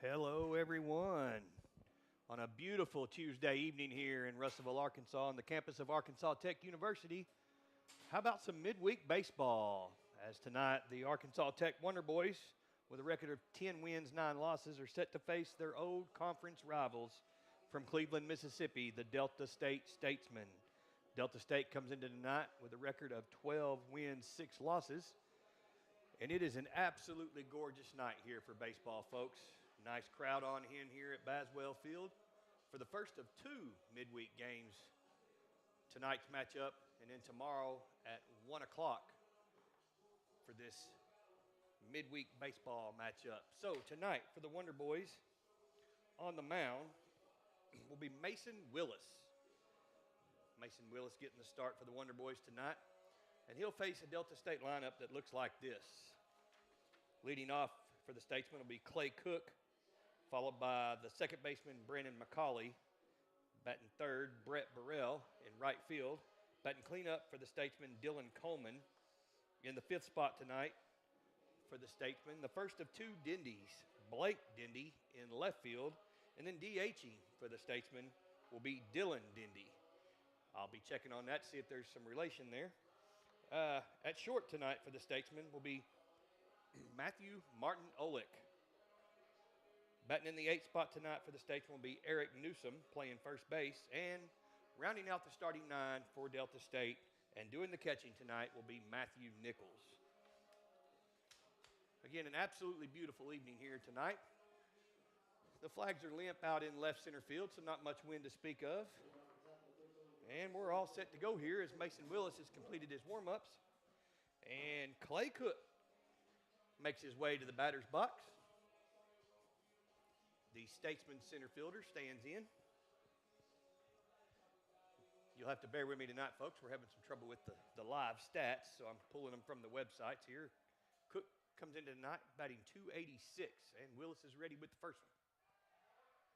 Hello, everyone. On a beautiful Tuesday evening here in Russellville, Arkansas, on the campus of Arkansas Tech University, how about some midweek baseball? As tonight, the Arkansas Tech Wonder Boys, with a record of 10 wins, 9 losses, are set to face their old conference rivals from Cleveland, Mississippi, the Delta State Statesmen. Delta State comes into tonight with a record of 12 wins, 6 losses. And it is an absolutely gorgeous night here for baseball, folks. Nice crowd on in here at Baswell Field for the first of 2 midweek games. Tonight's matchup, and then tomorrow at 1 o'clock for this midweek baseball matchup. So tonight for the Wonder Boys, on the mound will be Mason Willis. Mason Willis getting the start for the Wonder Boys tonight. And he'll face a Delta State lineup that looks like this. Leading off for the Statesmen will be Clay Cook, followed by the second baseman, Brandon McCauley. Batting third, Brett Burrell in right field. Batting cleanup for the Statesman, Dylan Coleman. In the 5th spot tonight for the Statesmen, the first of 2 Dindies, Blake Dindy in left field. And then DHing for the Statesmen will be Dylan Dindy. I'll be checking on that to see if there's some relation there. At short tonight for the Statesmen will be Matthew Martin Olick. Batting in the 8th spot tonight for the Statesmen will be Eric Newsom playing first base. And rounding out the starting 9 for Delta State and doing the catching tonight will be Matthew Nichols. Again, an absolutely beautiful evening here tonight. The flags are limp out in left center field, so not much wind to speak of. And we're all set to go here as Mason Willis has completed his warm-ups. And Clay Cook makes his way to the batter's box. The Statesman center fielder stands in. You'll have to bear with me tonight, folks. We're having some trouble with the live stats, so I'm pulling them from the websites here. Cook comes into tonight batting .286, and Willis is ready with the first one.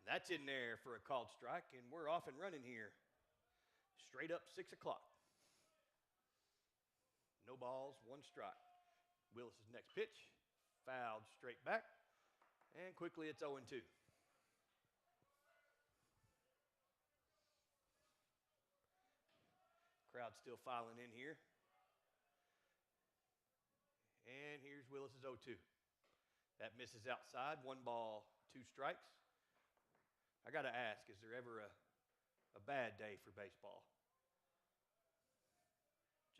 That's in there for a called strike, and we're off and running here. Straight up 6 o'clock. No balls, 1 strike. Willis's next pitch, fouled straight back, and quickly it's 0-2. Crowd still filing in here. And here's Willis's 0-2. That misses outside, 1 ball, 2 strikes. I got to ask, is there ever a bad day for baseball?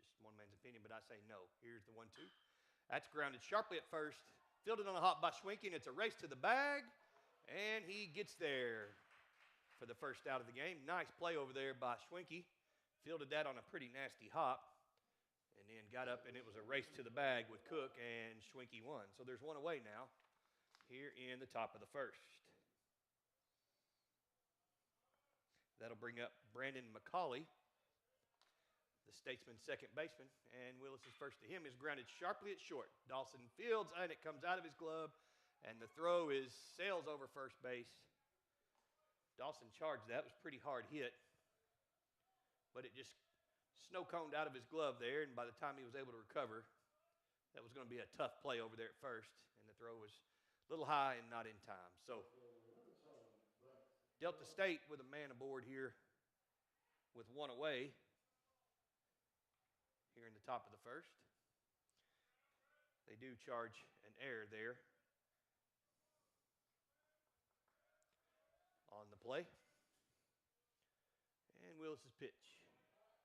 Just one man's opinion, but I say no. Here's the 1-2. That's grounded sharply at first. Fielded on a hop by Schwenke, and it's a race to the bag. And he gets there for the first out of the game. Nice play over there by Schwenke. Fielded that on a pretty nasty hop. And then got up, and it was a race to the bag with Cook, and Schwenke won. So there's 1 away now here in the top of the first. That'll bring up Brandon McCauley, the Statesman's second baseman, and Willis's first to him is grounded sharply at short. Dawson fields, and it comes out of his glove, and the throw sails over first base. Dawson charged that. It was a pretty hard hit, but it just snow-coned out of his glove there, and by the time he was able to recover, that was going to be a tough play over there at first, and the throw was a little high and not in time. So Delta State with a man aboard here with 1 away here in the top of the first. They do charge an error there on the play. And Willis's pitch.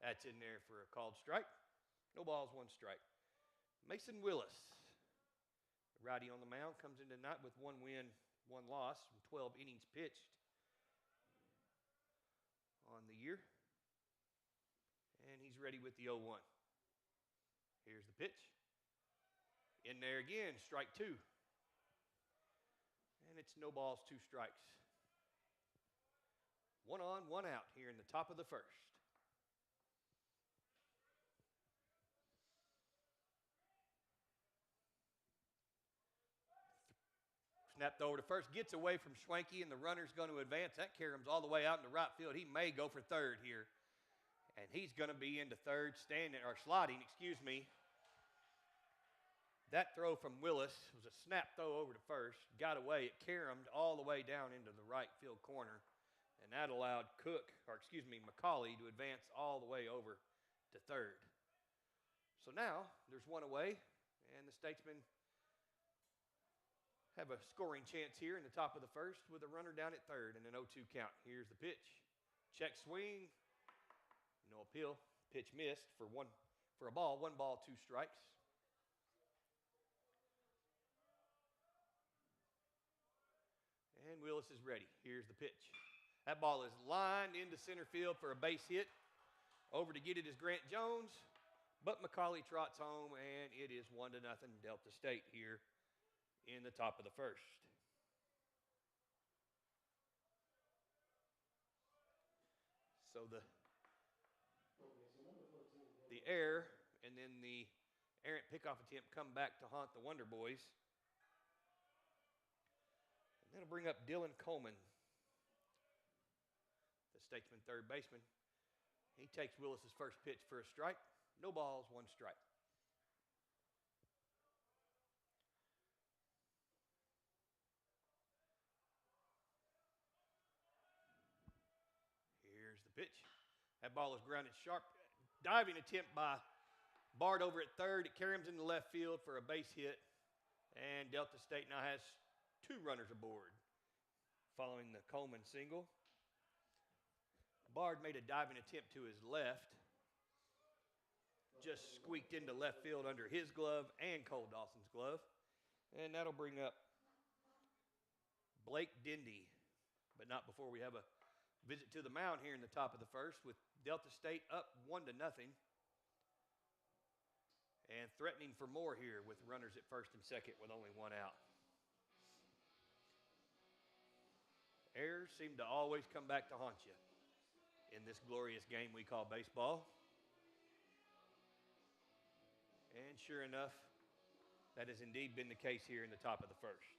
That's in there for a called strike. No balls, 1 strike. Mason Willis, the righty on the mound, comes in tonight with 1 win, 1 loss, from 12 innings pitched on the year. And he's ready with the 0-1. Here's the pitch. In there again, strike 2. And it's no balls, 2 strikes. 1 on, 1 out here in the top of the first. Snapped over to first, gets away from Schwenke, and the runner's going to advance. That carries him all the way out into right field. He may go for third here. And he's going to be into third, sliding, That throw from Willis was a snap throw over to first, got away. It caromed all the way down into the right field corner, and that allowed McCauley to advance all the way over to third. So now there's one away, and the Statesmen have a scoring chance here in the top of the first with a runner down at third and an 0-2 count. Here's the pitch. Check swing. No appeal. Pitch missed for a ball. 1 ball, 2 strikes. And Willis is ready. Here's the pitch. That ball is lined into center field for a base hit. Over to get it is Grant Jones, but McCauley trots home, and it is 1-0 Delta State here in the top of the first. So the error and then the errant pickoff attempt come back to haunt the Wonder Boys. And that'll bring up Dylan Coleman, the Statesman third baseman. He takes Willis's first pitch for a strike. No balls, 1 strike. Here's the pitch. That ball is grounded sharp. Diving attempt by Bard over at third. It carries him into left field for a base hit. And Delta State now has 2 runners aboard following the Coleman single. Bard made a diving attempt to his left. Just squeaked into left field under his glove and Cole Dawson's glove. And that'll bring up Blake Dindy, but not before we have a visit to the mound here in the top of the first with Delta State up 1-0. And threatening for more here with runners at first and second with only 1 out. Errors seem to always come back to haunt you in this glorious game we call baseball. And sure enough, that has indeed been the case here in the top of the first.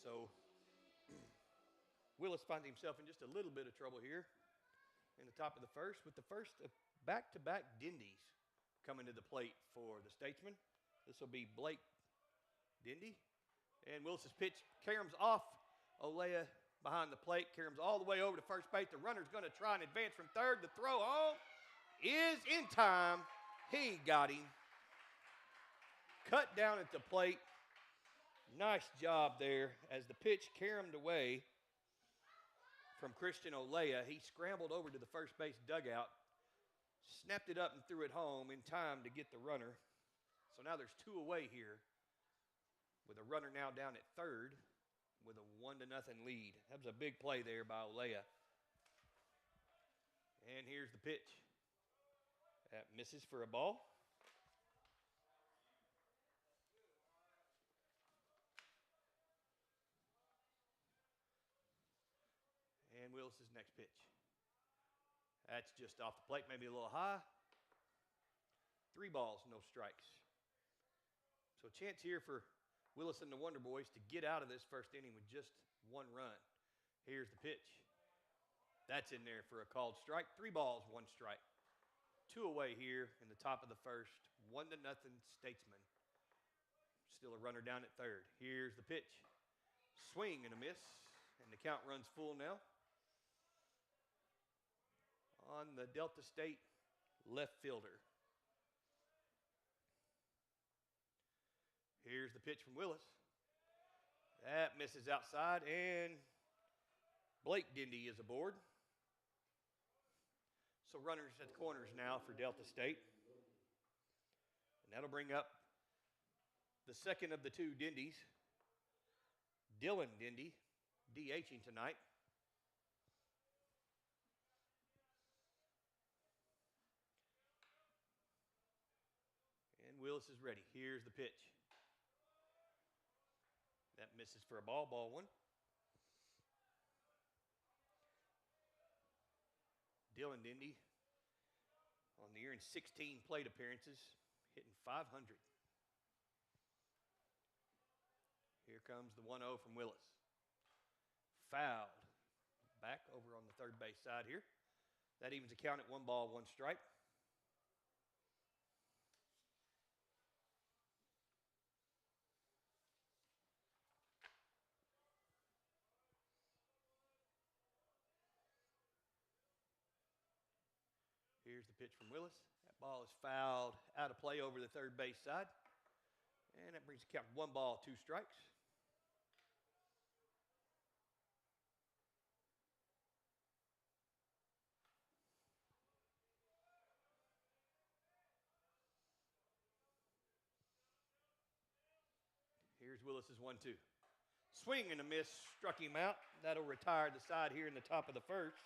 So Willis finds himself in just a little bit of trouble here in the top of the first with the first of back-to-back Dindies coming to the plate for the Statesmen. This will be Blake Dindy. And Willis's pitch caroms off Olea behind the plate, caroms all the way over to first base. The runner's going to try and advance from third. The throw home is in time. He got him. Cut down at the plate. Nice job there as the pitch caromed away from Christian Olea. He scrambled over to the first base dugout, snapped it up and threw it home in time to get the runner. So now there's 2 away here with a runner now down at third with a 1-0 lead. That was a big play there by Olea. And here's the pitch. That misses for a ball. And Willis's next pitch. That's just off the plate, maybe a little high. 3 balls, no strikes. So a chance here for Willis and the Wonder Boys to get out of this first inning with just 1 run. Here's the pitch. That's in there for a called strike. 3 balls, 1 strike. 2 away here in the top of the first. 1-0 Statesman. Still a runner down at third. Here's the pitch. Swing and a miss. And the count runs full now on the Delta State left fielder. Here's the pitch from Willis. That misses outside, and Blake Dindy is aboard. So runners at the corners now for Delta State. And that'll bring up the second of the 2 Dindies, Dylan Dindy, DHing tonight. And Willis is ready. Here's the pitch. That misses for a ball, ball 1. Dylan Dindy on the year in 16 plate appearances, hitting .500. Here comes the 1-0 from Willis. Fouled. Back over on the third base side here. That evens the count at 1 ball, 1 strike. Here's the pitch from Willis. That ball is fouled out of play over the third base side. And that brings the count 1 ball, 2 strikes. Here's Willis's 1-2. Swing and a miss, struck him out. That'll retire the side here in the top of the first.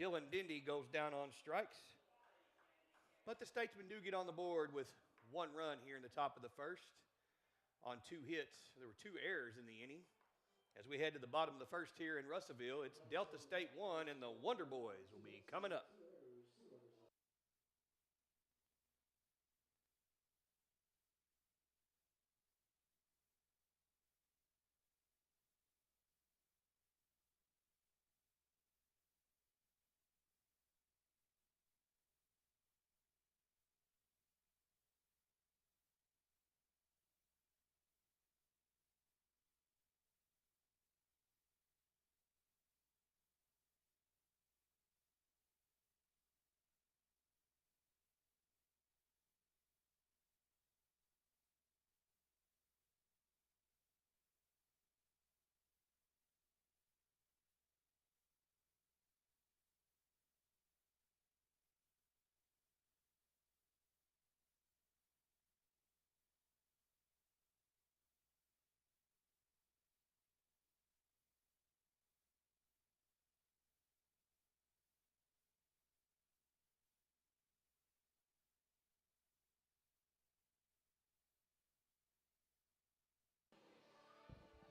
Dylan Dindy goes down on strikes. But the Statesmen do get on the board with 1 run here in the top of the first on 2 hits. There were 2 errors in the inning. As we head to the bottom of the first here in Russellville, it's Delta State 1, and the Wonder Boys will be coming up.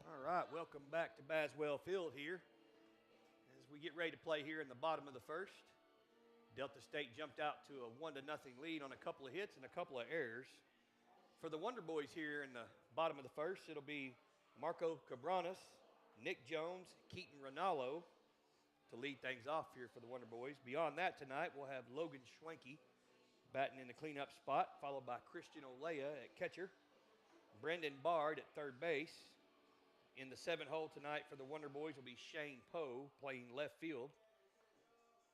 All right, welcome back to Baswell Field here. As we get ready to play here in the bottom of the first, Delta State jumped out to a 1-0 lead on a couple of hits and a couple of errors. For the Wonder Boys here in the bottom of the first, it'll be Marco Cabranes, Nick Jones, Keaton Ronaldo to lead things off here for the Wonder Boys. Beyond that tonight, we'll have Logan Schwenke batting in the cleanup spot, followed by Christian Olea at catcher, Brendan Bard at third base. In the 7-hole tonight for the Wonder Boys will be Shane Poe playing left field.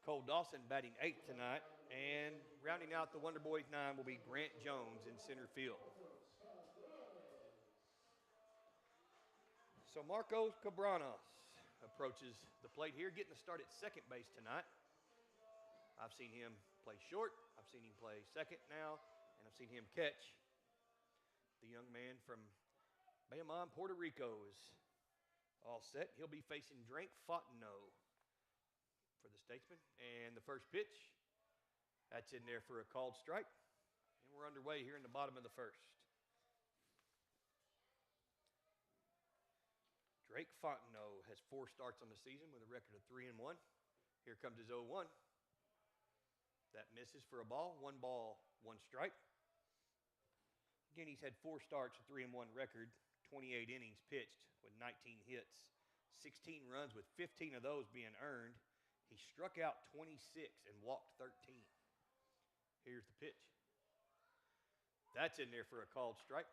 Cole Dawson batting 8th tonight. And rounding out the Wonder Boys 9 will be Grant Jones in center field. So Marco Cabranes approaches the plate here, getting the start at second base tonight. I've seen him play short. I've seen him play second now. And I've seen him catch. The young man from Bayamon, Puerto Rico is all set. He'll be facing Drake Fontenot for the Statesmen. And the first pitch, that's in there for a called strike. And we're underway here in the bottom of the first. Drake Fontenot has 4 starts on the season with a record of 3-1. Here comes his 0-1. That misses for a ball. 1 ball, 1 strike. Again, he's had 4 starts, a 3-1 record. 28 innings pitched with 19 hits, 16 runs with 15 of those being earned. He struck out 26 and walked 13. Here's the pitch. That's in there for a called strike.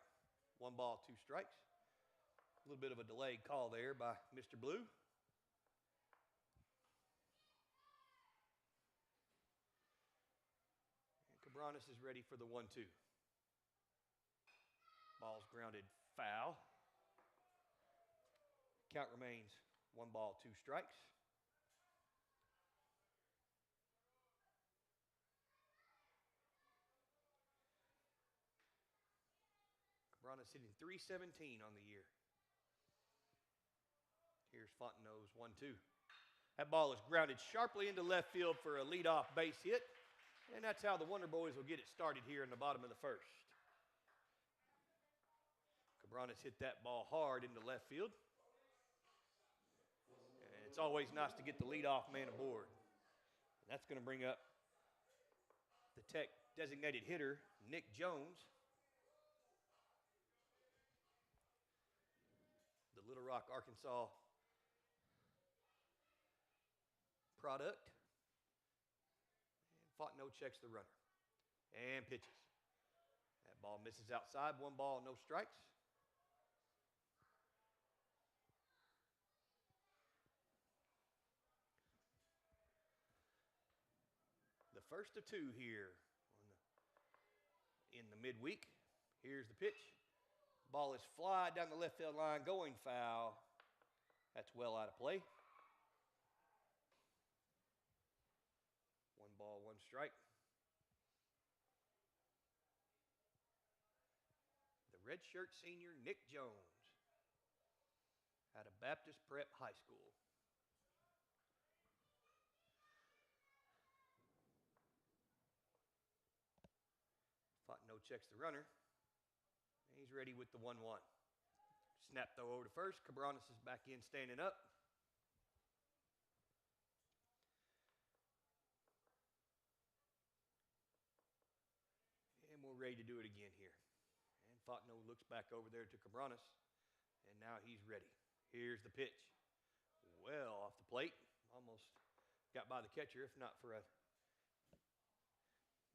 1 ball, 2 strikes. A little bit of a delayed call there by Mr. Blue. And Cabranes is ready for the 1-2. Ball's grounded foul. Count remains 1 ball, 2 strikes. Cabranes hitting .317 on the year. Here's Fontenot's 1-2. That ball is grounded sharply into left field for a leadoff base hit. And that's how the Wonder Boys will get it started here in the bottom of the first. Cabranes hit that ball hard into left field. And it's always nice to get the leadoff man aboard. And that's going to bring up the Tech designated hitter, Nick Jones. Little Rock, Arkansas product. And Fontenot checks the runner and pitches. That ball misses outside. 1 ball, no strikes. The first of 2 here in the midweek. Here's the pitch. Ball is fly down the left field line, going foul. That's well out of play. 1 ball, 1 strike. The redshirt senior, Nick Jones, out of Baptist Prep High School. Fontenot checks the runner. And he's ready with the 1-1. Snap throw over to first. Cabranes is back in, standing up. And we're ready to do it again here. And Fontenot looks back over there to Cabranes. And now he's ready. Here's the pitch. Well off the plate. Almost got by the catcher, if not for a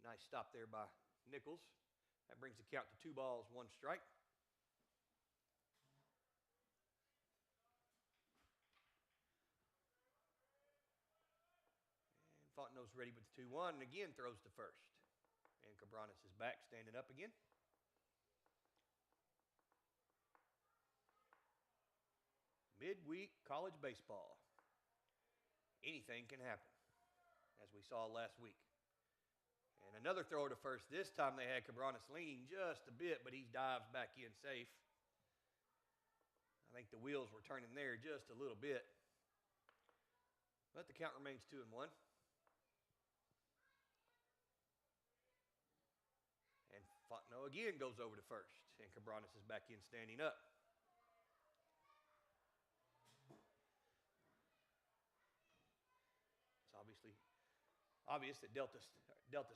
nice stop there by Nichols. That brings the count to 2 balls, 1 strike. And Fontenot's ready with the 2-1 and again throws to first. And Cabranes is back, standing up again. Midweek college baseball. Anything can happen, as we saw last week. And another throw to first. This time they had Cabranes leaning just a bit, but he dives back in safe. I think the wheels were turning there just a little bit. But the count remains 2-1. And Fontenot again goes over to first. And Cabranes is back in, standing up. It's obvious that Delta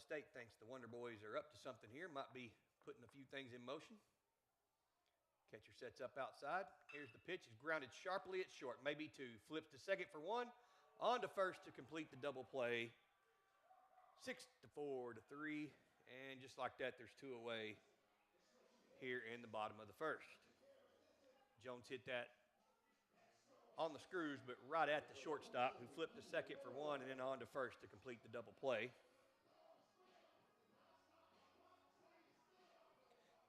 State thinks the Wonder Boys are up to something here. Might be putting a few things in motion. Catcher sets up outside. Here's the pitch. It's grounded sharply at short, maybe 2. Flips to second for 1. On to first to complete the double play. 6-4 to 3. And just like that, there's 2 away here in the bottom of the first. Jones hit that on the screws, but right at the shortstop, who flipped to second for 1 and then on to first to complete the double play.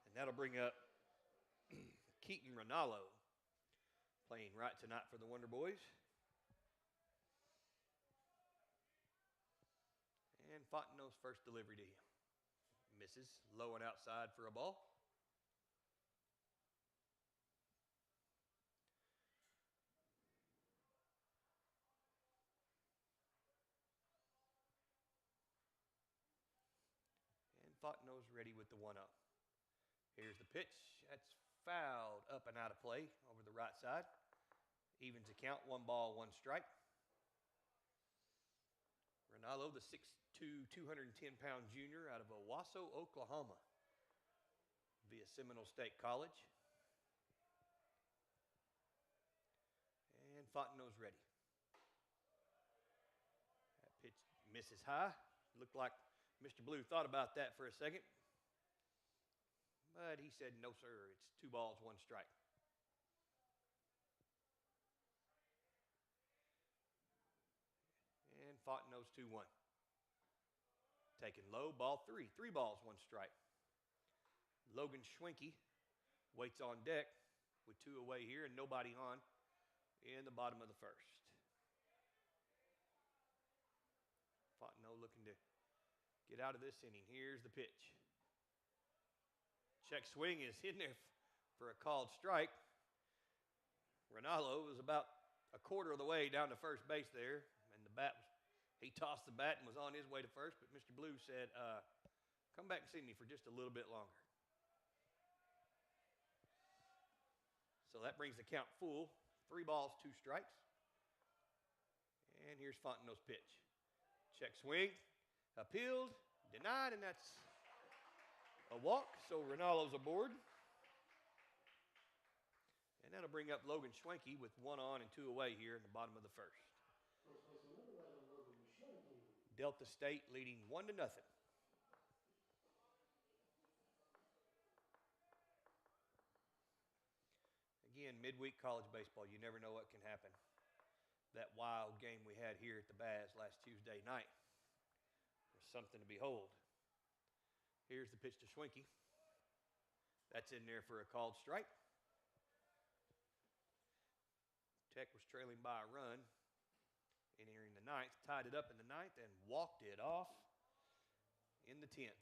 And that'll bring up Keaton Ronaldo, playing right tonight for the Wonder Boys. And Fontenot's first delivery to him. Misses, low and outside for a ball. And Fontenot's ready with the 1-0. Here's the pitch. That's fouled up and out of play over the right side. Evens the count, 1 ball, 1 strike. Ronaldo, the 6'2", 210-pound junior out of Owasso, Oklahoma, via Seminole State College. And Fontenot's ready. That pitch misses high. Looked like Mr. Blue thought about that for a second. But he said, no, sir, it's 2 balls, 1 strike. And Fontenot's 2-1. Taken low, ball 3. 3 balls, 1 strike. Logan Schwenke waits on deck with 2 away here and nobody on in the bottom of the first. Fontenot looking to get out of this inning. Here's the pitch. Check swing is in there for a called strike. Ronaldo was about a quarter of the way down to first base there, and he tossed the bat and was on his way to first, but Mr. Blue said, come back and see me for just a little bit longer. So that brings the count full. 3 balls, 2 strikes. And here's Fontenot's pitch. Check swing, appealed, denied, and that's a walk. So Ronaldo's aboard. And And that'll bring up Logan Schwenke with 1 on and 2 away here in the bottom of the first. Delta State leading 1-0. Again, midweek college baseball, you never know what can happen. That wild game we had here at the Baz last Tuesday night was something to behold. Here's the pitch to Schwenke. That's in there for a called strike. Tech was trailing by a run entering the ninth, tied it up in the ninth, and walked it off in the 10th.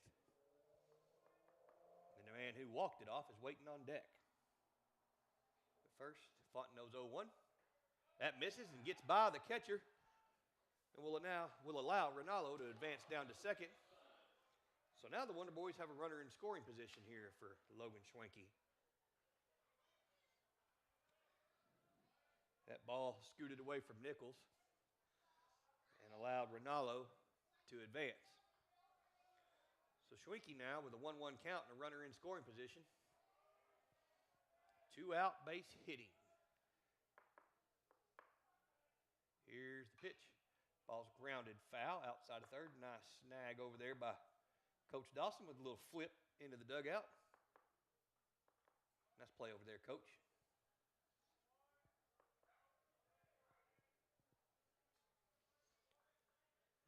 And the man who walked it off is waiting on deck. But first, Fontenot's 0-1. That misses and gets by the catcher. And will allow Rinaldo to advance down to second. So now the Wonder Boys have a runner in scoring position here for Logan Schwenke. That ball scooted away from Nichols and allowed Rinaldo to advance. So Schwenke now with a 1-1 count and a runner in scoring position. 2 out, base hitting. Here's the pitch. Ball's grounded foul outside of third. Nice snag over there by Coach Dawson with a little flip into the dugout. Nice play over there, Coach.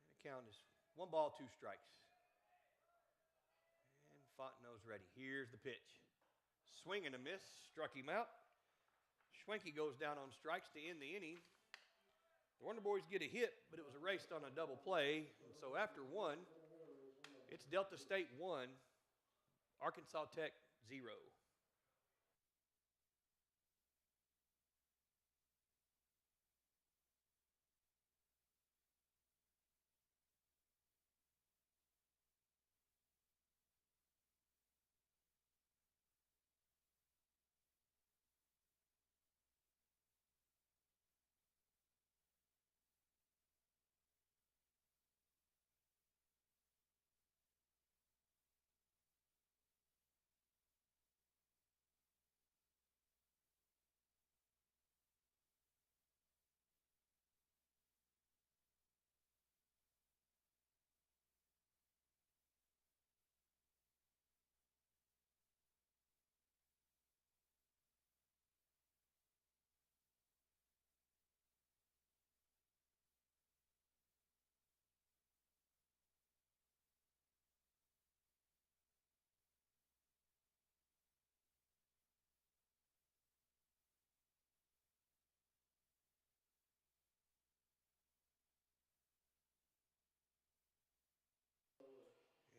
And the count is 1 ball, 2 strikes. And Fontenot's ready. Here's the pitch. Swing and a miss. Struck him out. Schwenke goes down on strikes to end the inning. The Wonder Boys get a hit, but it was erased on a double play. And so after 1, it's Delta State 1, Arkansas Tech 0.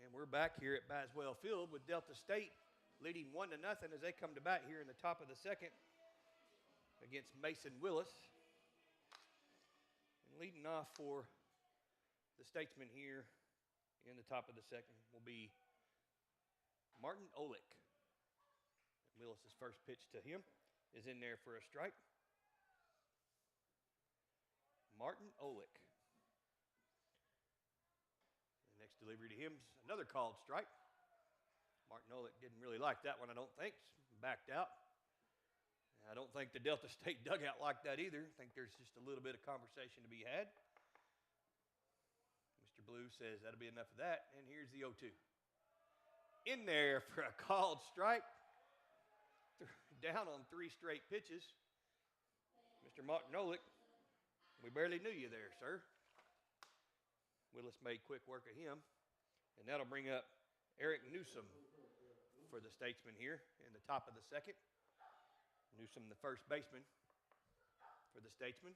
And we're back here at Baswell Field with Delta State leading 1-0 as they come to bat here in the top of the second against Mason Willis. And leading off for the Statesman here in the top of the second will be Martin Olick. Willis's first pitch to him is in there for a strike. Martin Olick. The next delivery to him is another called strike. Martin Olick didn't really like that one, I don't think. Backed out. I don't think the Delta State dugout liked that either. I think there's just a little bit of conversation to be had. Mr. Blue says that'll be enough of that. And here's the 0-2. In there for a called strike. Down on 3 straight pitches. Mr. Martin Olick, we barely knew you there, sir. Willis made quick work of him. And that'll bring up Eric Newsom for the Statesman here in the top of the second. Newsom, the first baseman for the Statesman.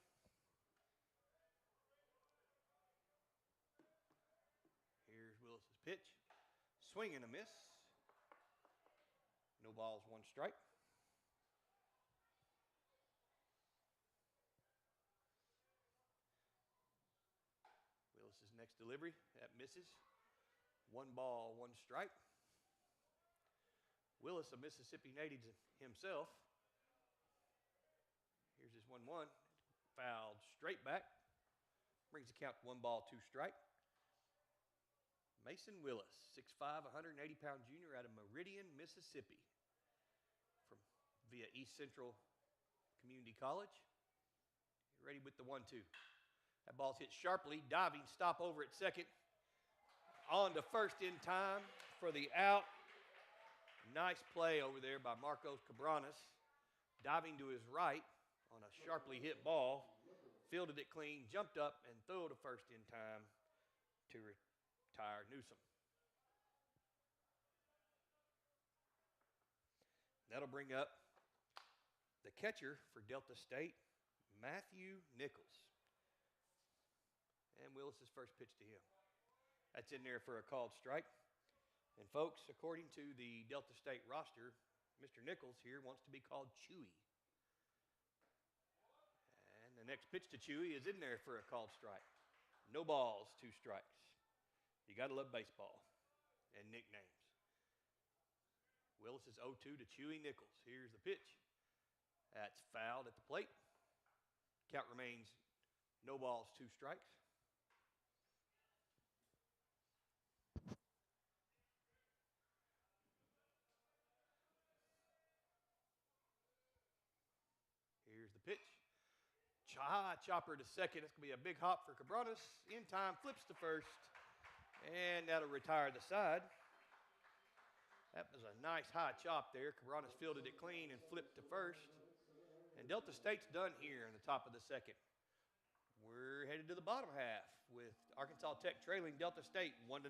Here's Willis's pitch. Swing and a miss. No balls, 1 strike. Willis's next delivery, that misses. 1 ball, 1 strike. Willis, a Mississippi native himself. Here's his 1-1. Fouled straight back. Brings the count to 1 ball, 2 strike. Mason Willis, 6'5", 180-pound junior out of Meridian, Mississippi. Via East Central Community College. Ready with the 1-2. That ball's hit sharply, diving stop over at second. On to first in time for the out. Nice play over there by Marcos Cabranes. Diving to his right on a sharply hit ball. Fielded it clean, jumped up, and threw to first in time to retire Newsom. That'll bring up the catcher for Delta State, Matthew Nichols. And Willis's first pitch to him. That's in there for a called strike. And folks, according to the Delta State roster, Mr. Nichols here wants to be called Chewy. And the next pitch to Chewy is in there for a called strike. No balls, 2 strikes. You got to love baseball and nicknames. Willis is 0-2 to Chewy Nichols. Here's the pitch. That's fouled at the plate. Count remains no balls, 2 strikes. Here's the pitch. Chopper to second. It's going to be a big hop for Cabranes. In time, flips to first. And that'll retire the side. That was a nice high chop there. Cabranes fielded it clean and flipped to first. And Delta State's done here in the top of the second. We're headed to the bottom half with Arkansas Tech trailing Delta State 1-0.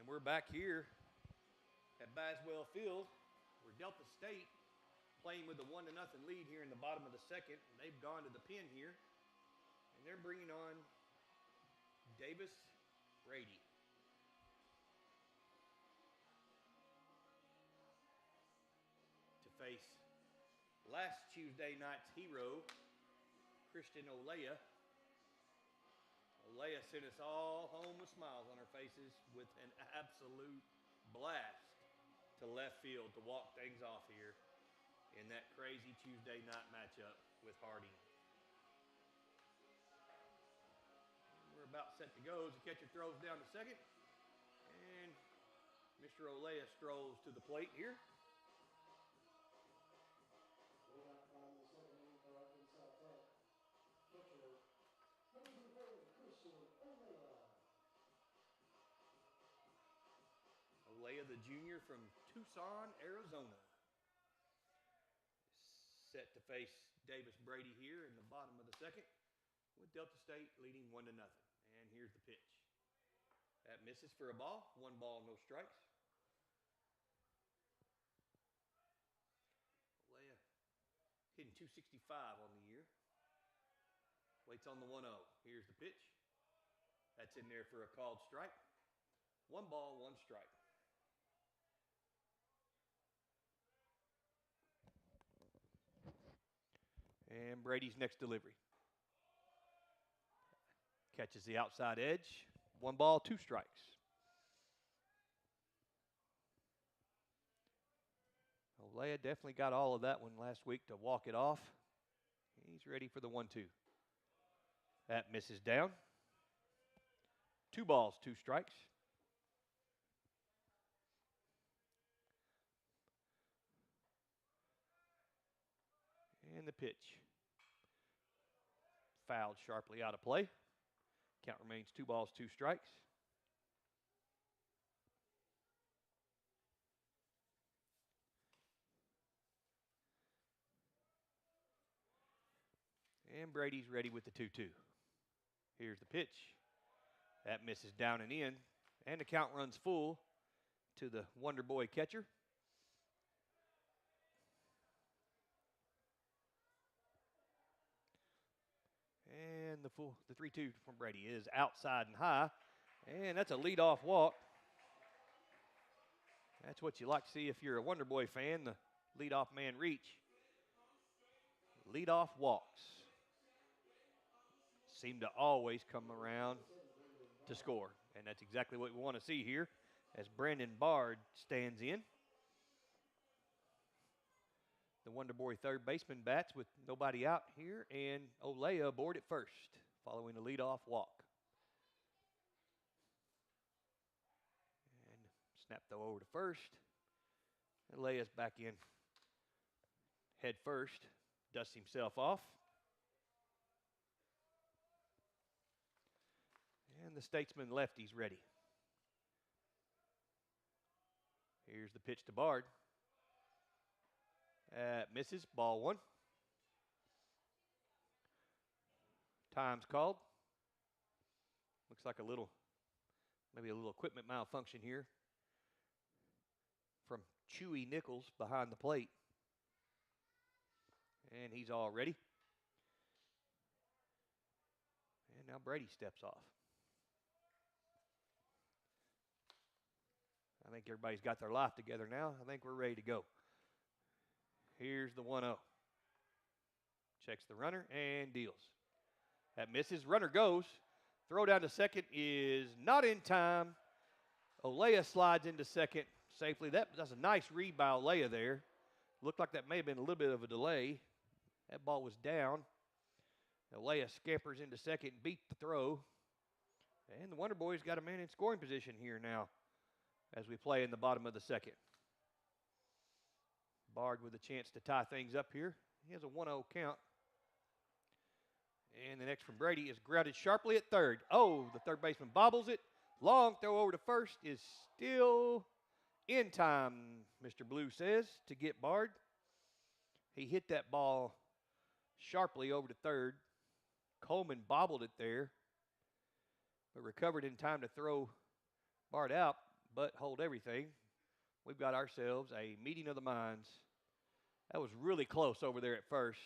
And we're back here at Baswell Field where Delta State playing with a 1-0 lead here in the bottom of the second. And they've gone to the pen here. And they're bringing on Davis Brady. To face last Tuesday night's hero, Christian Olea. Olea sent us all home with smiles on our faces with an absolute blast to left field to walk things off here in that crazy Tuesday night matchup with Harding. We're about set to go as the catcher throws down to second. And Mr. Olea strolls to the plate here. Olea, the junior from Tucson, Arizona. Set to face Davis Brady here in the bottom of the second with Delta State leading 1-0. And here's the pitch. That misses for a ball. 1 ball, no strikes. Olea hitting .265 on the year. Waits on the 1-0. Here's the pitch. That's in there for a called strike. 1 ball, 1 strike. And Brady's next delivery. Catches the outside edge. 1 ball, 2 strikes. Olea definitely got all of that one last week to walk it off. He's ready for the 1-2. That misses down. 2 balls, 2 strikes. And the pitch. Fouled sharply out of play. Count remains 2 balls, 2 strikes. And Brady's ready with the 2-2. Here's the pitch. That misses down and in. And the count runs full to the Wonder Boy catcher. And the 3-2 from Brady is outside and high. And that's a leadoff walk. That's what you like to see if you're a Wonder Boy fan, the leadoff man reach. Leadoff walks seem to always come around to score. And that's exactly what we want to see here as Brandon Bard stands in. The Wonder Boy third baseman bats with nobody out here, and Olea aboard at first, following a leadoff walk. And snap throw over to first. And Olea's back in head first, dusts himself off. And the Statesman lefty's ready. Here's the pitch to Bard. Misses, ball one. Time's called. Looks like maybe a little equipment malfunction here from Chewy Nichols behind the plate. And he's all ready. And now Brady steps off. I think everybody's got their life together now. I think we're ready to go. Here's the 1-0. Checks the runner and deals. That misses. Runner goes. Throw down to second is not in time. Olea slides into second safely. That's a nice read by Olea there. Looked like that may have been a little bit of a delay. That ball was down. Olea scampers into second, beat the throw. And the Wonder Boys got a man in scoring position here now as we play in the bottom of the second. Bard with a chance to tie things up here. He has a 1-0 count. And the next from Brady is grounded sharply at third. Oh, the third baseman bobbles it. Long throw over to first is still in time, Mr. Blue says, to get Bard. He hit that ball sharply over to third. Coleman bobbled it there, but recovered in time to throw Bard out, but hold everything. We've got ourselves a meeting of the minds. That was really close over there at first.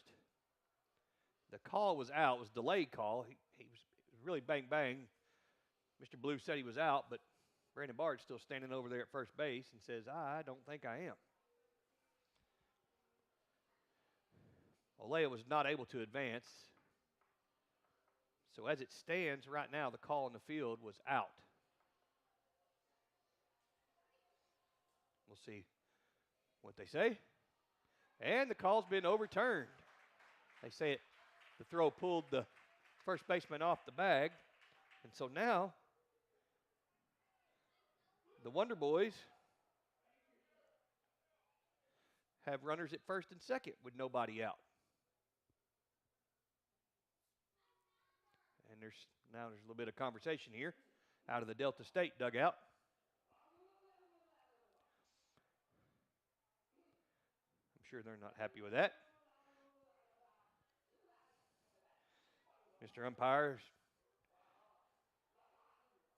The call was out. It was a delayed call. It was really bang, bang. Mr. Blue said he was out, but Brandon Bard's still standing over there at first base and says, I don't think I am. Olea was not able to advance. So as it stands right now, the call in the field was out. We'll see what they say. And the call's been overturned. They say the throw pulled the first baseman off the bag. And so now the Wonder Boys have runners at first and second with nobody out. And there's a little bit of conversation here out of the Delta State dugout. I'm sure they're not happy with that. Mr. Umpire is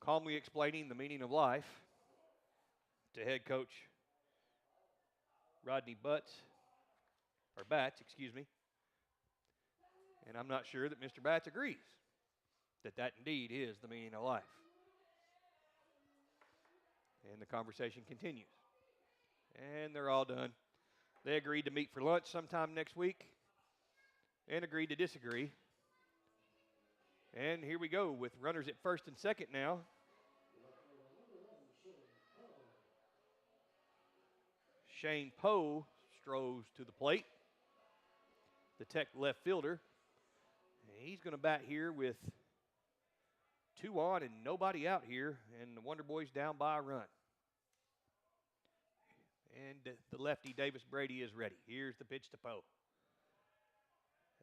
calmly explaining the meaning of life to head coach Rodney Bats. And I'm not sure that Mr. Bats agrees that indeed is the meaning of life. And the conversation continues. And they're all done. They agreed to meet for lunch sometime next week and agreed to disagree. And here we go with runners at first and second now. Shane Poe strolls to the plate, the Tech left fielder. He's going to bat here with 2 on and nobody out here, and the Wonder Boys down by a run. And the lefty, Davis Brady, is ready. Here's the pitch to Poe.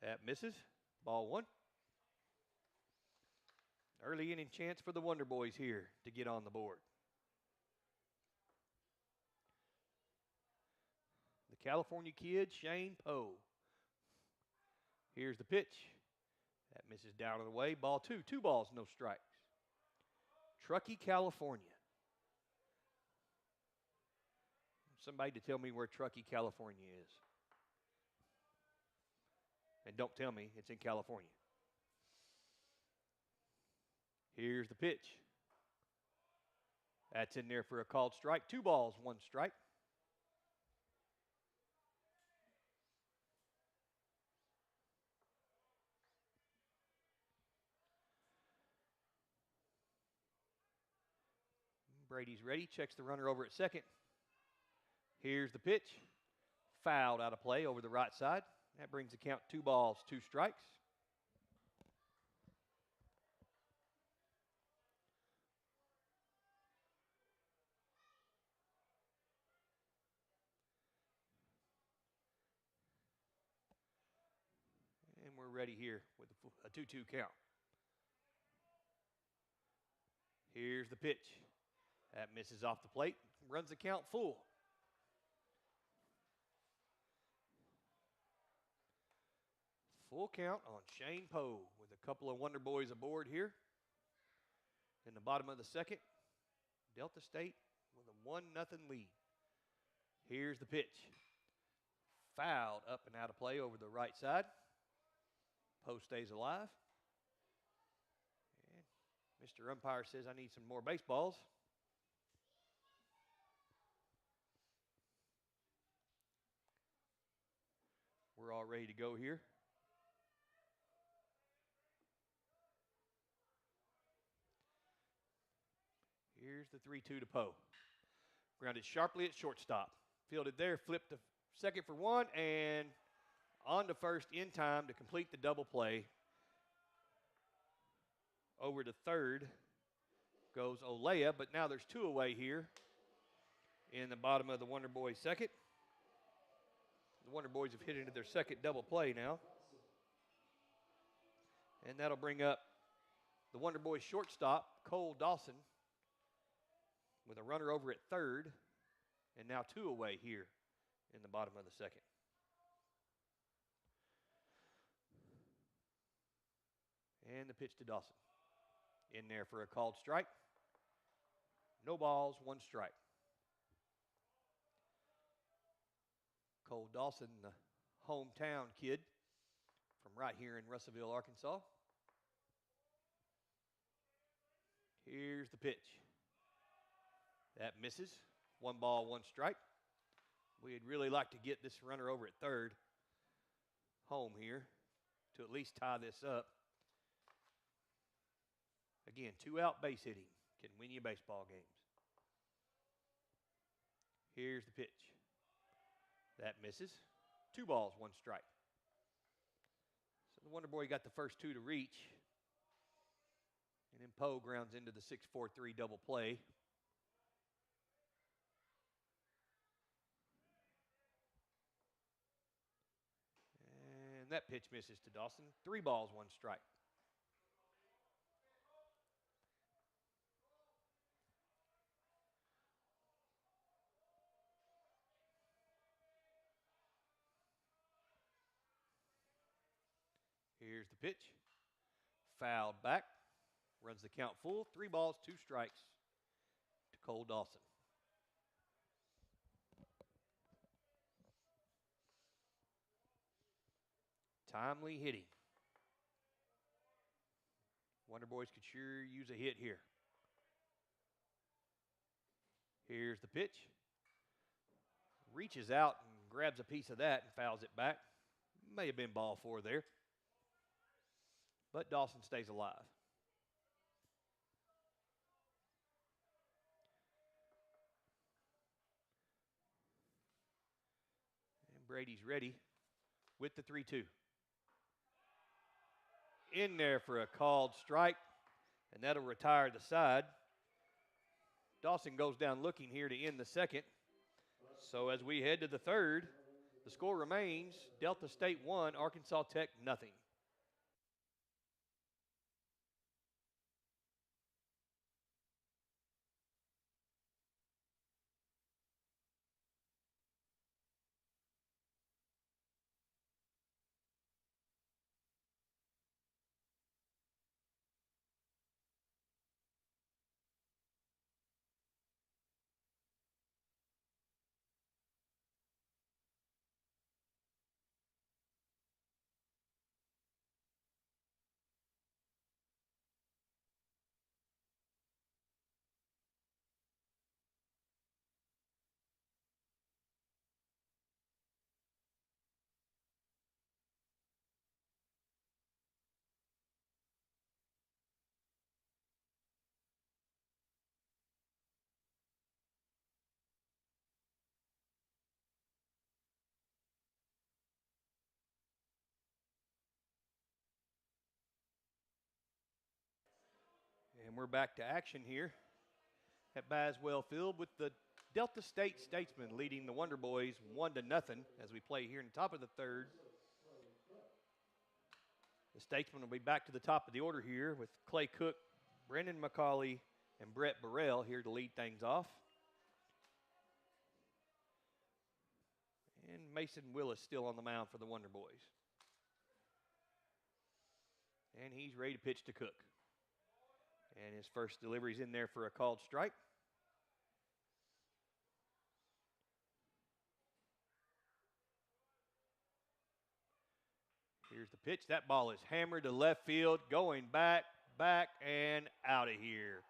That misses. Ball 1. Early inning chance for the Wonder Boys here to get on the board. The California kid, Shane Poe. Here's the pitch. That misses down and away. Ball two. 2 balls, no strikes. Truckee, California. Somebody to tell me where Truckee, California is. And don't tell me it's in California. Here's the pitch. That's in there for a called strike. 2 balls, 1 strike. Brady's ready. Checks the runner over at second. Here's the pitch. Fouled out of play over the right side. That brings the count 2 balls, 2 strikes. And we're ready here with a 2-2 count. Here's the pitch. That misses off the plate. Runs the count full. Full count on Shane Poe with a couple of Wonder Boys aboard here. In the bottom of the second, Delta State with a 1-0 lead. Here's the pitch. Fouled up and out of play over the right side. Poe stays alive. And Mr. Umpire says, I need some more baseballs. We're all ready to go here. Here's the 3-2 to Poe. Grounded sharply at shortstop. Fielded there, flipped to second for 1, and on to first in time to complete the double play. Over to third goes Olea, but now there's 2 away here in the bottom of the Wonder Boys second. The Wonder Boys have hit into their second double play now. And that'll bring up the Wonder Boys shortstop, Cole Dawson, with a runner over at third, and now 2 away here in the bottom of the second. And the pitch to Dawson. In there for a called strike. No balls, 1 strike. Cole Dawson, the hometown kid from right here in Russellville, Arkansas. Here's the pitch. That misses. 1 ball, 1 strike. We'd really like to get this runner over at third home here to at least tie this up. Again, 2-out base hitting can win you baseball games. Here's the pitch. That misses. 2 balls, 1 strike. So the Wonder Boy got the first 2 to reach. And then Poe grounds into the 6-4-3 double play. And that pitch misses to Dawson. 3 balls, 1 strike. Here's the pitch. Fouled back. Runs the count full. 3 balls, 2 strikes to Cole Dawson. Timely hitting. Wonder Boys could sure use a hit here. Here's the pitch. Reaches out and grabs a piece of that and fouls it back. May have been ball 4 there. But Dawson stays alive. And Brady's ready with the 3-2. In there for a called strike, and that'll retire the side. Dawson goes down looking here to end the second. So as we head to the third, the score remains Delta State 1, Arkansas Tech 0. we're back to action here at Baswell Field with the Delta State Statesmen leading the Wonder Boys 1-0 as we play here in the top of the third. The Statesmen will be back to the top of the order here with Clay Cook, Brendan McCauley, and Brett Burrell here to lead things off. And Mason Willis still on the mound for the Wonder Boys. And he's ready to pitch to Cook. And his first delivery's in there for a called strike. Here's the pitch. That ball is hammered to left field, going back, and out of here.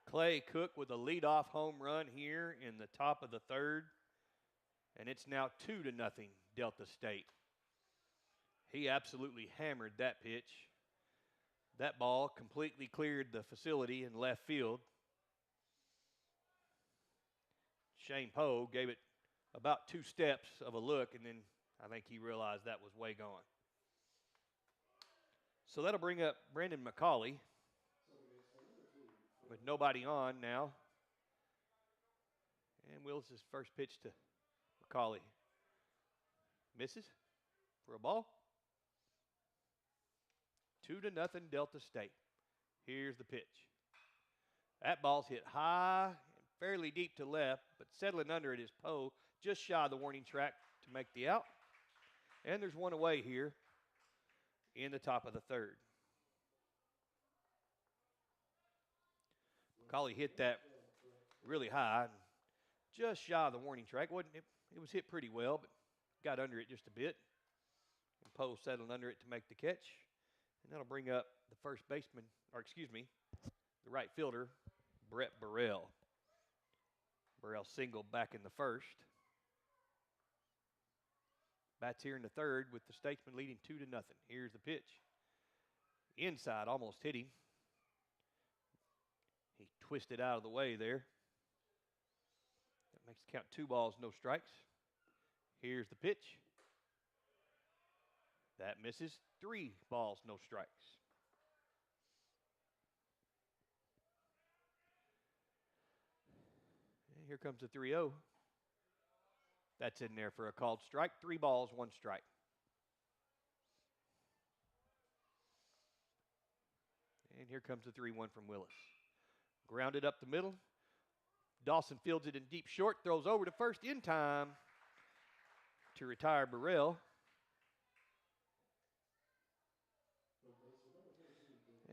Clay Cook with a leadoff home run here in the top of the third. And it's now 2-0 Delta State. He absolutely hammered that pitch. That ball completely cleared the facility in left field. Shane Poe gave it about 2 steps of a look, and then I think he realized that was way gone. So that'll bring up Brendan McCauley with nobody on now. And Willis' first pitch to McCauley. Misses for a ball. 2-0 Delta State. Here's the pitch. That ball's hit high and fairly deep to left, but settling under it is Poe, just shy of the warning track to make the out. And there's one away here in the top of the third. McCauley hit that really high and just shy of the warning track. It was hit pretty well, but got under it just a bit. And Poe settled under it to make the catch. And that'll bring up the first baseman, the right fielder, Brett Burrell. Burrell singled back in the first. Bats here in the third with the Statesmen leading 2-0. Here's the pitch. Inside, almost hit him. He twisted out of the way there. That makes the count 2 balls, no strikes. Here's the pitch. That misses. 3 balls, no strikes. And here comes the 3-0. That's in there for a called strike. 3 balls, 1 strike. And here comes the 3-1 from Willis. Grounded up the middle. Dawson fields it in deep short, throws over to first in time to retire Burrell.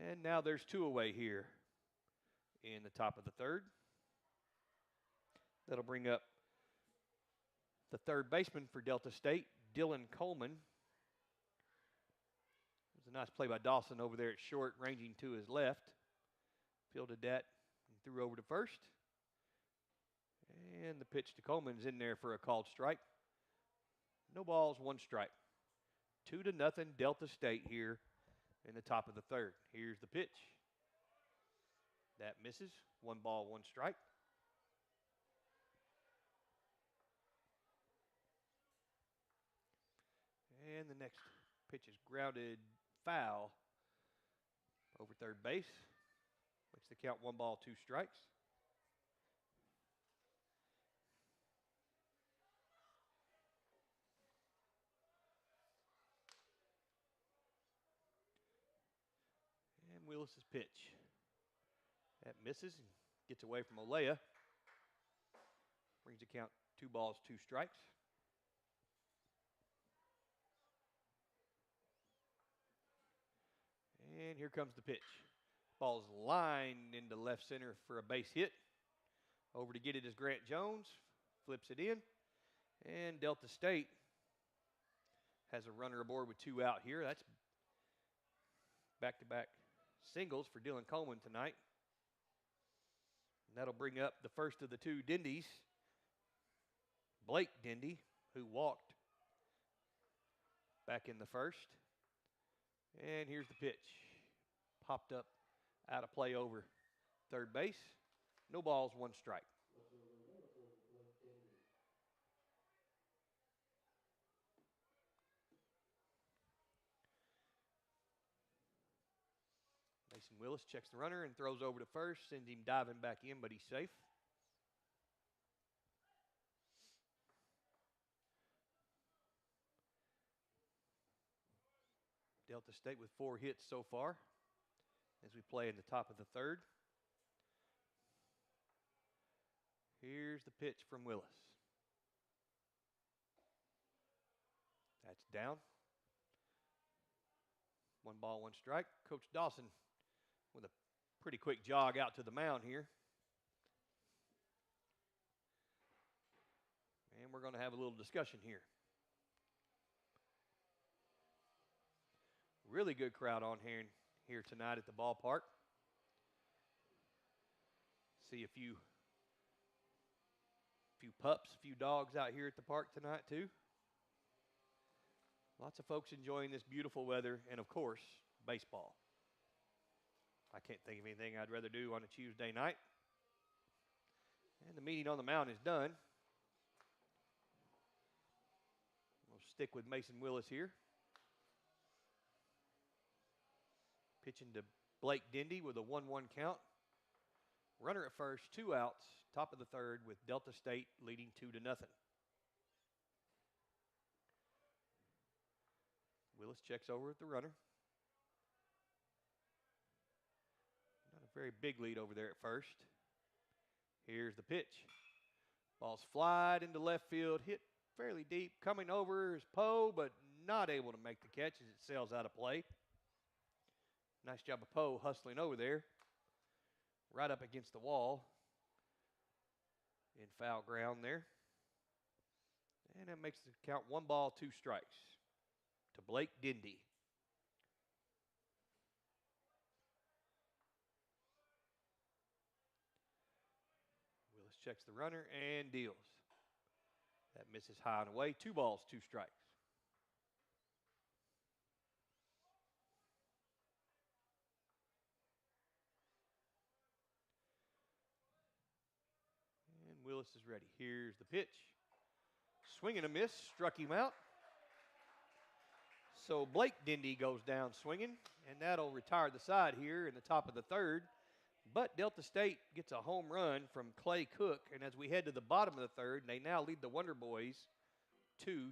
And now there's 2 away here in the top of the third. That'll bring up the third baseman for Delta State, Dylan Coleman. It was a nice play by Dawson over there at short, ranging to his left. Fielded that and threw over to first. And the pitch to Coleman's in there for a called strike. No balls, 1 strike. 2-0 Delta State here in the top of the third. Here's the pitch. That misses. 1 ball, 1 strike. And the next pitch is grounded foul over third base. Makes the count 1 ball, 2 strikes. And Willis' pitch. That misses and gets away from Olea. Brings the count 2 balls, 2 strikes. And here comes the pitch. Ball's lined into left center for a base hit. Over to get it is Grant Jones. Flips it in. And Delta State has a runner aboard with 2 out here. That's back-to-back singles for Dylan Coleman tonight. And that'll bring up the first of the 2 Dindies, Blake Dindy, who walked back in the first. And here's the pitch. Popped up out of play over third base. No balls, 1 strike. They Mason Willis checks the runner and throws over to first, sends him diving back in, but he's safe. Delta State with 4 hits so far as we play in the top of the third. Here's the pitch from Willis. That's down. 1 ball, 1 strike. Coach Dawson with a pretty quick jog out to the mound here. And we're going to have a little discussion here. Really good crowd on here tonight at the ballpark. See a few pups, a few dogs out here at the park tonight too. Lots of folks enjoying this beautiful weather and, of course, baseball. I can't think of anything I'd rather do on a Tuesday night. And the meeting on the mound is done. We'll stick with Mason Willis here. Pitching to Blake Dindy with a 1-1 count. Runner at first, 2 outs, top of the third with Delta State leading 2-0. Willis checks over at the runner. Not a very big lead over there at first. Here's the pitch. Ball's flied into left field, hit fairly deep. Coming over is Poe, but not able to make the catch as it sails out of play. Nice job of Poe hustling over there. Right up against the wall. In foul ground there. And that makes the count 1 ball, 2 strikes to Blake Dindy. Willis checks the runner and deals. That misses high and away. 2 balls, 2 strikes. And Willis is ready. Here's the pitch. Swing and a miss, struck him out. So Blake Dindy goes down swinging, and that'll retire the side here in the top of the third. But Delta State gets a home run from Clay Cook, and as we head to the bottom of the third, they now lead the Wonder Boys 2-0.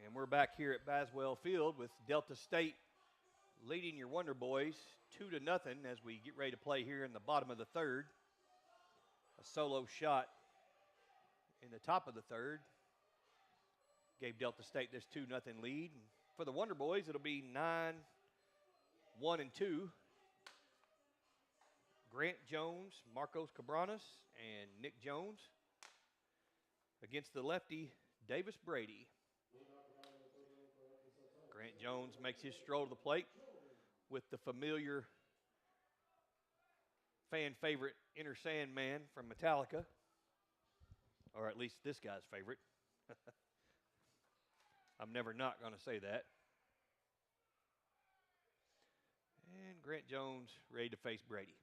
And we're back here at Baswell Field with Delta State leading your Wonder Boys 2-0 as we get ready to play here in the bottom of the third. A solo shot in the top of the third gave Delta State this 2-0 lead. And for the Wonder Boys, it'll be 9-1-2. Grant Jones, Marcos Cabranes, and Nick Jones against the lefty Davis Brady. Grant Jones makes his stroll to the plate with the familiar fan favorite Enter Sandman from Metallica, or at least this guy's favorite. I'm never not going to say that. And Grant Jones ready to face Brady.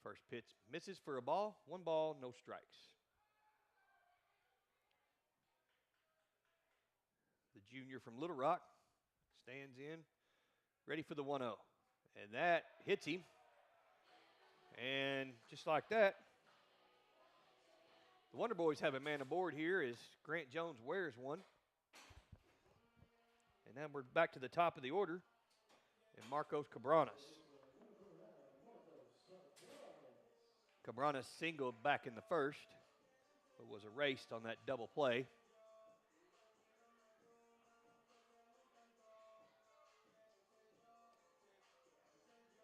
First pitch misses for a ball. 1 ball, no strikes. The junior from Little Rock stands in, ready for the 1-0. And that hits him. And just like that, The Wonder Boys have a man aboard here as Grant Jones wears one. And then we're back to the top of the order. And Marcos Cabranes. Cabranes singled back in the first, but was erased on that double play.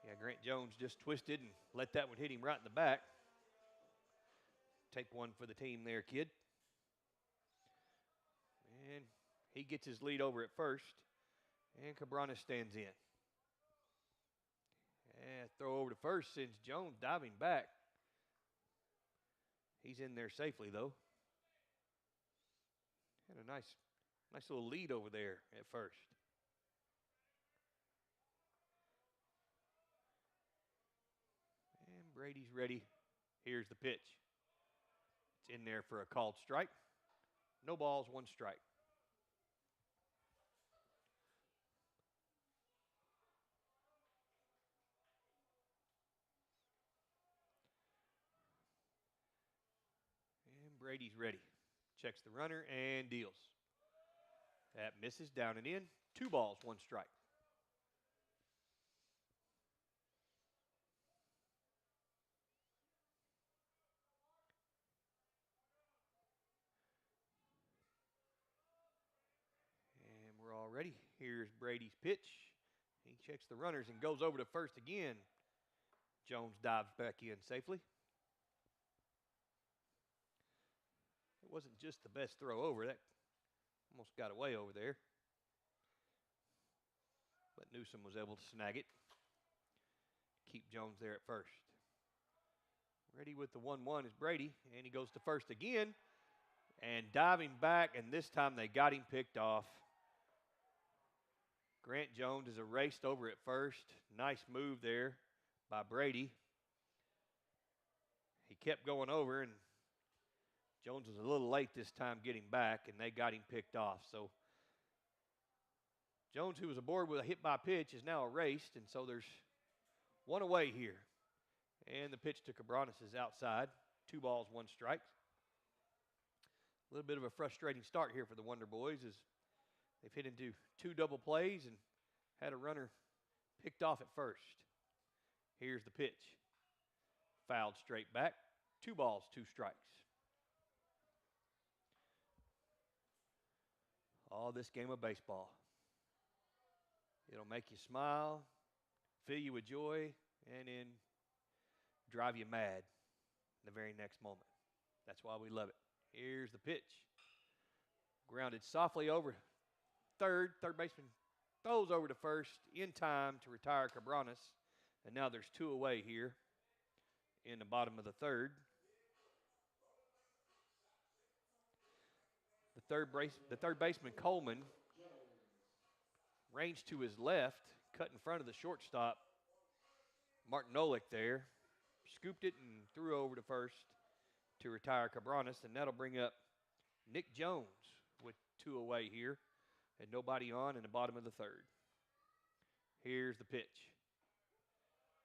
Yeah, Grant Jones just twisted and let that one hit him right in the back. Take one for the team there, kid. And he gets his lead over at first. And Cabranes stands in. And throw over to first sends Jones diving back. He's in there safely, though. Had a nice little lead over there at first. And Brady's ready. Here's the pitch. It's in there for a called strike. No balls, one strike. And Brady's ready. Checks the runner and deals. That misses down and in. 2 balls, 1 strike. And we're all ready. Here's Brady's pitch. He checks the runners and goes over to first again. Jones dives back in safely. It wasn't just the best throw over. That almost got away over there. But Newsom was able to snag it. Keep Jones there at first. Ready with the 1-1 is Brady, and he goes to first again. And diving back, and this time they got him picked off. Grant Jones is erased over at first. Nice move there by Brady. He kept going over, and Jones was a little late this time getting back, and they got him picked off. So Jones, who was aboard with a hit by pitch, is now erased, and so there's one away here. And the pitch to Cabranes is outside. 2 balls, 1 strike. A little bit of a frustrating start here for the Wonder Boys as they've hit into 2 double plays and had a runner picked off at first. Here's the pitch. Fouled straight back. 2 balls, 2 strikes. All this game of baseball. It'll make you smile, fill you with joy, and then drive you mad the very next moment. That's why we love it. Here's the pitch. Grounded softly over third. Third baseman throws over to first in time to retire Cabranes. And now there's 2 away here in the bottom of the third. The third baseman, Coleman, ranged to his left, cut in front of the shortstop, Martin Olick there, scooped it and threw over to first to retire Cabranes, and that'll bring up Nick Jones with 2 away here and nobody on in the bottom of the third. Here's the pitch.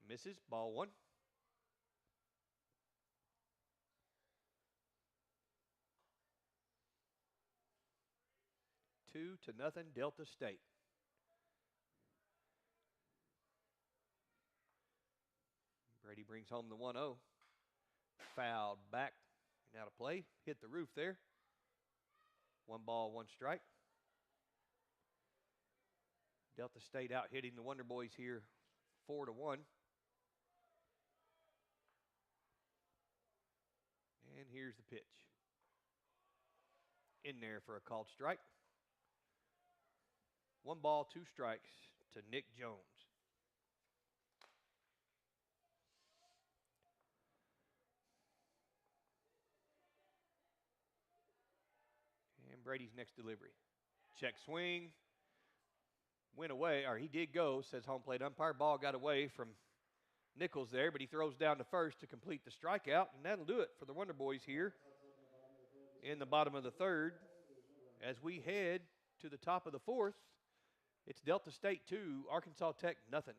Misses, ball 1. Two to nothing, Delta State. Brady brings home the 1-0. Fouled back and out of play. Hit the roof there. 1 ball, 1 strike. Delta State out hitting the Wonder Boys here 4-1. And here's the pitch. In there for a called strike. 1 ball, 2 strikes to Nick Jones. And Brady's next delivery. Check swing. Went away, or he did go, says home plate umpire. Ball got away from Nichols there, but he throws down to first to complete the strikeout, and that'll do it for the Wonder Boys here in the bottom of the third. As we head to the top of the fourth, it's Delta State 2, Arkansas Tech nothing.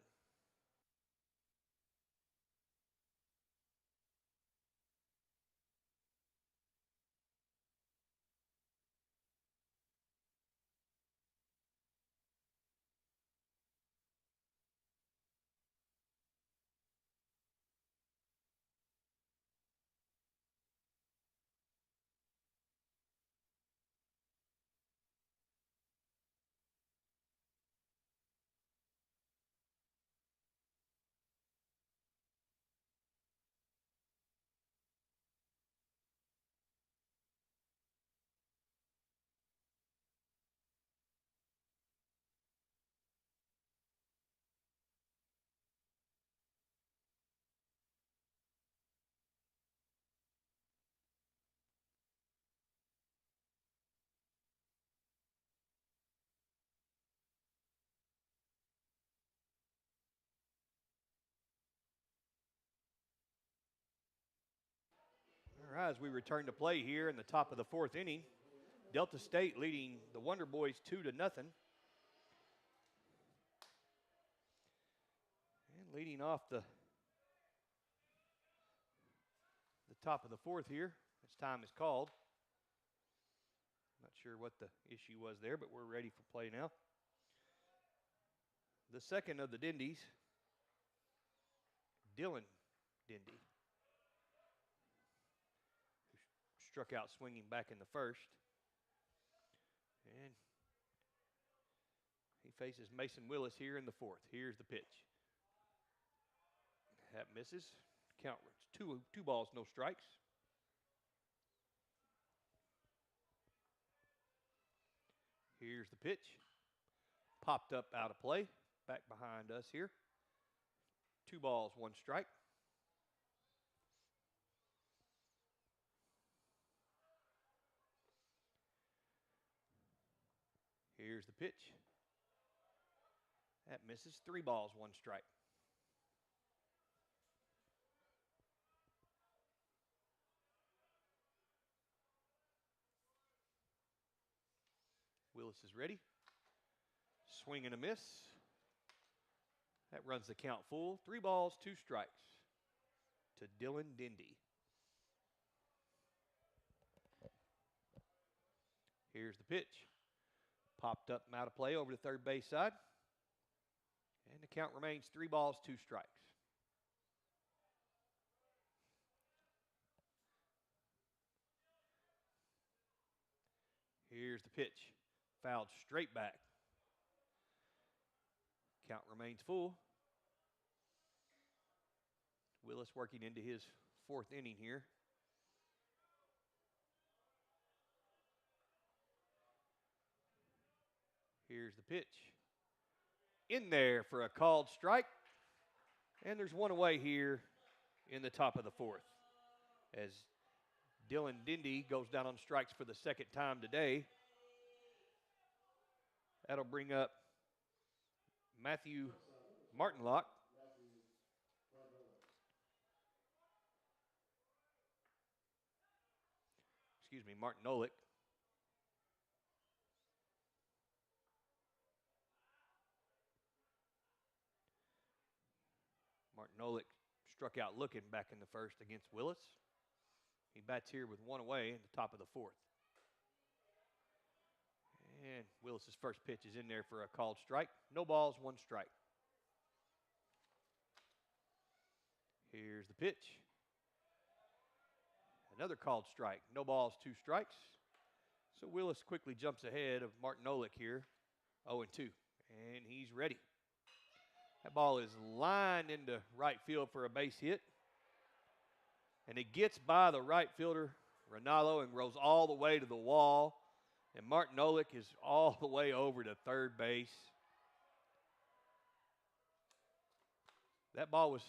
All right, as we return to play here in the top of the fourth inning, Delta State leading the Wonder Boys 2-0. And leading off the top of the fourth here, as time is called. Not sure what the issue was there, but we're ready for play now. The second of the Dindies, Dylan Dindy, who struck out swinging back in the first. And he faces Mason Willis here in the fourth. Here's the pitch. That misses. Count two balls, no strikes. Here's the pitch. Popped up out of play. Back behind us here. 2 balls, 1 strike. Here's the pitch. That misses. 3 balls, 1 strike. Willis is ready. Swing and a miss. That runs the count full. 3 balls, 2 strikes to Dylan Dindy. Here's the pitch. Popped up out of play over the third base side. And the count remains 3 balls, 2 strikes. Here's the pitch. Fouled straight back. Count remains full. Willis working into his 4th inning here. Here's the pitch. In there for a called strike. And there's one away here in the top of the 4th. As Dylan Dindy goes down on strikes for the 2nd time today. That'll bring up Matthew Martinlock. Excuse me, Martin Olick. Martin Olick struck out looking back in the first against Willis. He bats here with 1 away in the top of the 4th. And Willis's first pitch is in there for a called strike. No balls, 1 strike. Here's the pitch. Another called strike. No balls, 2 strikes. So Willis quickly jumps ahead of Martin Olick here. 0-2. And he's ready. That ball is lined into right field for a base hit. And it gets by the right fielder, Ronaldo, and rolls all the way to the wall. And Martin Olick is all the way over to third base. That ball was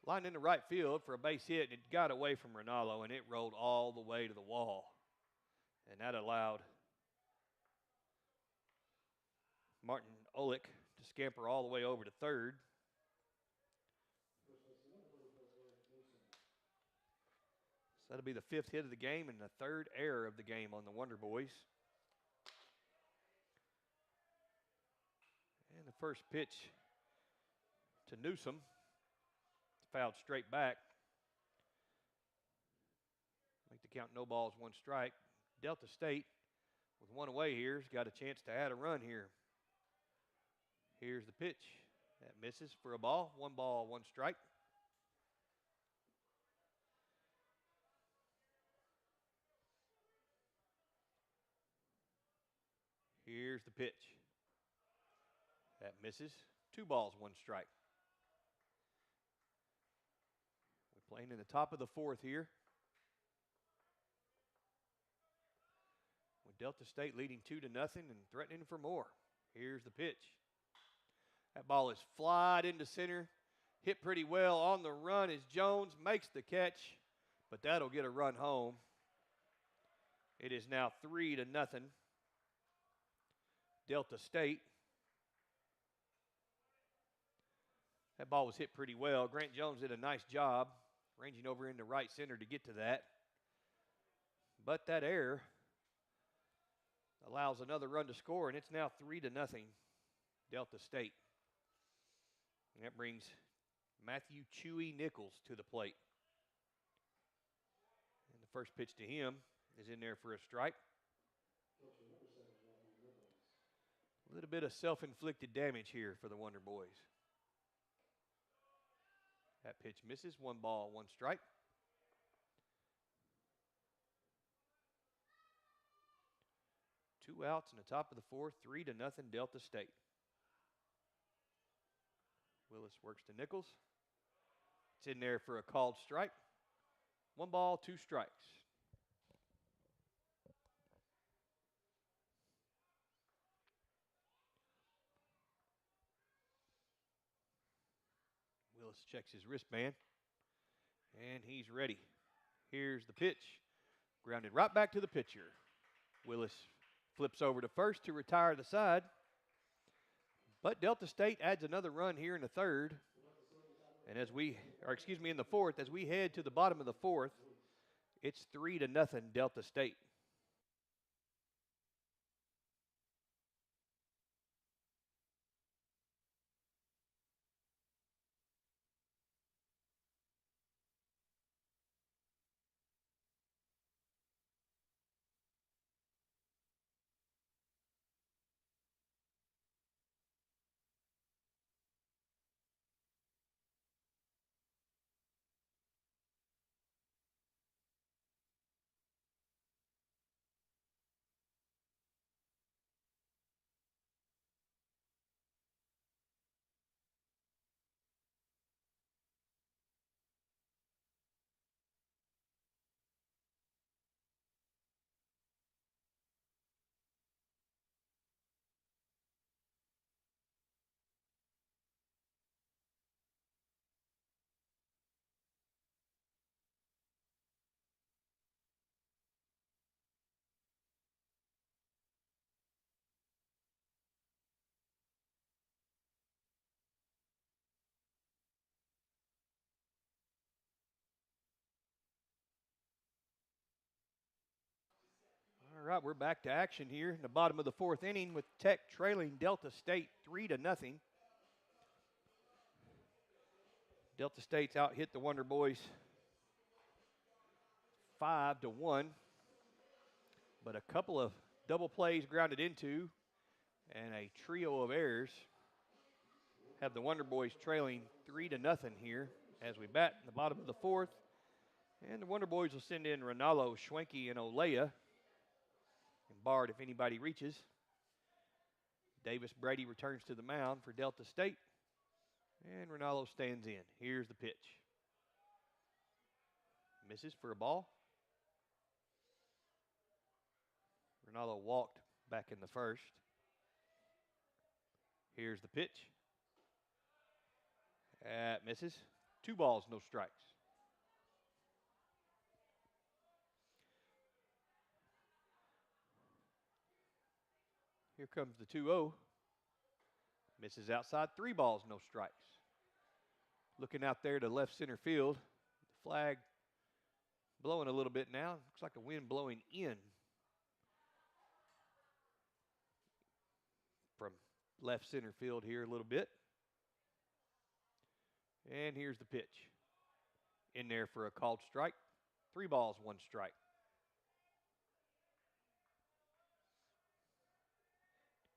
lined into right field for a base hit, and it got away from Ronaldo, and it rolled all the way to the wall. And that allowed Martin Olick to scamper all the way over to third. So that'll be the 5th hit of the game and the 3rd error of the game on the Wonder Boys. And the first pitch to Newsom. Fouled straight back. Make the count no balls, 1 strike. Delta State, with 1 away here, has got a chance to add a run here. Here's the pitch. That misses for a ball. 1 ball, 1 strike. Here's the pitch. That misses. 2 balls, 1 strike. We're playing in the top of the 4th here. With Delta State leading 2-0 and threatening for more. Here's the pitch. That ball is flied into center. Hit pretty well on the run as Jones makes the catch, but that'll get a run home. It is now 3-0. Delta State. That ball was hit pretty well. Grant Jones did a nice job ranging over into right center to get to that. But that error allows another run to score, and it's now 3-0 Delta State. And that brings Matthew Chewy Nichols to the plate. And the first pitch to him is in there for a strike. A little bit of self-inflicted damage here for the Wonder Boys. That pitch misses. 1 ball, 1 strike. Two outs in the top of the fourth, 3-0 Delta State. Willis works to Nichols. It's in there for a called strike. 1 ball, 2 strikes. Willis checks his wristband, and he's ready. Here's the pitch. Grounded right back to the pitcher. Willis flips over to first to retire the side. But Delta State adds another run here in the third. And in the fourth, as we head to the bottom of the fourth, it's 3-0 Delta State. All right, we're back to action here in the bottom of the fourth inning with Tech trailing Delta State 3-0. Delta State's out hit the Wonder Boys 5-1, but a couple of double plays grounded into and a trio of errors have the Wonder Boys trailing 3-0 here as we bat in the bottom of the fourth. And the Wonder Boys will send in Ronaldo, Schwenke, and Olea. And Bard if anybody reaches. Davis Brady returns to the mound for Delta State. And Ronaldo stands in. Here's the pitch. Misses for a ball. Ronaldo walked back in the first. Here's the pitch. Misses. 2 balls, no strikes. Here comes the 2-0. Misses outside. 3 balls, no strikes. Looking out there to left center field. The flag blowing a little bit now. Looks like the wind blowing in from left center field here a little bit. And here's the pitch. In there for a called strike. 3 balls, 1 strike.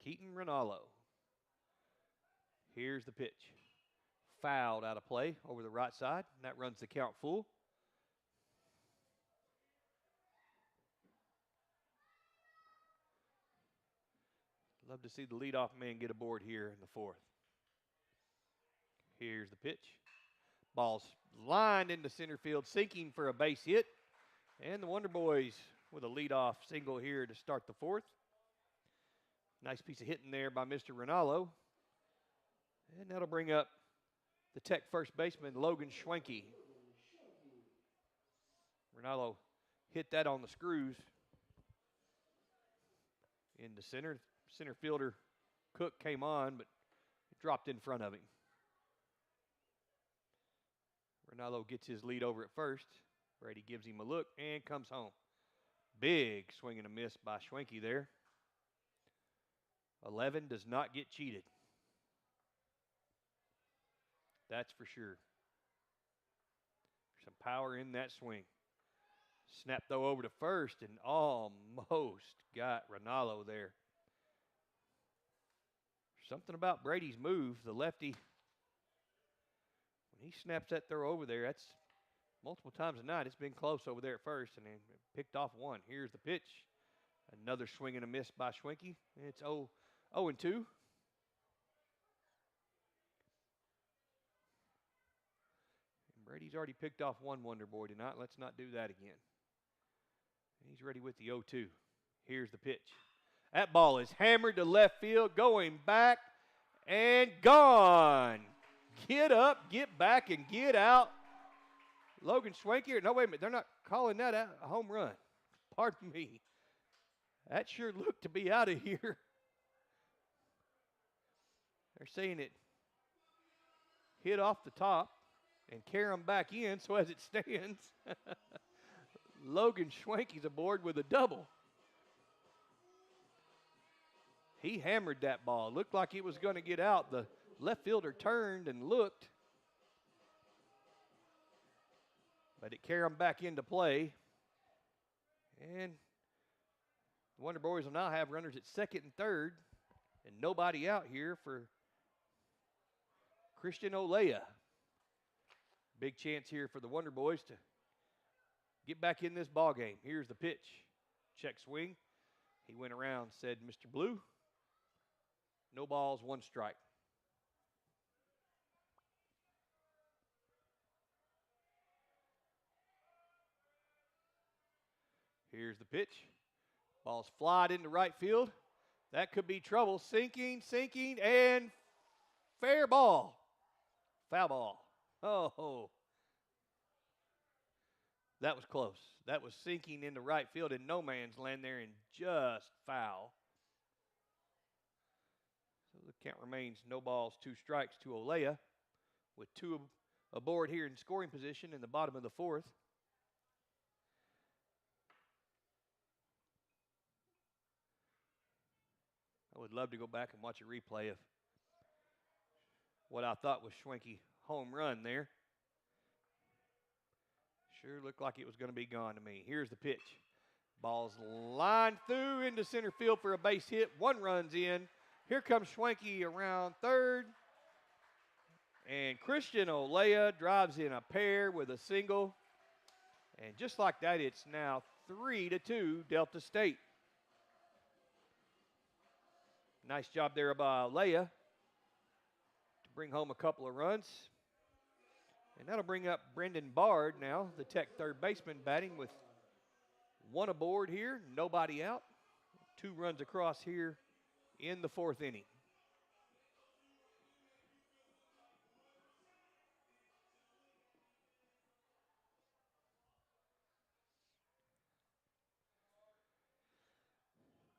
Keaton Ronaldo. Here's the pitch. Fouled out of play over the right side. And that runs the count full. Love to see the leadoff man get aboard here in the fourth. Here's the pitch. Ball's lined into center field, sinking for a base hit. And the Wonder Boys with a leadoff single here to start the fourth. Nice piece of hitting there by Mr. Ronaldo. And that'll bring up the Tech first baseman, Logan Schwenke. Ronaldo hit that on the screws in the center. Center fielder Cook came on, but it dropped in front of him. Ronaldo gets his lead over at first. Brady gives him a look and comes home. Big swing and a miss by Schwenke there. 11 does not get cheated. That's for sure. Some power in that swing. Snap throw over to first and almost got Ronaldo there. Something about Brady's move, the lefty, when he snaps that throw over there, that's multiple times a night. It's been close over there at first and then picked off one. Here's the pitch. Another swing and a miss by Schwenke. It's 0-2. Brady's already picked off one Wonder Boy tonight. Let's not do that again. He's ready with the 0-2. Here's the pitch. That ball is hammered to left field, going back and gone. Get up, get back, and get out. Logan Schwenke. No, wait a minute. They're not calling that a home run. Pardon me. That sure looked to be out of here. They're saying it hit off the top and carry them back in. So as it stands, Logan Schwenke's aboard with a double. He hammered that ball. Looked like it was going to get out. The left fielder turned and looked, but it carried him back into play. And the Wonder Boys will now have runners at second and third, and nobody out here for Christian Olea. Big chance here for the Wonder Boys to get back in this ball game. Here's the pitch. Check swing. He went around, said, Mr. Blue, no balls, one strike. Here's the pitch. Ball's flied into right field. That could be trouble. Sinking, and fair ball. Foul ball. Oh, that was close. That was sinking into right field in no man's land there and just foul. So the count remains no balls, two strikes to Olea with two aboard here in scoring position in the bottom of the fourth. I would love to go back and watch a replay of what I thought was Schwenke home run there. Sure looked like it was going to be gone to me. Here's the pitch. Ball's lined through into center field for a base hit. One run's in. Here comes Schwenke around third. And Christian Olea drives in a pair with a single. And just like that, it's now 3-2 Delta State. Nice job there by Olea to bring home a couple of runs. And that'll bring up Brendan Bard now, the Tech third baseman, batting with one aboard here, nobody out. 2 runs across here in the fourth inning.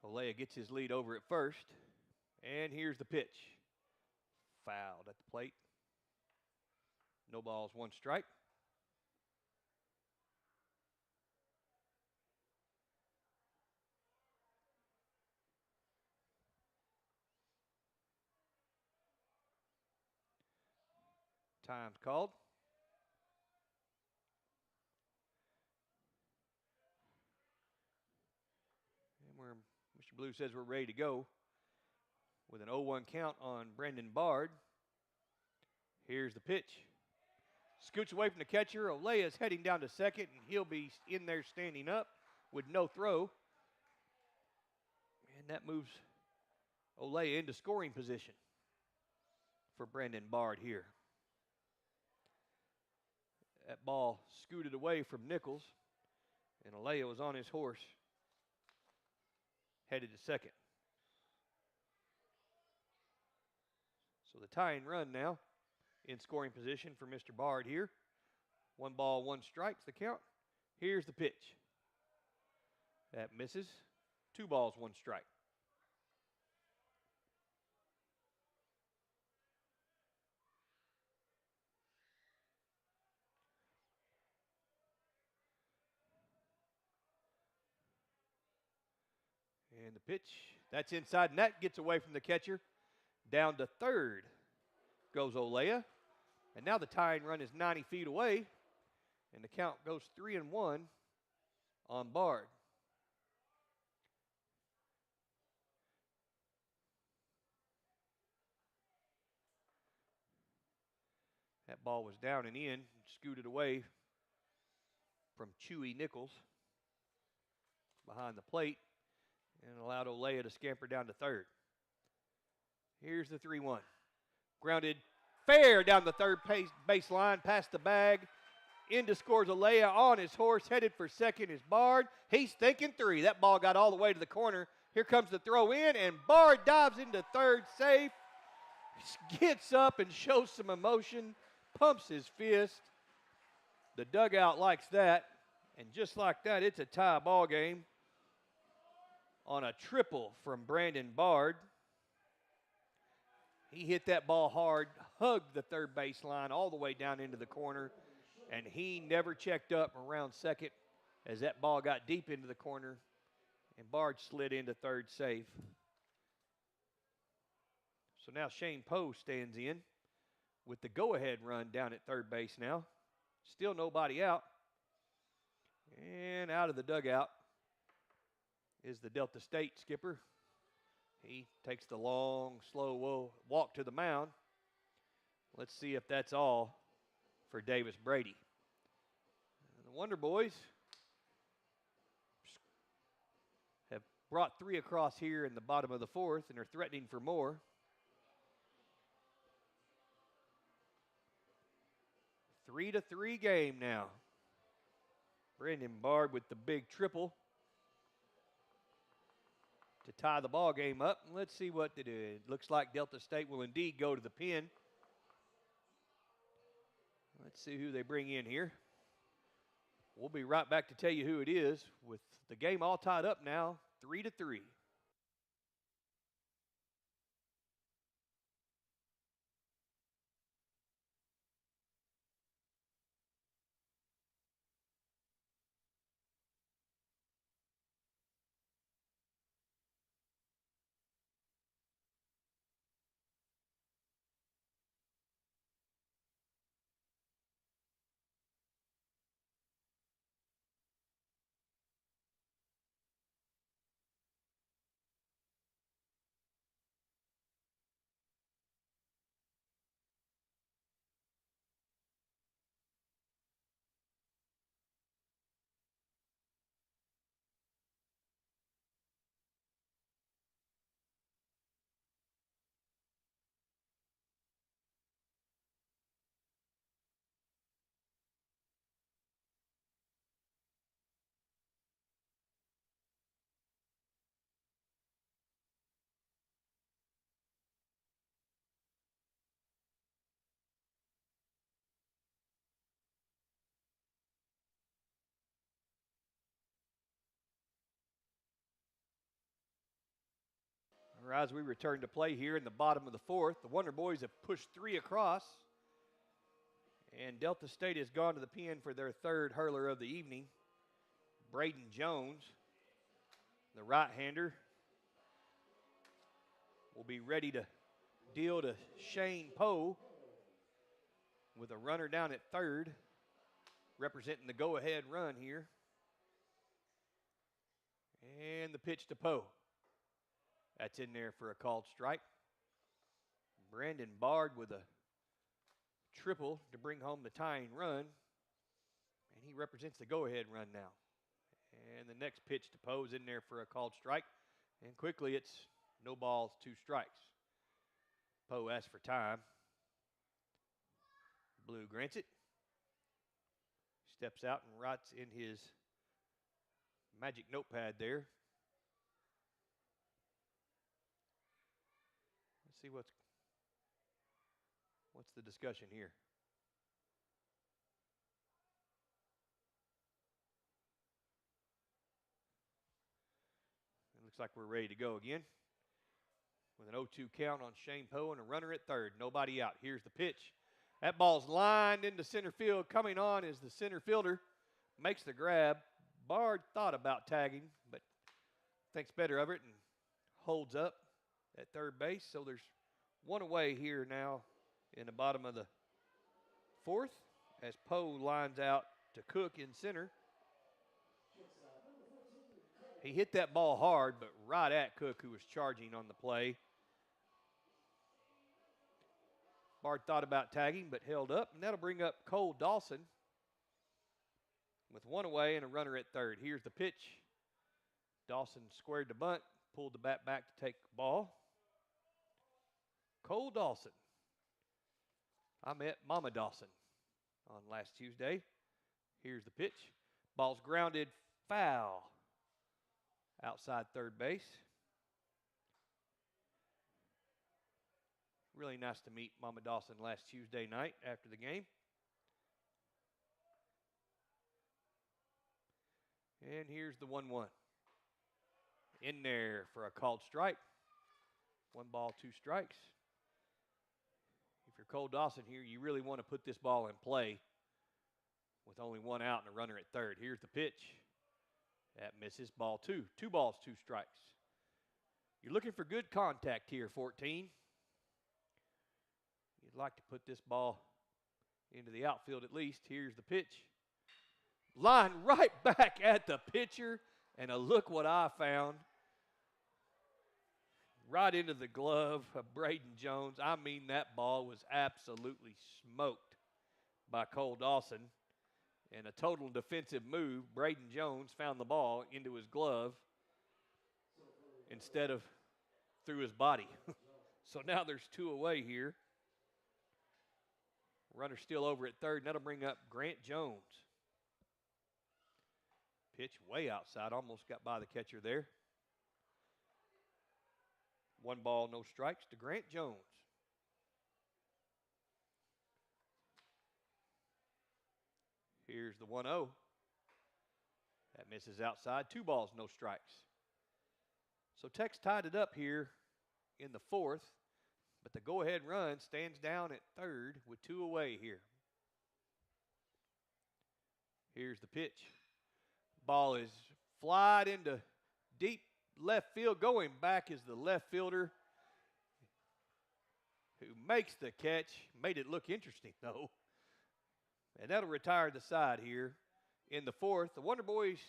Olea gets his lead over at first. And here's the pitch. Fouled at the plate. No balls, one strike. Time's called. And Mr. Blue says we're ready to go with an 0-1 count on Brendan Bard. Here's the pitch. Scoots away from the catcher. Olea is heading down to second, and he'll be in there standing up with no throw. And that moves Olea into scoring position for Brendan Bard here. That ball scooted away from Nichols, and Olea was on his horse, headed to second. So the tying run now in scoring position for Mr. Bard here. 1 ball, 1 strike's the count. Here's the pitch. That misses. 2 balls, 1 strike. And the pitch, that's inside net, gets away from the catcher. Down to third goes Olea. And now the tying run is 90 feet away. And the count goes 3-1 on Bard. That ball was down and in, scooted away from Chewy Nichols behind the plate and allowed Olea to scamper down to third. Here's the 3-1. Grounded fair down the third baseline, past the bag. Into scores Olea on his horse, headed for second is Bard. He's thinking three. That ball got all the way to the corner. Here comes the throw in, and Bard dives into third safe. Gets up and shows some emotion, pumps his fist. The dugout likes that, and just like that, it's a tie ball game on a triple from Brandon Bard. He hit that ball hard, hugged the third baseline all the way down into the corner, and he never checked up around second as that ball got deep into the corner, and Bard slid into third safe. So now Shane Poe stands in with the go-ahead run down at third base now. Still nobody out. And out of the dugout is the Delta State skipper. He takes the long, slow walk to the mound. Let's see if that's all for Davis Brady. The Wonder Boys have brought three across here in the bottom of the fourth and are threatening for more. 3-3 game now. Brandon Bard with the big triple to tie the ball game up. Let's see what they do. It looks like Delta State will indeed go to the pin. Let's see who they bring in here. We'll be right back to tell you who it is with the game all tied up now, 3-3. As we return to play here in the bottom of the fourth, the Wonder Boys have pushed three across, and Delta State has gone to the pen for their third hurler of the evening. Braden Jones, the right-hander, will be ready to deal to Shane Poe with a runner down at third, representing the go-ahead run here. And the pitch to Poe. That's in there for a called strike. Brandon Bard with a triple to bring home the tying run. And he represents the go-ahead run now. And the next pitch to Poe is in there for a called strike. And quickly it's no balls, two strikes. Poe asks for time. Blue grants it. Steps out and writes in his magic notepad there. Let's see what's the discussion here. It looks like we're ready to go again. With an 0-2 count on Shane Poe and a runner at third. Nobody out. Here's the pitch. That ball's lined into center field. Coming on is the center fielder. Makes the grab. Bard thought about tagging, but thinks better of it and holds up at third base. So there's one away here now in the bottom of the fourth as Poe lines out to Cook in center. He hit that ball hard, but right at Cook, who was charging on the play. Bard thought about tagging, but held up, and that'll bring up Cole Dawson with one away and a runner at third. Here's the pitch. Dawson squared the bunt, pulled the bat back to take the ball. Cole Dawson. I met Mama Dawson on last Tuesday. Here's the pitch. Ball's grounded foul outside third base. Really nice to meet Mama Dawson last Tuesday night after the game. And here's the 1-1. In there for a called strike. 1 ball, 2 strikes. If you're Cole Dawson here, you really want to put this ball in play with only 1 out and a runner at third. Here's the pitch. That misses. Ball 2. 2 balls, 2 strikes. You're looking for good contact here, 14. You'd like to put this ball into the outfield at least. Here's the pitch. Line right back at the pitcher, and look what I found. Right into the glove of Braden Jones. I mean, that ball was absolutely smoked by Cole Dawson. In a total defensive move, Braden Jones found the ball into his glove instead of through his body. So now there's 2 away here. Runner still over at third, and that'll bring up Grant Jones. Pitch way outside, almost got by the catcher there. 1 ball, no strikes to Grant Jones. Here's the 1-0. That misses outside. 2 balls, no strikes. So Tex tied it up here in the fourth, but the go-ahead run stands down at third with 2 away here. Here's the pitch. Ball is flied into deep left field. Going back is the left fielder who makes the catch. Made it look interesting, though. And that'll retire the side here in the fourth. The Wonder Boys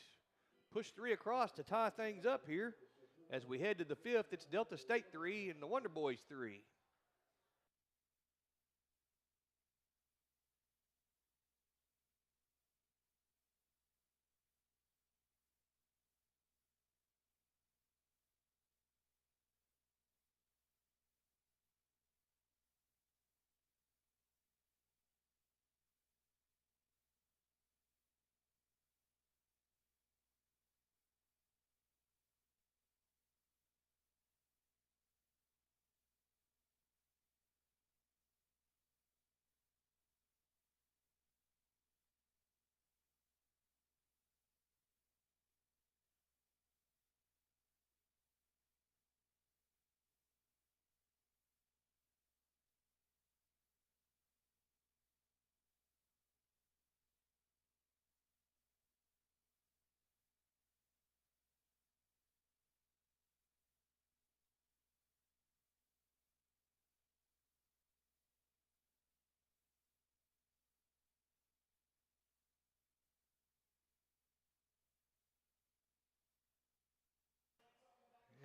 push 3 across to tie things up here. As we head to the fifth, it's Delta State 3 and the Wonder Boys 3.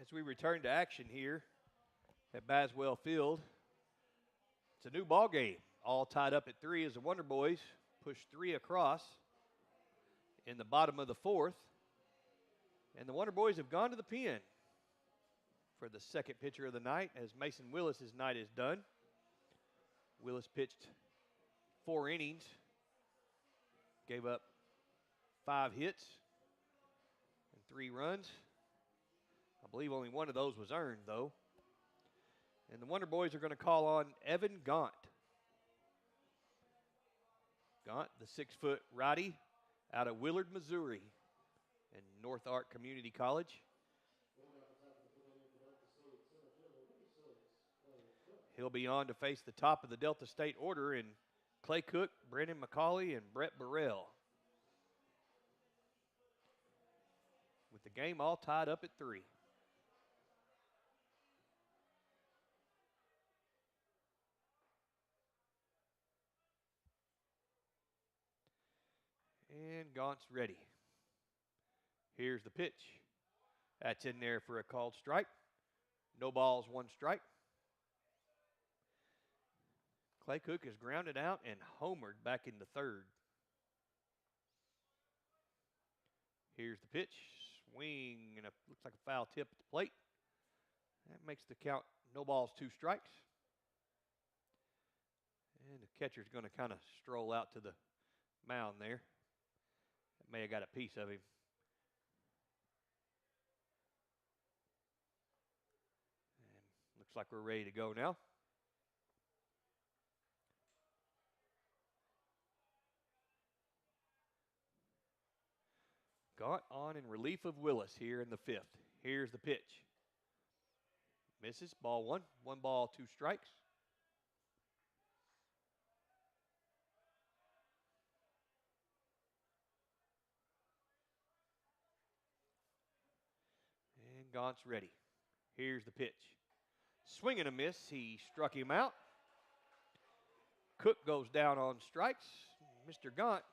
As we return to action here at Baswell Field, it's a new ball game. All tied up at 3 as the Wonder Boys push 3 across in the bottom of the fourth. And the Wonder Boys have gone to the pen for the second pitcher of the night as Mason Willis' night is done. Willis pitched 4 innings, gave up 5 hits and 3 runs. I believe only one of those was earned, though. And the Wonder Boys are going to call on Evan Gaunt. Gaunt, the 6-foot righty out of Willard, Missouri, and North Ark Community College. He'll be on to face the top of the Delta State order in Clay Cook, Brennan McCauley, and Brett Burrell. With with the game all tied up at 3. And Gaunt's ready. Here's the pitch. That's in there for a called strike. No balls, 1 strike. Clay Cook is grounded out and homered back in the 3rd. Here's the pitch. Swing, and looks like a foul tip at the plate. That makes the count no balls, 2 strikes. And the catcher's going to kind of stroll out to the mound there. That may have got a piece of him. And looks like we're ready to go now. Gaunt on in relief of Willis here in the 5th. Here's the pitch. Misses, ball 1. 1 ball, 2 strikes. And Gaunt's ready. Here's the pitch. Swing and a miss. He struck him out. Cook goes down on strikes. Mr. Gaunt,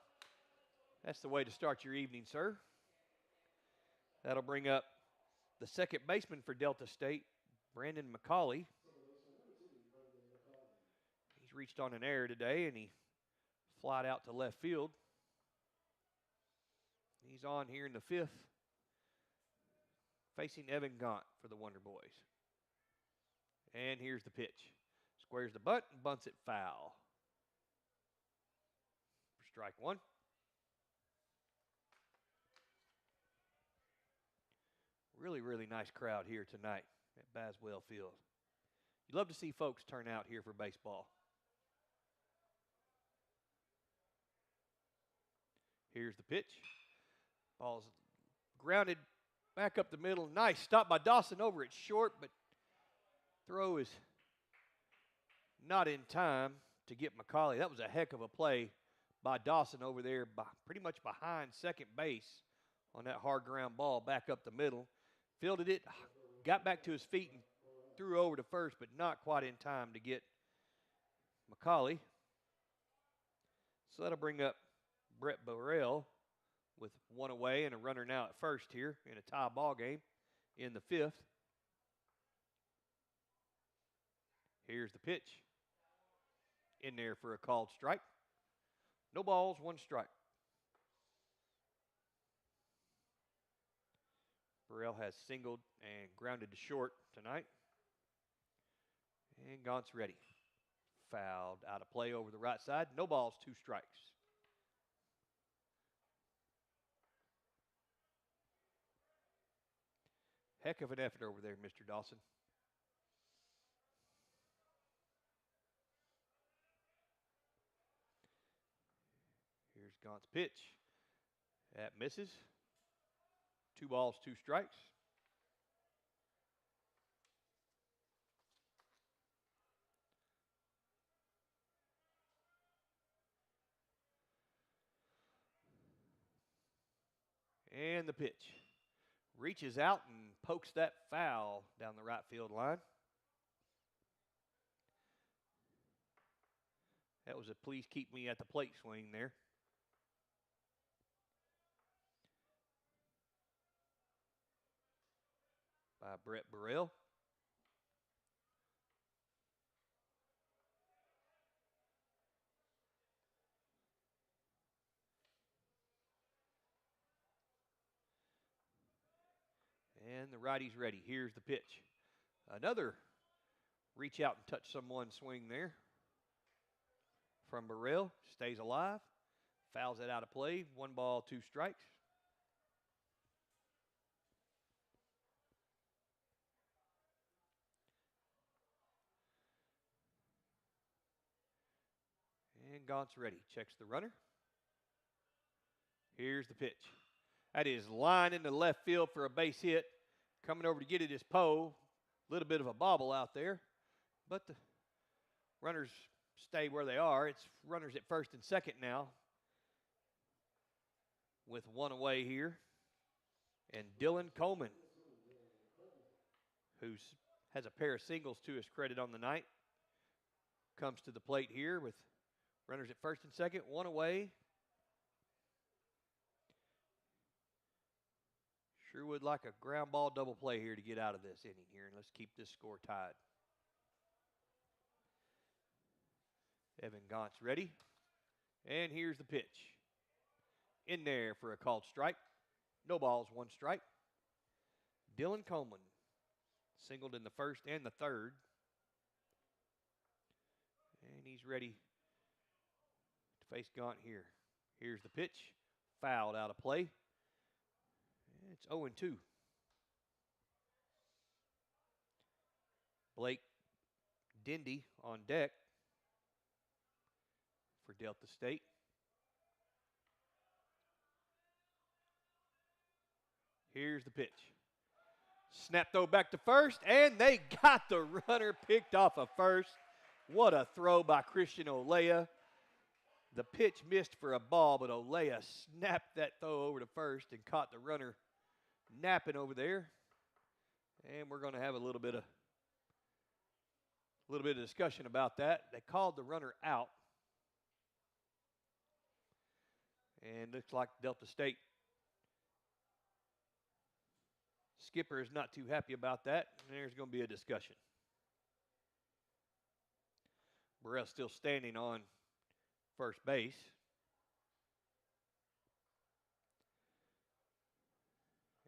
that's the way to start your evening, sir. That'll bring up the second baseman for Delta State, Brandon McCauley. He's reached on an error today, and he flied out to left field. He's on here in the 5th, facing Evan Gaunt for the Wonder Boys. And here's the pitch. Squares the butt and bunts it foul. For strike 1. Really, really nice crowd here tonight at Baswell Field. You love to see folks turn out here for baseball. Here's the pitch. Ball's grounded back up the middle. Nice stop by Dawson over at short, but throw is not in time to get McCauley. That was a heck of a play by Dawson over there, pretty much behind second base on that hard ground ball back up the middle. Fielded it, got back to his feet, and threw over to first, but not quite in time to get McCauley. So that'll bring up Brett Burrell with 1 away and a runner now at first here in a tie ball game in the 5th. Here's the pitch. In there for a called strike. No balls, 1 strike. Burrell has singled and grounded to short tonight. And Gaunt's ready. Fouled out of play over the right side. No balls, 2 strikes. Heck of an effort over there, Mr. Dawson. Here's Gaunt's pitch. That misses. 2 balls, 2 strikes. And the pitch. Reaches out and pokes that foul down the right field line. That was a please keep me at the plate swing there. By Brett Burrell. And the righty's ready. Here's the pitch. Another reach out and touch someone swing there from Burrell. Stays alive. Fouls it out of play. 1 ball, 2 strikes. And Gaunt's ready. Checks the runner. Here's the pitch. That is line into left field for a base hit. Coming over to get it is Poe. A little bit of a bobble out there. But the runners stay where they are. It's runners at first and second now. With 1 away here. And Dylan Coleman, who has a pair of singles to his credit on the night, comes to the plate here with runners at first and second, one away. Sure would like a ground ball double play here to get out of this inning here, and let's keep this score tied. Evan Gaunt's ready. And here's the pitch. In there for a called strike. No balls, one strike. Dylan Coleman singled in the first and the third. And he's ready to face Gaunt here. Here's the pitch. Fouled out of play. It's 0-2. Blake Dindy on deck for Delta State. Here's the pitch. Snap throw back to first, and they got the runner picked off of first. What a throw by Christian Olea. The pitch missed for a ball, but Olea snapped that throw over to first and caught the runner napping over there. And we're going to have a little bit of discussion about that. They called the runner out. And looks like Delta State skipper is not too happy about that. And there's going to be a discussion. Burrell still standing on first base.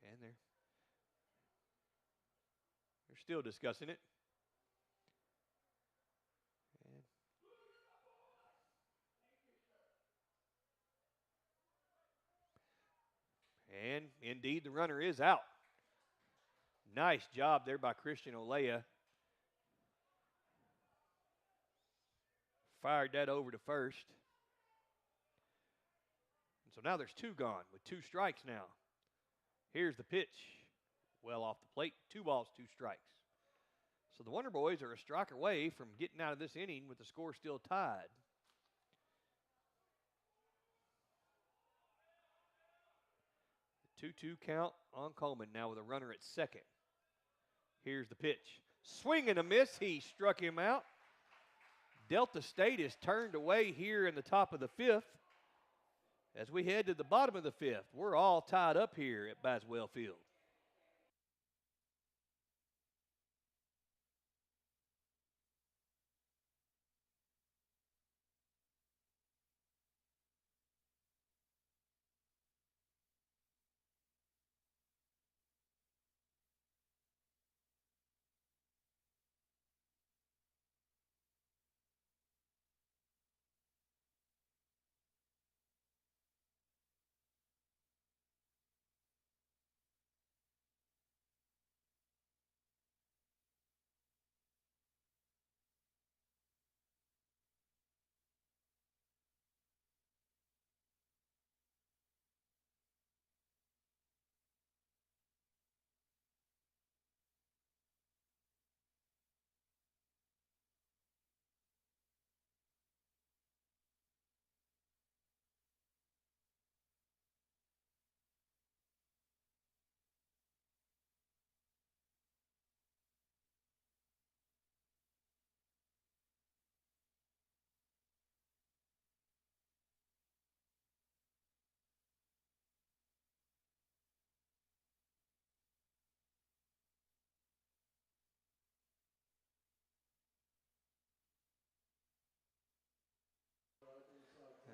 And they're still discussing it. And indeed, the runner is out. Nice job there by Christian Olea. Fired that over to first. And so now there's two gone with two strikes now. Here's the pitch. Well off the plate. 2 balls, 2 strikes. So the Wonder Boys are a strike away from getting out of this inning with the score still tied. The 2-2 count on Coleman now with a runner at second. Here's the pitch. Swing and a miss. He struck him out. Delta State is turned away here in the top of the fifth. As we head to the bottom of the fifth, we're all tied up here at Baswell Field.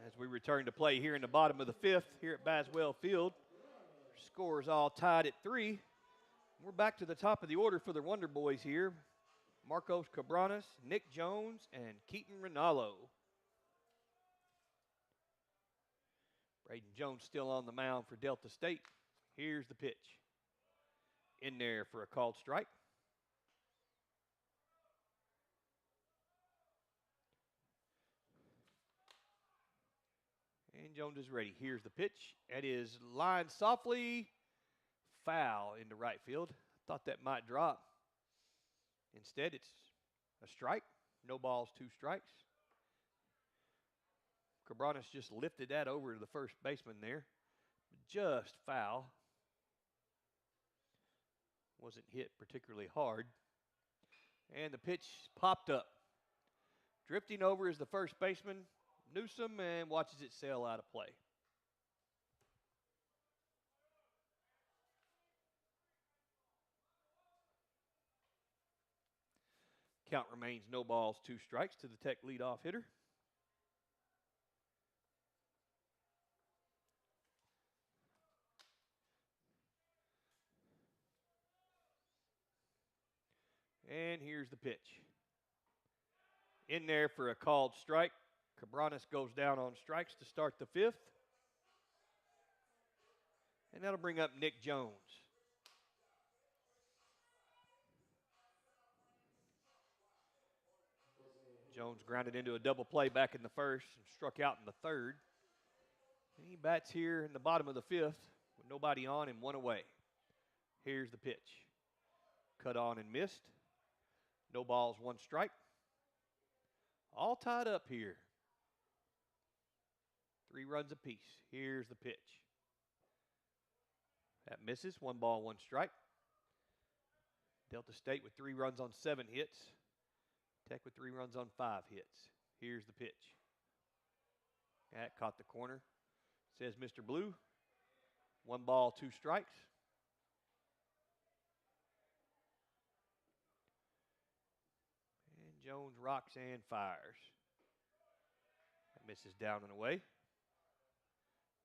As we return to play here in the bottom of the fifth here at Baswell Field. Scores all tied at 3. We're back to the top of the order for the Wonder Boys here. Marcos Cabranes, Nick Jones, and Keaton Rinaldo. Braden Jones still on the mound for Delta State. Here's the pitch. In there for a called strike. And Jones is ready. Here's the pitch. It is lined softly. Foul into right field. Thought that might drop. Instead, it's a strike. No balls, 2 strikes. Cabranes just lifted that over to the first baseman there. Just foul. Wasn't hit particularly hard. And the pitch popped up. Drifting over is the first baseman, Newsom, and watches it sail out of play. Count remains no balls, 2 strikes to the Tech leadoff hitter. And here's the pitch. In there for a called strike. Cabranes goes down on strikes to start the 5th. And that'll bring up Nick Jones. Jones grounded into a double play back in the 1st and struck out in the 3rd. And he bats here in the bottom of the 5th with nobody on and 1 away. Here's the pitch. Cut on and missed. No balls, 1 strike. All tied up here. 3 runs apiece. Here's the pitch. That misses. 1 ball, 1 strike. Delta State with 3 runs on 7 hits. Tech with 3 runs on 5 hits. Here's the pitch. That caught the corner. Says Mr. Blue. 1 ball, 2 strikes. And Jones rocks and fires. That misses down and away.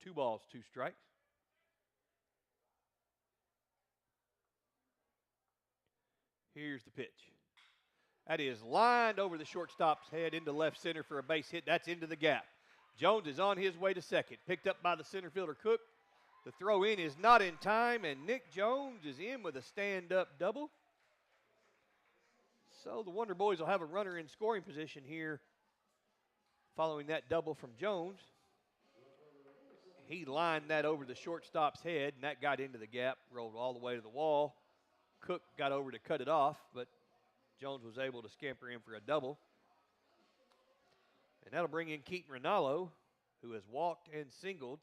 2 balls, 2 strikes. Here's the pitch. That is lined over the shortstop's head into left center for a base hit. That's into the gap. Jones is on his way to second. Picked up by the center fielder Cook. The throw in is not in time, and Nick Jones is in with a stand-up double. So the Wonder Boys will have a runner in scoring position here following that double from Jones. He lined that over the shortstop's head, and that got into the gap, rolled all the way to the wall. Cook got over to cut it off, but Jones was able to scamper in for a double. And that'll bring in Keaton Rinaldo, who has walked and singled.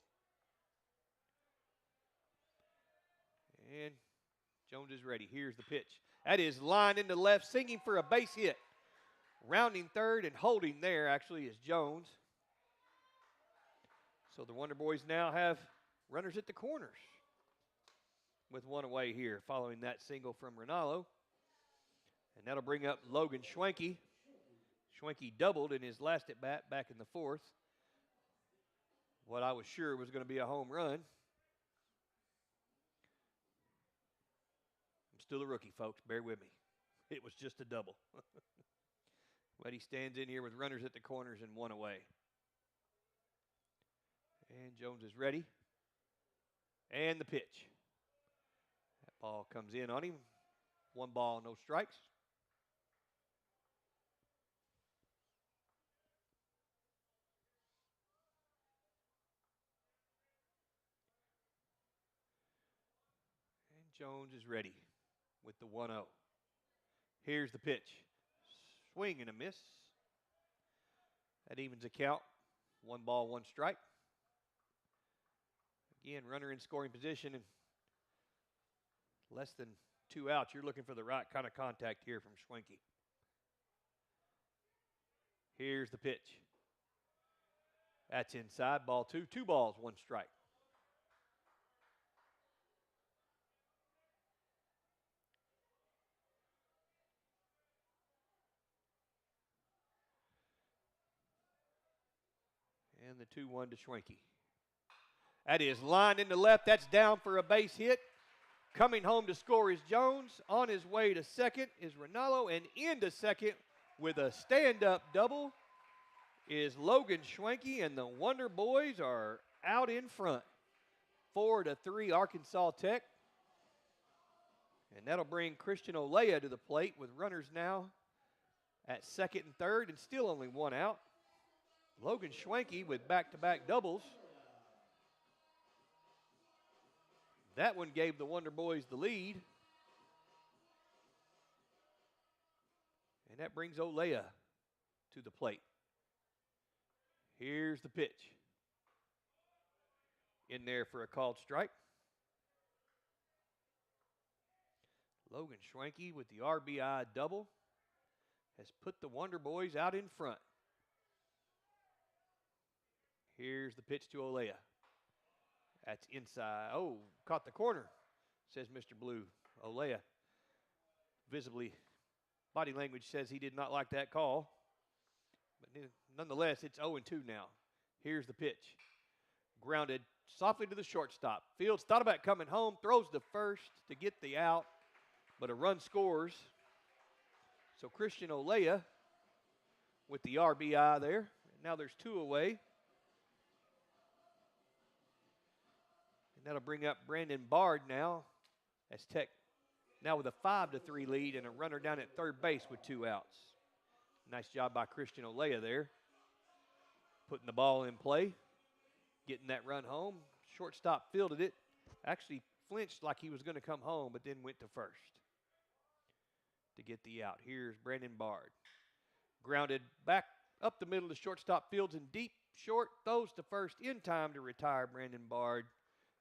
And Jones is ready. Here's the pitch. That is lined into left, singing for a base hit. Rounding third and holding there actually is Jones. So the Wonder Boys now have runners at the corners with 1 away here following that single from Rinaldo. And that'll bring up Logan Schwenke. Schwenke doubled in his last at bat back in the 4th. What I was sure was going to be a home run. I'm still a rookie, folks. Bear with me. It was just a double. But he stands in here with runners at the corners and 1 away. And Jones is ready. And the pitch. That ball comes in on him. 1 ball, no strikes. And Jones is ready with the 1-0. Here's the pitch. Swing and a miss. That evens the count. 1 ball, 1 strike. Again, runner in scoring position and less than 2 outs. You're looking for the right kind of contact here from Schwenke. Here's the pitch. That's inside, ball 2. 2 balls, 1 strike. And the 2-1 to Schwenke. That is lined into left. That's down for a base hit. Coming home to score is Jones. On his way to second is Rinaldo. And into second with a stand-up double is Logan Schwenke. And the Wonder Boys are out in front. 4-3 Arkansas Tech. And that'll bring Christian Olea to the plate with runners now at second and third and still only 1 out. Logan Schwenke with back-to-back doubles. That one gave the Wonder Boys the lead. And that brings Olea to the plate. Here's the pitch. In there for a called strike. Logan Schwanke with the RBI double has put the Wonder Boys out in front. Here's the pitch to Olea. That's inside. Oh, caught the corner, says Mr. Blue. Olea, visibly, body language says he did not like that call. But nonetheless, it's 0-2 now. Here's the pitch. Grounded softly to the shortstop. Fields thought about coming home, throws the first to get the out, but a run scores. So Christian Olea with the RBI there. Now there's 2 away. And that'll bring up Brandon Bard now as Tech now with a 5-3 lead and a runner down at third base with 2 outs. Nice job by Christian Olea there. Putting the ball in play, getting that run home. Shortstop fielded it. Actually flinched like he was going to come home, but then went to first to get the out. Here's Brandon Bard. Grounded back up the middle to shortstop, fields in deep, short, throws to first in time to retire Brandon Bard.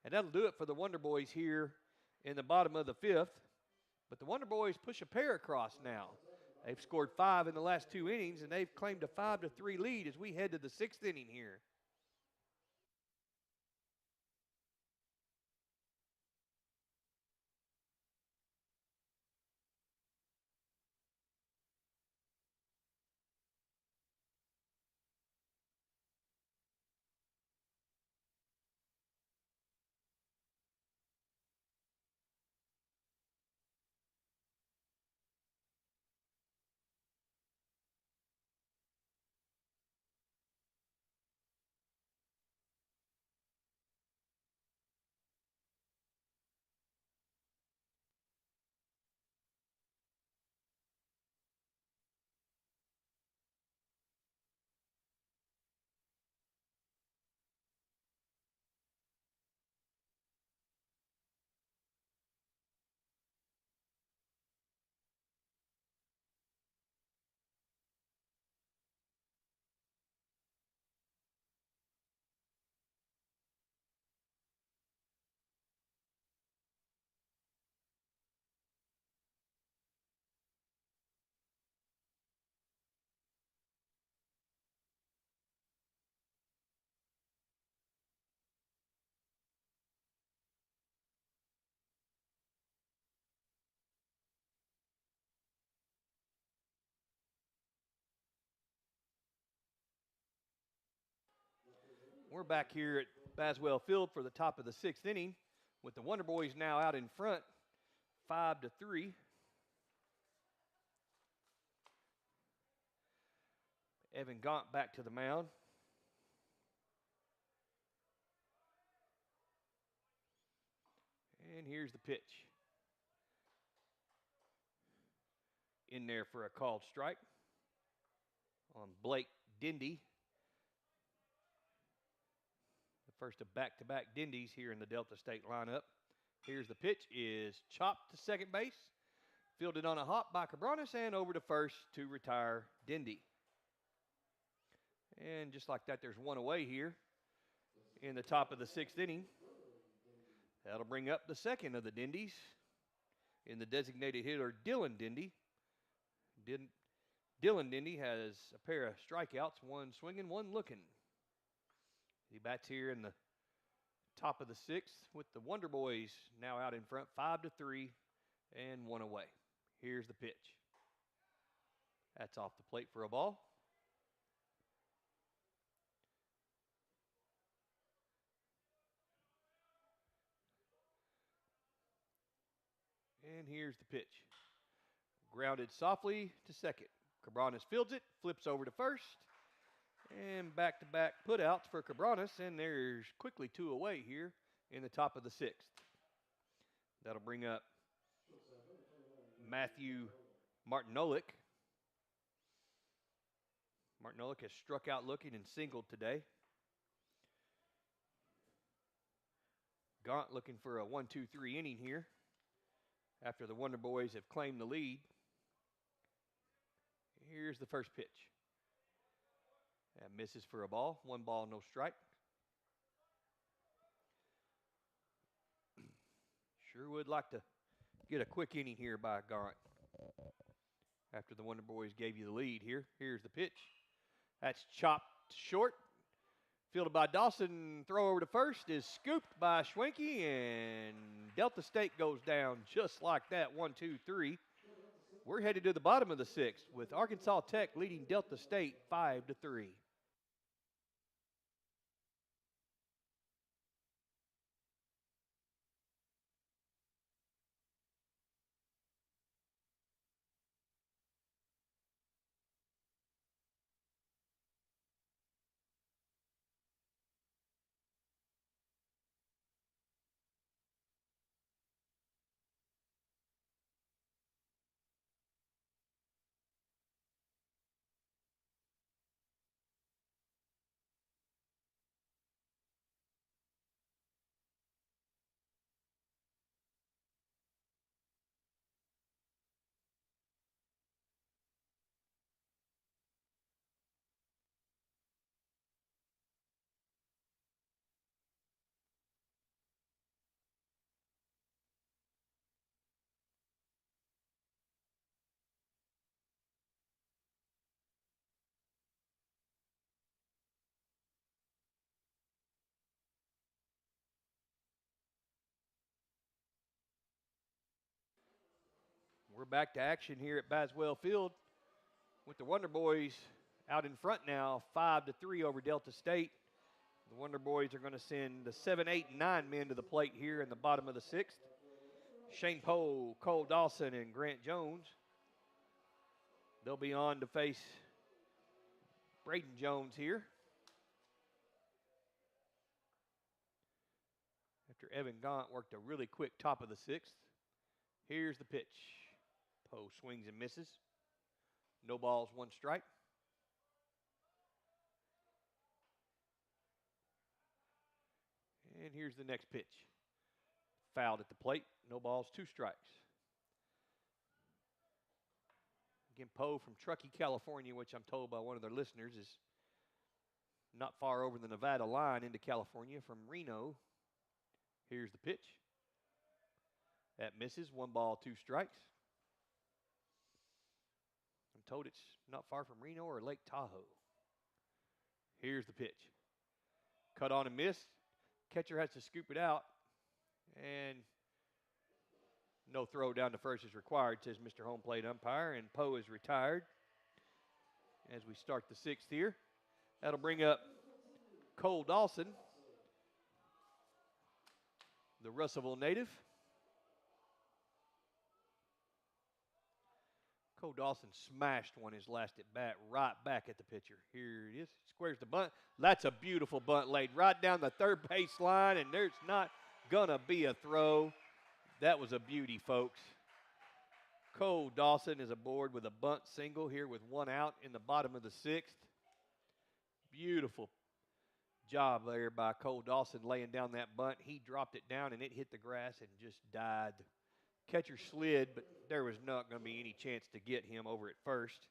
And that'll do it for the Wonder Boys here in the bottom of the 5th. But the Wonder Boys push a pair across now. They've scored 5 in the last 2 innings, and they've claimed a 5-3 lead as we head to the 6th inning here. We're back here at Baswell Field for the top of the 6th inning with the Wonder Boys now out in front, 5-3. Evan Gaunt back to the mound. And here's the pitch. In there for a called strike on Blake Dindy. The first of back-to-back Dindies here in the Delta State lineup. Here's the pitch, is chopped to second base. Fielded on a hop by Cabranes and over to first to retire Dindy. And just like that, there's 1 away here in the top of the 6th inning. That'll bring up the second of the Dindies in the designated hitter, Dylan Dindy. Dylan Dindy has a pair of strikeouts, 1 swinging, 1 looking. He bats here in the top of the 6th with the Wonder Boys now out in front, 5-3 and 1 away. Here's the pitch. That's off the plate for a ball. And here's the pitch. Grounded softly to second. Cabranes fields it, flips over to first. And back-to-back putouts for Cabranes, and there's quickly 2 away here in the top of the 6th. That'll bring up Matthew Martinolik. Martinolik has struck out looking and singled today. Gaunt looking for a 1-2-3 inning here after the Wonder Boys have claimed the lead. Here's the first pitch. That misses for a ball. 1 ball, no strike. Sure would like to get a quick inning here by Gaunt. After the Wonder Boys gave you the lead here. Here's the pitch. That's chopped short. Fielded by Dawson. Throw over to first is scooped by Schwenke, and Delta State goes down just like that. 1, 2, 3. We're headed to the bottom of the sixth with Arkansas Tech leading Delta State 5-3. We're back to action here at Baswell Field with the Wonder Boys out in front now, 5-3 over Delta State. The Wonder Boys are going to send the 7, 8, and 9 men to the plate here in the bottom of the sixth. Shane Poe, Cole Dawson, and Grant Jones. They'll be on to face Braden Jones here. After Evan Gaunt worked a really quick top of the sixth. Here's the pitch. Poe swings and misses. No balls, 1 strike. And here's the next pitch. Fouled at the plate. No balls, 2 strikes. Again, Poe from Truckee, California, which I'm told by one of their listeners is not far over the Nevada line into California from Reno. Here's the pitch. That misses. 1 ball, 2 strikes. I'm told it's not far from Reno or Lake Tahoe. Here's the pitch. Cut on and miss. Catcher has to scoop it out. And no throw down to first is required, says Mr. Home Plate Umpire. And Poe is retired as we start the sixth here. That'll bring up Cole Dawson, the Russellville native. Cole Dawson smashed one his last at bat right back at the pitcher. Here it is. Squares the bunt. That's a beautiful bunt laid right down the third base line, and there's not going to be a throw. That was a beauty, folks. Cole Dawson is aboard with a bunt single here with 1 out in the bottom of the sixth. Beautiful job there by Cole Dawson laying down that bunt. He dropped it down, and it hit the grass and just died. Catcher slid, but there was not going to be any chance to get him over at first.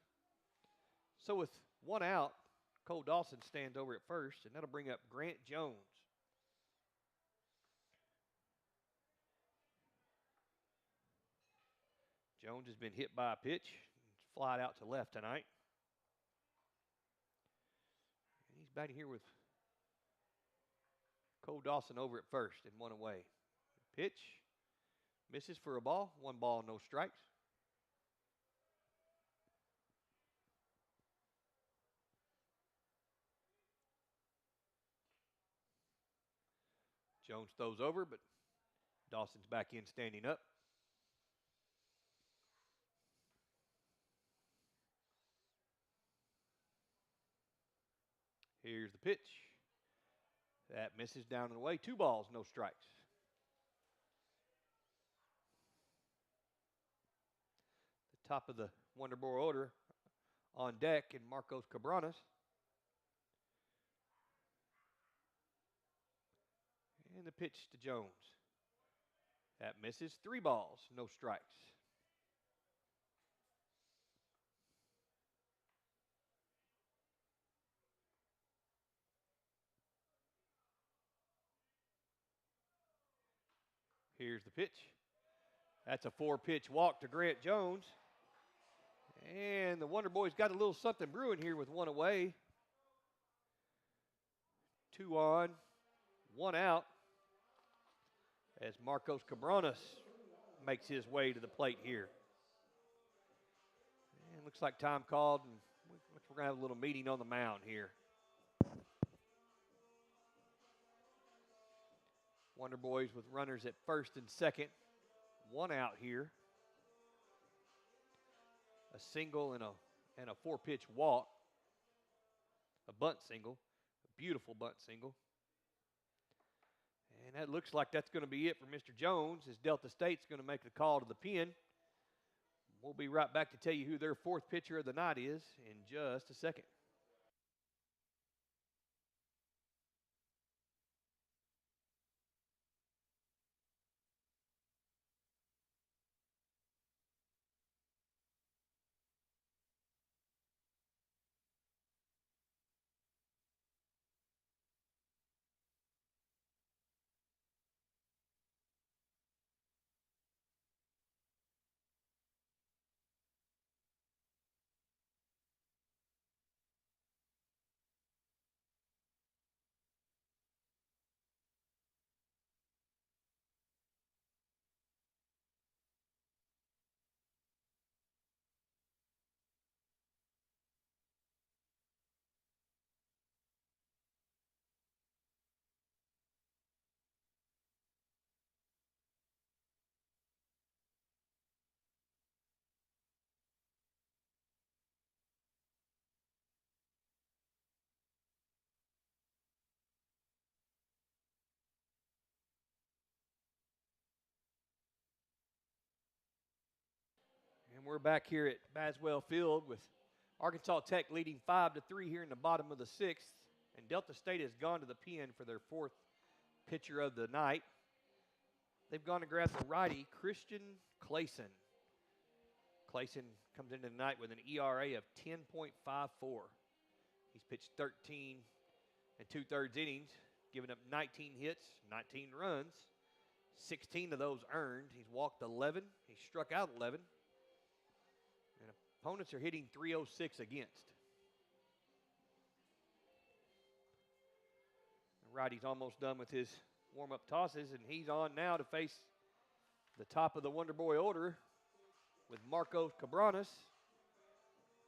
So with 1 out, Cole Dawson stands over at first, and that'll bring up Grant Jones. Jones has been hit by a pitch. He's flied out to left tonight. And he's batting here with Cole Dawson over at first and 1 away. Pitch. Misses for a ball. 1 ball, no strikes. Jones throws over, but Dawson's back in standing up. Here's the pitch. That misses down and away. 2 balls, no strikes. The top of the Wonder Boy order on deck in Marcos Cabranes. And the pitch to Jones. That misses. 3 balls, no strikes. Here's the pitch. That's a 4-pitch walk to Grant Jones. And the Wonder Boys got a little something brewing here with one away. 2 on, 1 out as Marcos Cabranes makes his way to the plate here. And looks like time called, and we're going to have a little meeting on the mound here. Wonder Boys with runners at first and second. 1 out here. A single and a 4-pitch walk. A bunt single. A beautiful bunt single. And that looks like that's going to be it for Mr. Jones, as Delta State's going to make the call to the pen. We'll be right back to tell you who their 4th pitcher of the night is in just a second. And we're back here at Baswell Field with Arkansas Tech leading 5-3 here in the bottom of the 6th. And Delta State has gone to the pen for their 4th pitcher of the night. They've gone to grab the righty, Christian Clayson. Clayson comes into tonight with an ERA of 10.54. He's pitched 13 2/3 innings, giving up 19 hits, 19 runs, 16 of those earned. He's walked 11. He struck out 11. And opponents are hitting .306 against. The righty's almost done with his warm-up tosses, and he's on now to face the top of the Wonder Boy order with Marcos Cabranes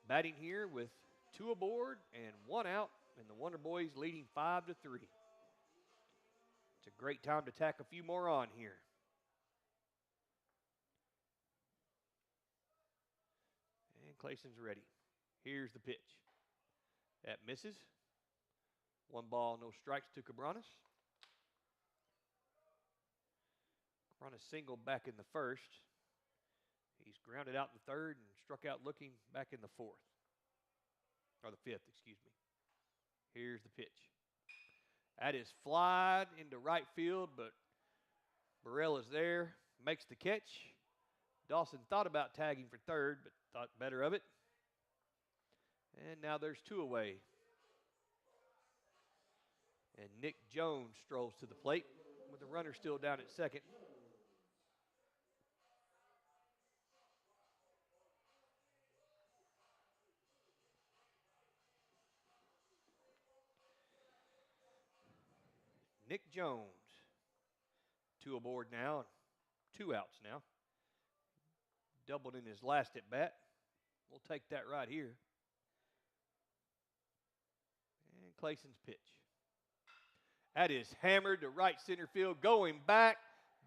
batting here with 2 aboard and 1 out, and the Wonder Boys leading 5-3. It's a great time to tack a few more on here. And Clayson's ready. Here's the pitch. That misses. 1 ball, no strikes to Cabranes. Cabranes singled back in the 1st. He's grounded out in the 3rd and struck out looking back in the 4th. Or the 5th, excuse me. Here's the pitch. That is flied into right field, but Burrell is there, makes the catch. Dawson thought about tagging for 3rd, but thought better of it. And now there's 2 away. And Nick Jones strolls to the plate with the runner still down at 2nd. Nick Jones, 2 aboard now, 2 outs now. Doubled in his last at bat. We'll take that right here. And Clayson's pitch. That is hammered to right center field, going back.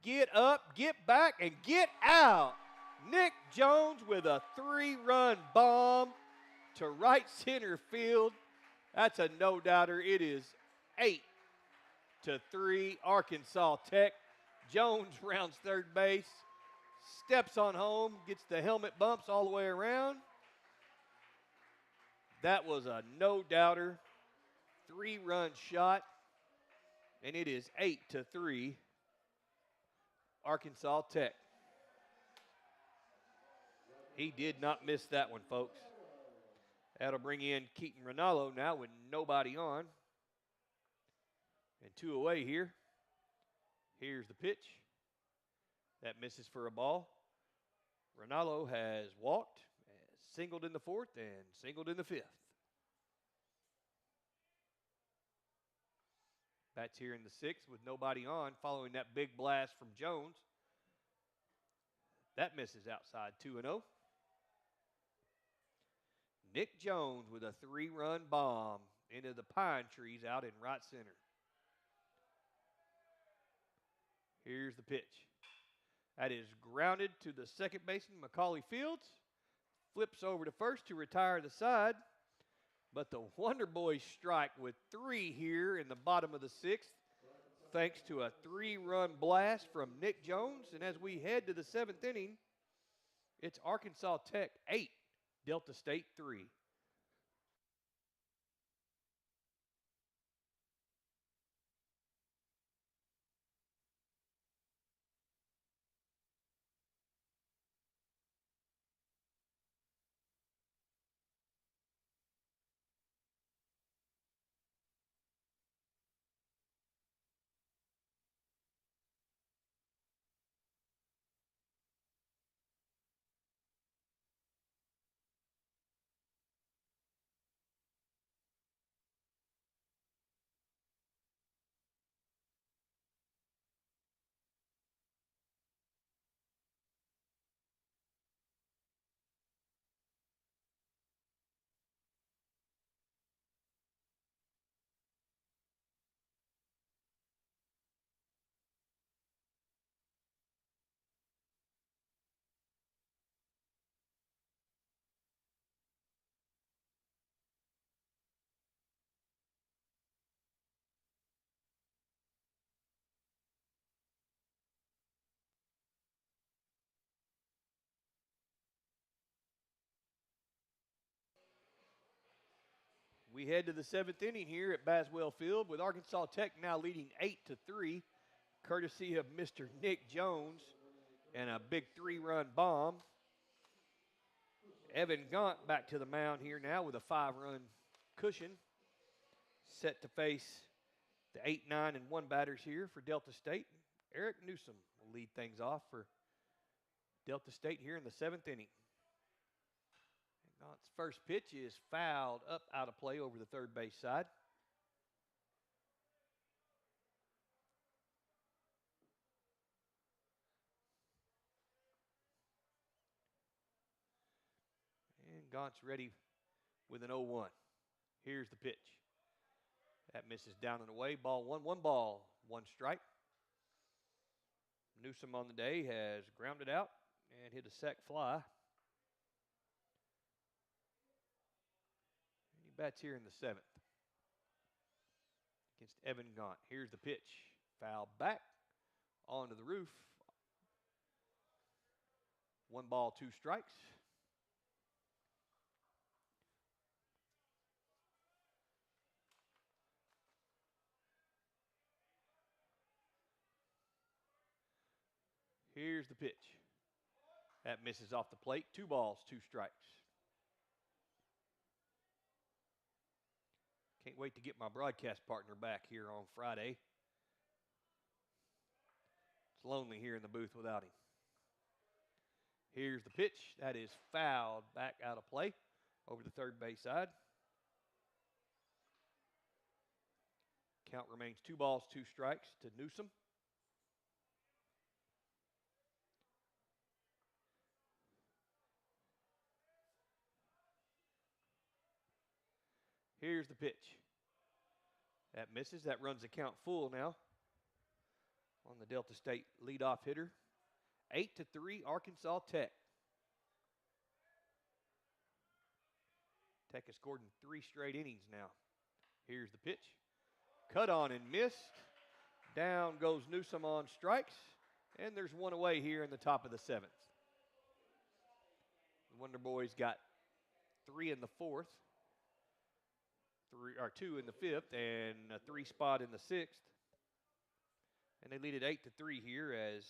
Get up, get back, and get out. Nick Jones with a 3-run bomb to right center field. That's a no-doubter. It is 8-3 Arkansas Tech. Jones rounds 3rd base, steps on home, gets the helmet bumps all the way around. That was a no-doubter, 3-run shot, and it is 8-3 Arkansas Tech. He did not miss that one, folks. That'll bring in Keaton Rinaldo now with nobody on. And 2 away here. Here's the pitch. That misses for a ball. Ronaldo has walked, singled in the fourth, and singled in the fifth. Bats here in the sixth with nobody on following that big blast from Jones. That misses outside 2-0. Nick Jones with a 3-run bomb into the pine trees out in right center. Here's the pitch. That is grounded to the second baseman, Macaulay Fields. Flips over to first to retire the side. But the Wonder Boys strike with 3 here in the bottom of the sixth, thanks to a 3-run blast from Nick Jones. And as we head to the seventh inning, it's Arkansas Tech 8, Delta State 3. We head to the seventh inning here at Baswell Field with Arkansas Tech now leading 8-3, courtesy of Mr. Nick Jones and a big 3-run bomb. Evan Gaunt back to the mound here now with a 5-run cushion, set to face the 8, 9, and 1 batters here for Delta State. Eric Newsom will lead things off for Delta State here in the seventh inning. Gaunt's first pitch is fouled up out of play over the third base side. And Gaunt's ready with an 0-1. Here's the pitch. That misses down and away. Ball 1, 1 ball, 1 strike. Newsom on the day has grounded out and hit a sac fly. He bats here in the seventh against Evan Gaunt. Here's the pitch. Foul back onto the roof. 1 ball, 2 strikes. Here's the pitch. That misses off the plate. 2 balls, 2 strikes. Can't wait to get my broadcast partner back here on Friday. It's lonely here in the booth without him. Here's the pitch. That is fouled back out of play over the third base side. Count remains 2 balls, 2 strikes to Newsom. Here's the pitch. That misses. That runs the count full now on the Delta State leadoff hitter. 8-3 Arkansas Tech. Tech has scored in 3 straight innings now. Here's the pitch. Cut on and missed. Down goes Newsom on strikes. And there's 1 away here in the top of the 7th. The Wonder Boys got 3 in the 4th. 2 in the 5th, and a 3 spot in the 6th. And they lead it 8-3 here as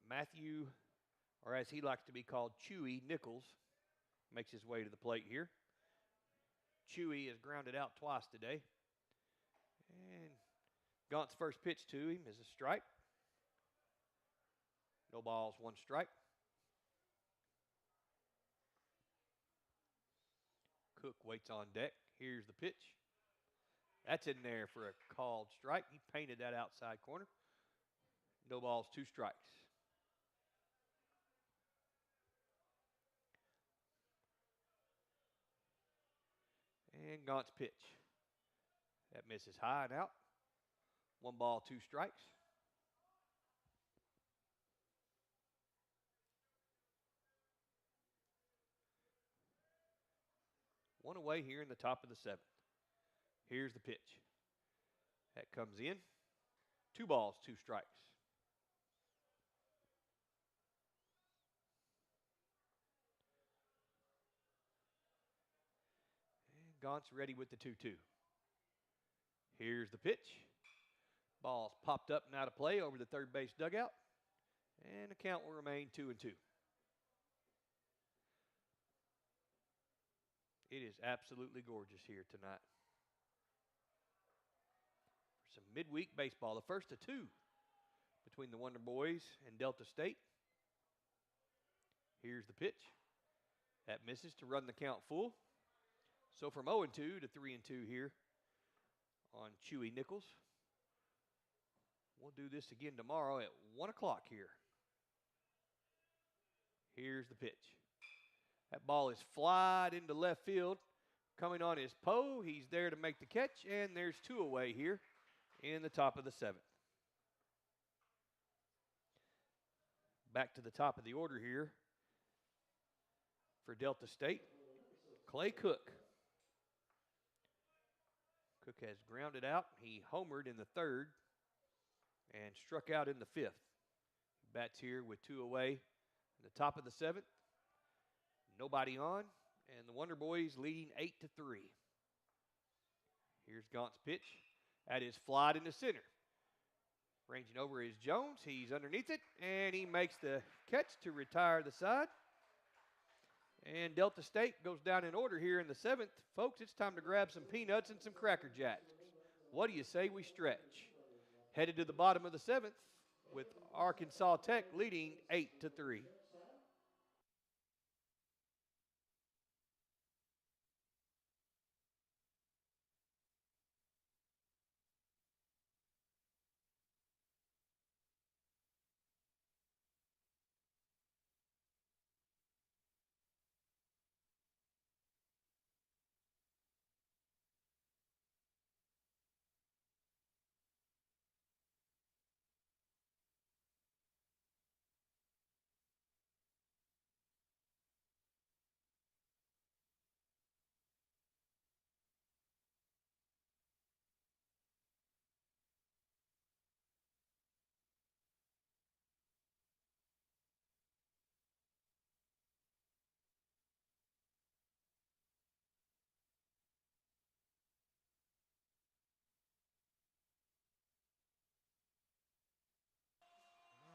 Matthew, or as he likes to be called, Chewy Nichols, makes his way to the plate here. Chewy is grounded out twice today. And Gaunt's first pitch to him is a strike. No balls, 1 strike. Cook waits on deck. Here's the pitch. That's in there for a called strike. He painted that outside corner. No balls, 2 strikes. And Gaunt's pitch. That misses high and out. 1 ball, 2 strikes. One away here in the top of the 7th. Here's the pitch. That comes in. 2 balls, 2 strikes. And Gaunt's ready with the 2-2. Here's the pitch. Ball's popped up and out of play over the third base dugout. And the count will remain 2-2. It is absolutely gorgeous here tonight. For some midweek baseball, the first of 2 between the Wonder Boys and Delta State. Here's the pitch. That misses to run the count full. So from 0-2 to 3-2 here on Chewy Nichols. We'll do this again tomorrow at 1 o'clock here. Here's the pitch. That ball is flied into left field. Coming on his Poe. He's there to make the catch, and there's 2 away here in the top of the 7th. Back to the top of the order here for Delta State. Clay Cook. Cook has grounded out. He homered in the 3rd and struck out in the 5th. Bats here with 2 away in the top of the 7th. Nobody on, and the Wonder Boys leading 8-3. Here's Gaunt's pitch. That is flied into center. Ranging over is Jones. He's underneath it, and he makes the catch to retire the side. And Delta State goes down in order here in the 7th. Folks, it's time to grab some peanuts and some Cracker Jacks. What do you say we stretch? Headed to the bottom of the 7th with Arkansas Tech leading 8-3.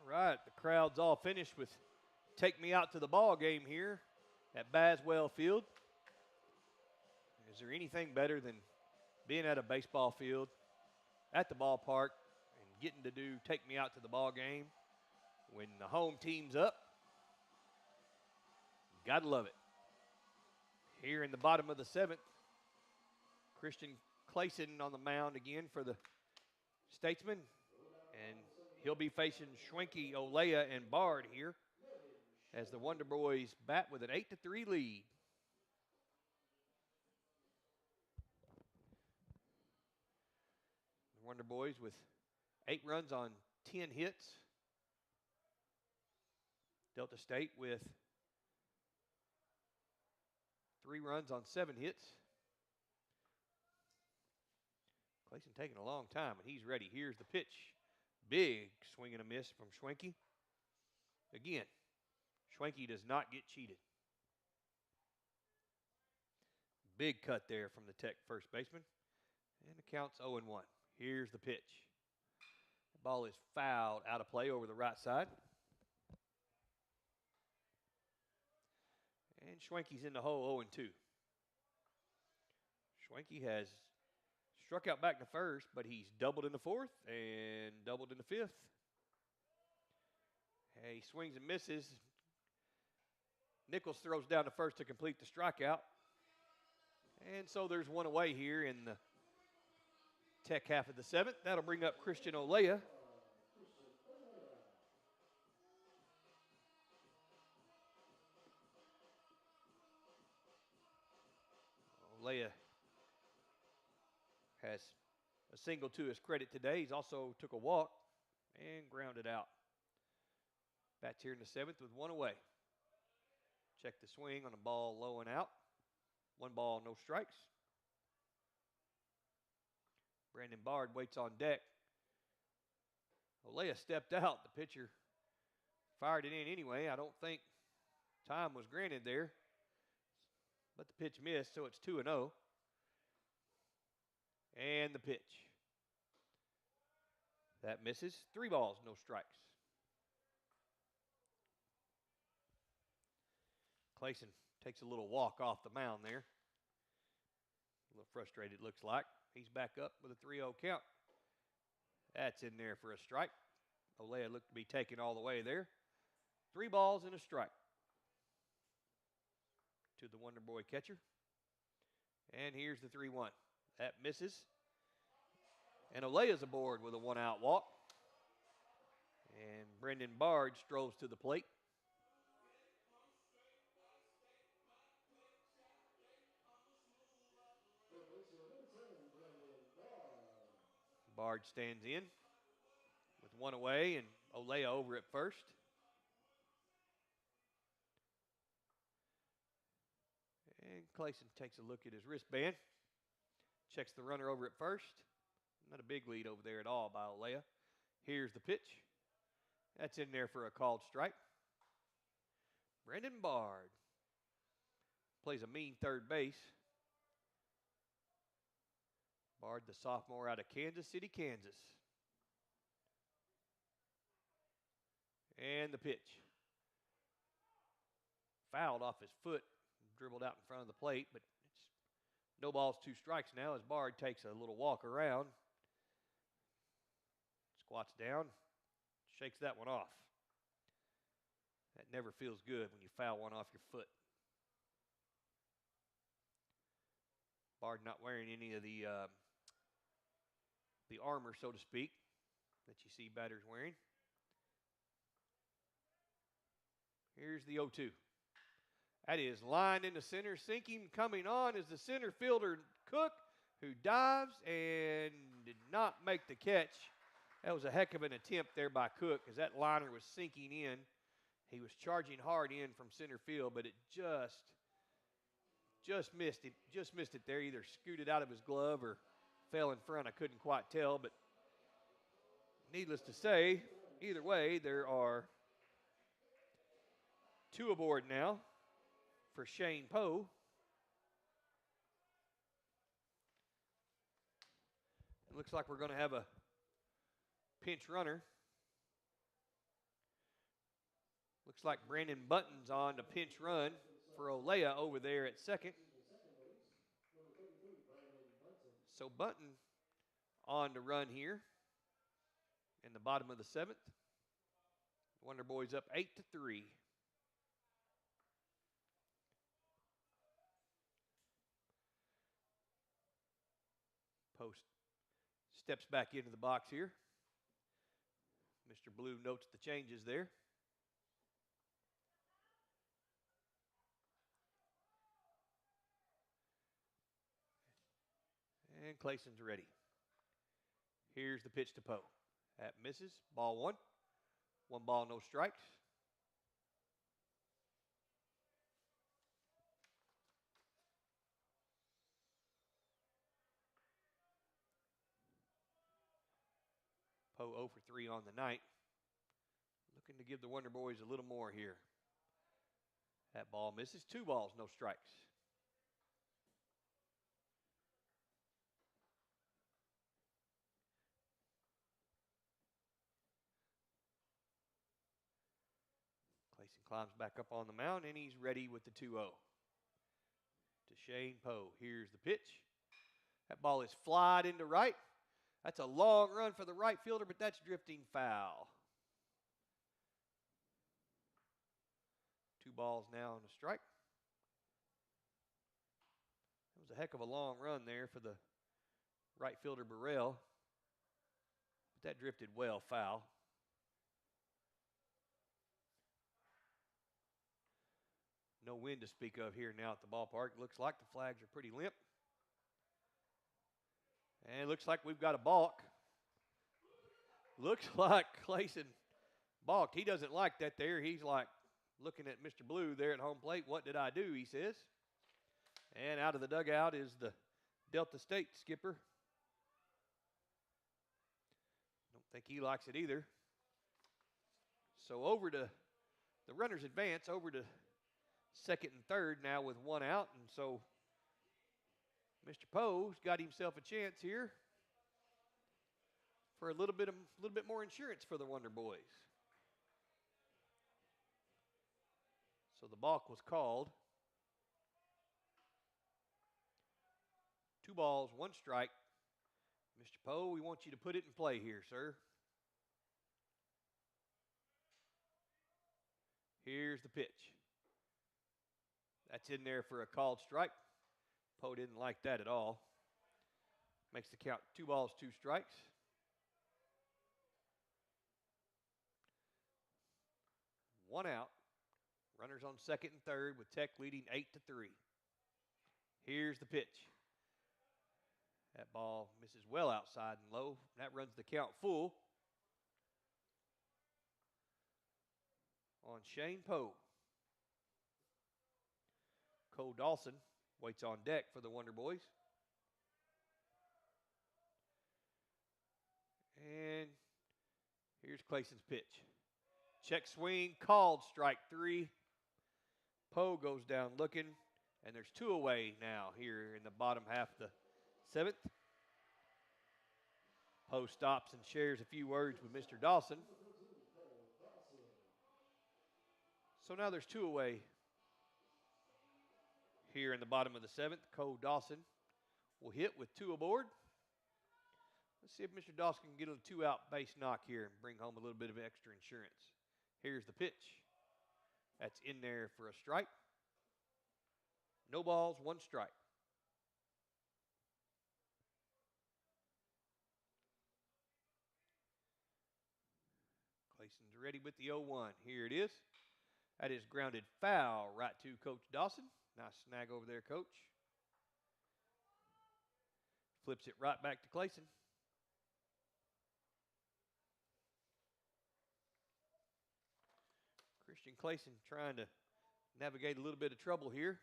All right, the crowd's all finished with Take Me Out to the Ball game here at Baswell Field. Is there anything better than being at a baseball field at the ballpark and getting to do Take Me Out to the Ball game when the home team's up? Gotta love it. Here in the bottom of the 7th, Christian Clayson on the mound again for the Statesman, and he'll be facing Schwenke, Olea, and Bard here as the Wonder Boys bat with an 8-3 lead. The Wonder Boys with 8 runs on 10 hits. Delta State with 3 runs on 7 hits. Clayson taking a long time, and he's ready. Here's the pitch. Big swing and a miss from Schwenke. Again, Schwenke does not get cheated. Big cut there from the Tech first baseman. And the count's 0-1. Here's the pitch. The ball is fouled out of play over the right side. And Schwenke's in the hole 0-2. Schwenke has struck out back in the first, but he's doubled in the 4th and doubled in the 5th. He swings and misses. Nichols throws down the first to complete the strikeout. And so there's one away here in the Tech half of the seventh. That'll bring up Christian Olea. Olea has a single to his credit today. He's also took a walk and grounded out. Bats here in the seventh with one away. Check the swing on the ball low and out. One ball, no strikes. Brandon Bard waits on deck. Olea stepped out. The pitcher fired it in anyway. I don't think time was granted there. But the pitch missed, so it's 2-0. And the pitch. That misses. 3 balls, no strikes. Clayson takes a little walk off the mound there. A little frustrated, looks like. He's back up with a 3-0 count. That's in there for a strike. Olea looked to be taken all the way there. 3 balls and a strike to the Wonder Boy catcher. And here's the 3-1. That misses. And Olea's aboard with a 1-out walk. And Brendan Bard strolls to the plate. Bard stands in with one away and Olea over at first. And Clayson takes a look at his wristband. Checks the runner over at first. Not a big lead over there at all by Olea. Here's the pitch. That's in there for a called strike. Brandon Bard plays a mean third base. Bard, the sophomore out of Kansas City, Kansas. And the pitch. Fouled off his foot, dribbled out in front of the plate, but it's no balls, 2 strikes now as Bard takes a little walk around. Squats down, shakes that one off. That never feels good when you foul one off your foot. Bard not wearing any of the armor, so to speak, that you see batters wearing. Here's the 0-2. That is lined into center, sinking, coming on is the center fielder Cook, who dives and did not make the catch. That was a heck of an attempt there by Cook as that liner was sinking in. He was charging hard in from center field, but it just missed it. Just missed it there. Either scooted out of his glove or fell in front. I couldn't quite tell, but needless to say, either way, there are 2 aboard now for Shane Poe. It looks like we're going to have a pinch runner. Looks like Brandon Button's on the pinch run for Olea over there at second. So Button on to run here in the bottom of the 7th. Wonder Boys up 8-3. Post steps back into the box here. Mr. Blue notes the changes there. And Clayson's ready. Here's the pitch to Poe. That misses. Ball 1. 1 ball, no strikes. Poe 0 for 3 on the night. Looking to give the Wonder Boys a little more here. That ball misses. 2 balls, no strikes. Clayson climbs back up on the mound, and he's ready with the 2-0. To Shane Poe. Here's the pitch. That ball is flied into right. That's a long run for the right fielder, but that's drifting foul. 2 balls now and a strike. That was a heck of a long run there for the right fielder Burrell. But that drifted well foul. No wind to speak of here now at the ballpark. Looks like the flags are pretty limp. And it looks like we've got a balk. Looks like Clayson balked. He doesn't like that there. He's like looking at Mr. Blue there at home plate. What did I do, he says. And out of the dugout is the Delta State skipper. Don't think he likes it either. So over to the runners advance over to second and third now with one out. And so Mr. Poe's got himself a chance here for a little bit more insurance for the Wonder Boys. So the balk was called. 2 balls, 1 strike. Mr. Poe, we want you to put it in play here, sir. Here's the pitch. That's in there for a called strike. Poe didn't like that at all. Makes the count 2 balls, 2 strikes. One out. Runners on second and third with Tech leading 8-3. Here's the pitch. That ball misses well outside and low. That runs the count full on Shane Poe. Cole Dawson waits on deck for the Wonder Boys. And here's Clayson's pitch. Check swing, called, strike 3. Poe goes down looking, and there's 2 away now here in the bottom half of the 7th. Poe stops and shares a few words with Mr. Dawson. So now there's 2 away here in the bottom of the 7th. Cole Dawson will hit with 2 aboard. Let's see if Mr. Dawson can get a 2-out base knock here and bring home a little bit of extra insurance. Here's the pitch. That's in there for a strike. No balls, 1 strike. Clayson's ready with the 0-1. Here it is. That is grounded foul right to Coach Dawson. Nice snag over there, Coach. Flips it right back to Clayson. Christian Clayson trying to navigate a little bit of trouble here.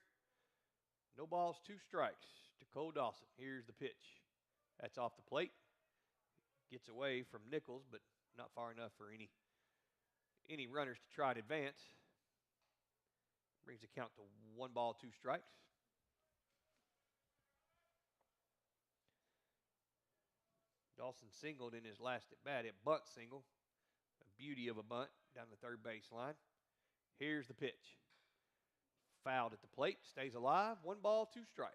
No balls, 2 strikes to Cole Dawson. Here's the pitch. That's off the plate. Gets away from Nichols, but not far enough for any runners to try to advance. Brings the count to 1 ball, 2 strikes. Dawson singled in his last at bat, a bunt single. A beauty of a bunt down the third baseline. Here's the pitch. Fouled at the plate, stays alive. 1 ball, 2 strikes.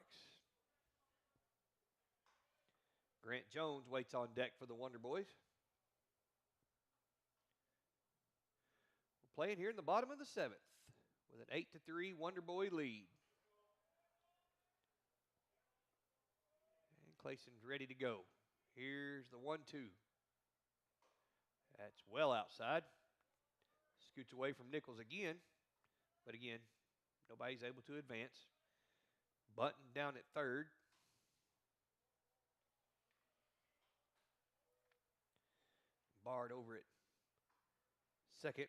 Grant Jones waits on deck for the Wonder Boys. We're playing here in the bottom of the 7th with an 8-3 Wonder Boy lead. And Clayson's ready to go. Here's the 1-2. That's well outside. Scoots away from Nichols again. But again, nobody's able to advance. Button down at third. Bard over at second.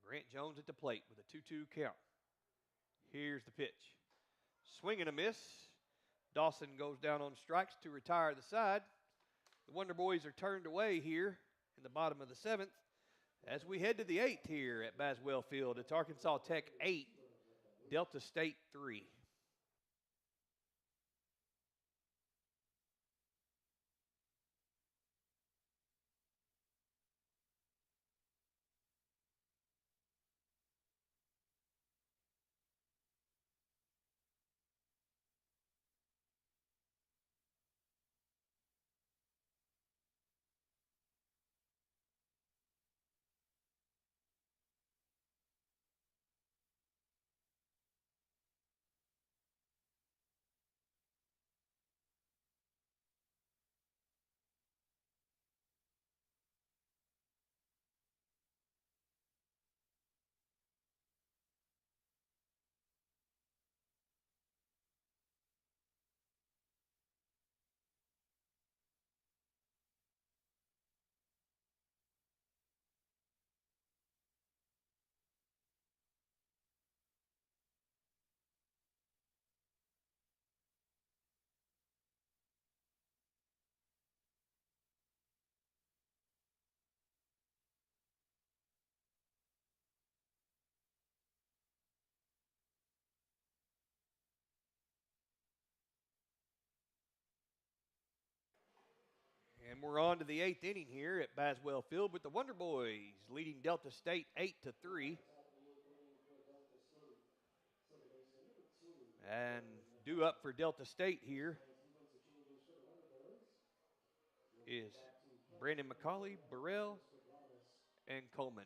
Grant Jones at the plate with a 2-2 count. Here's the pitch. Swing and a miss. Dawson goes down on strikes to retire the side. The Wonder Boys are turned away here in the bottom of the 7th as we head to the 8th here at Baswell Field. It's Arkansas Tech 8, Delta State 3. we're on to the 8th inning here at Baswell Field with the Wonder Boys leading Delta State 8-3. And due up for Delta State here is Brandon McCauley, Burrell, and Coleman.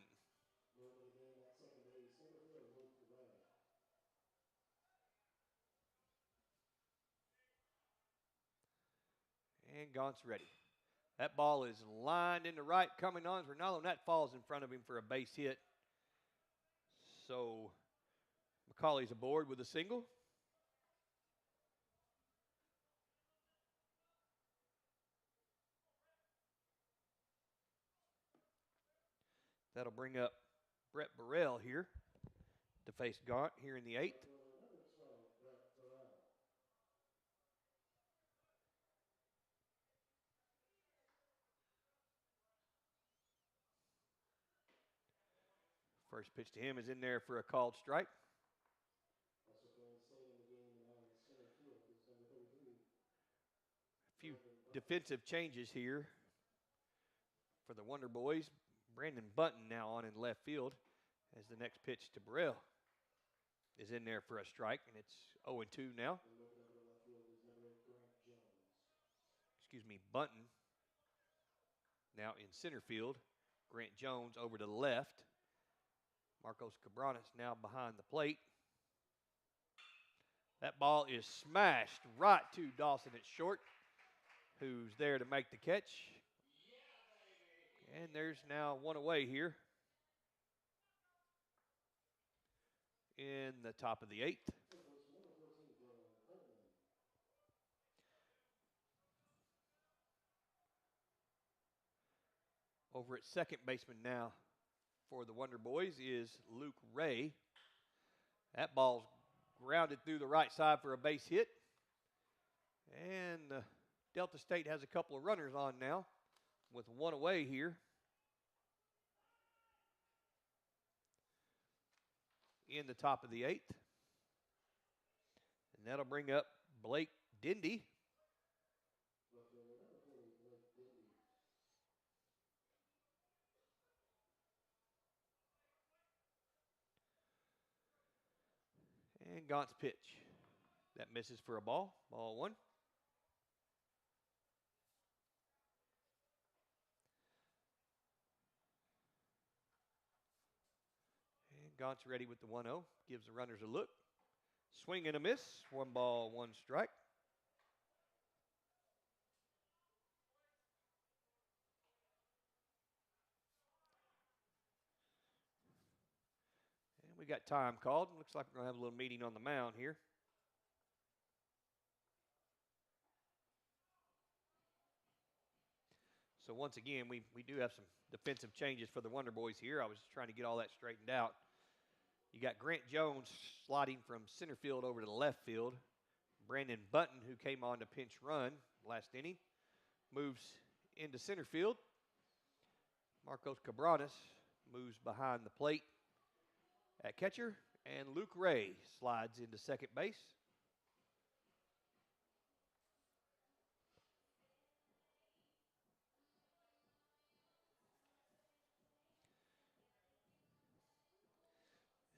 And Gaunt's ready. That ball is lined into right, coming on for Ronaldo, and that falls in front of him for a base hit. So McCauley's aboard with a single. That'll bring up Brett Burrell here to face Gaunt here in the 8th. First pitch to him is in there for a called strike. A few defensive changes here for the Wonder Boys. Brandon Button now on in left field as the next pitch to Burrell is in there for a strike, and it's 0-2 now. Button now in center field. Grant Jones over to the left. Marcos Cabranes now behind the plate. That ball is smashed right to Dawson at short, who's there to make the catch. And there's now one away here in the top of the 8th. Over at second baseman now for the Wonder Boys is Luke Ray. That ball's grounded through the right side for a base hit. And Delta State has a couple of runners on now with one away here. In the top of the 8th. And that'll bring up Blake Dindy. And Gaunt's pitch. That misses for a ball. Ball 1. And Gaunt's ready with the 1-0. Gives the runners a look. Swing and a miss. 1 ball, 1 strike. We got time called. Looks like we're going to have a little meeting on the mound here. So once again, we do have some defensive changes for the Wonder Boys here. I was trying to get all that straightened out. You got Grant Jones sliding from center field over to the left field. Brandon Button, who came on to pinch run last inning, moves into center field. Marcos Cabranes moves behind the plate at catcher, and Luke Ray slides into second base.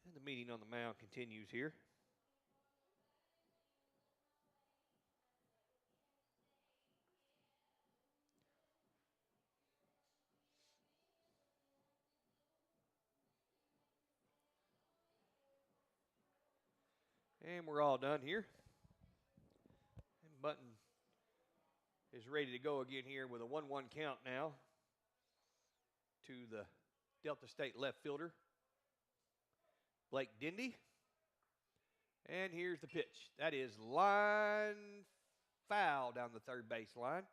And the meeting on the mound continues here. And we're all done here. And Button is ready to go again here with a 1-1 count now to the Delta State left fielder, Blake Dindy. And here's the pitch. That is line foul down the third base line.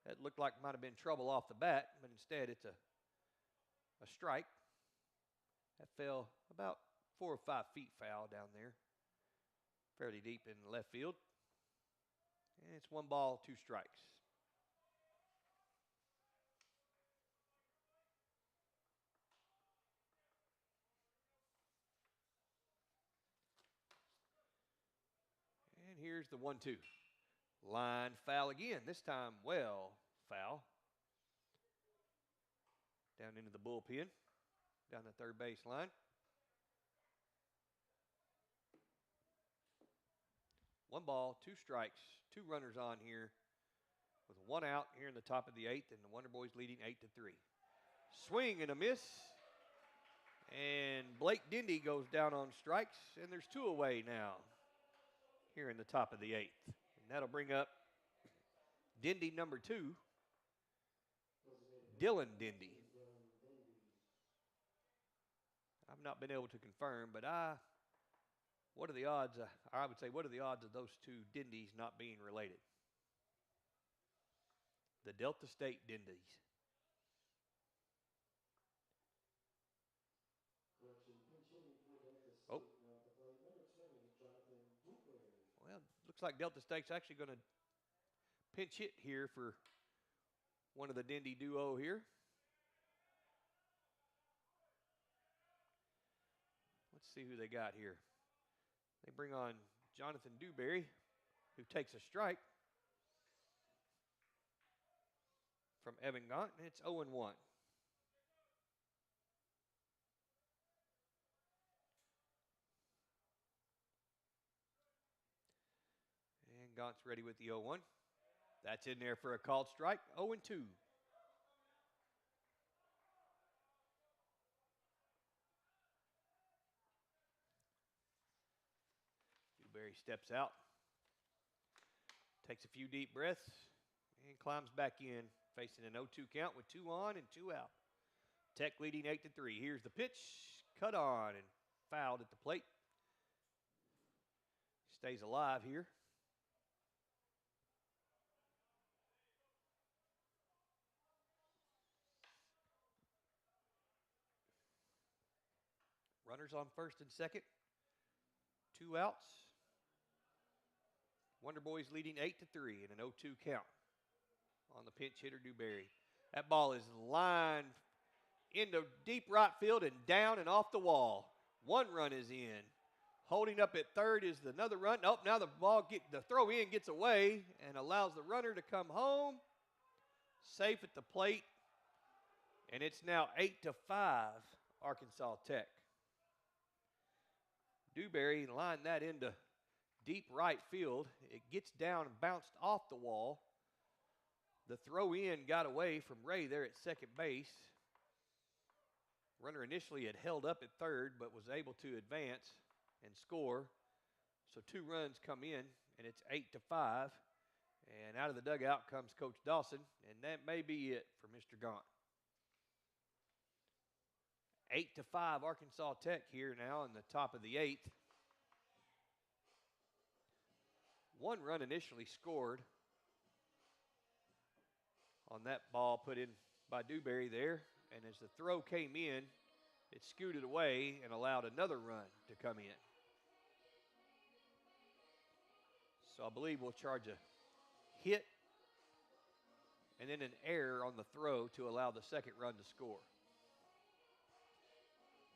That looked like might have been trouble off the bat, but instead it's a strike. That fell about 4 or 5 feet foul down there, fairly deep in left field. And it's 1 ball, 2 strikes. And here's the 1-2. Line foul again, this time well foul. Down into the bullpen, down the third base line. 1 ball, 2 strikes, 2 runners on here with 1 out here in the top of the 8th, and the Wonder Boys leading 8-3. Swing and a miss, and Blake Dindy goes down on strikes, and there's 2 away now here in the top of the 8th. And that'll bring up Dindy number 2, Dylan Dindy. I've not been able to confirm, but what are the odds? I would say, what are the odds of those 2 Dindys not being related? The Delta State Dindys. Oh. Well, looks like Delta State's actually going to pinch hit here for one of the Dindy duo here. Let's see who they got here. They bring on Jonathan Dewberry, who takes a strike from Evan Gaunt, and it's 0-1. And Gaunt's ready with the 0-1. That's in there for a called strike, 0-2. Dewberry steps out, takes a few deep breaths, and climbs back in, facing an 0-2 count with 2 on and 2 out. Tech leading 8-3. Here's the pitch, cut on and fouled at the plate. Stays alive here. Runners on first and second, 2 outs. Wonder Boys leading 8-3 in an 0-2 count on the pinch hitter Dewberry. That ball is lined into deep right field and down and off the wall. 1 run is in. Holding up at third is another run. Nope, now the throw in gets away and allows the runner to come home. Safe at the plate. And it's now 8-5 Arkansas Tech. Dewberry lined that into deep right field. It gets down and bounced off the wall. The throw in got away from Ray there at second base. Runner initially had held up at third, but was able to advance and score. So 2 runs come in, and it's 8-5. And out of the dugout comes Coach Dawson, and that may be it for Mr. Gaunt. 8-5 Arkansas Tech here now in the top of the 8th. 1 run initially scored on that ball put in by Dewberry there. And as the throw came in, it scooted away and allowed another run to come in. So I believe we'll charge a hit and then an error on the throw to allow the second run to score.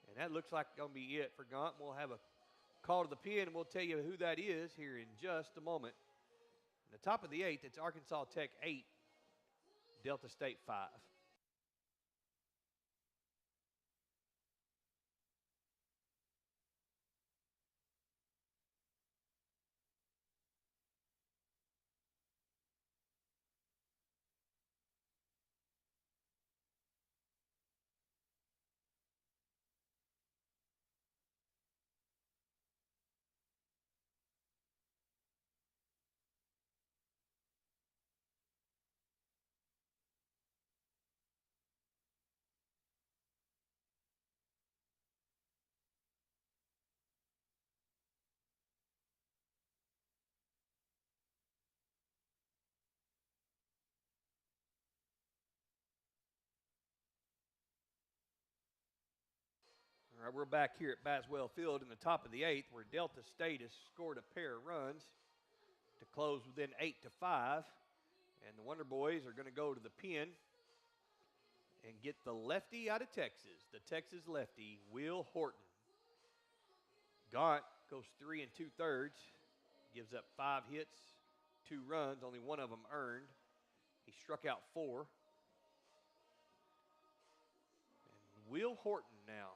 And that looks like going to be it for Gaunt. We'll have a call to the pen, and we'll tell you who that is here in just a moment. In the top of the 8th, it's Arkansas Tech 8, Delta State 5. All right, we're back here at Baswell Field in the top of the 8th, where Delta State has scored a pair of runs to close within 8-5. And the Wonder Boys are going to go to the pen and get the lefty out of Texas, the Texas lefty, Will Horton. Gaunt goes 3 2/3, gives up 5 hits, 2 runs, only 1 of them earned. He struck out 4. Will Horton now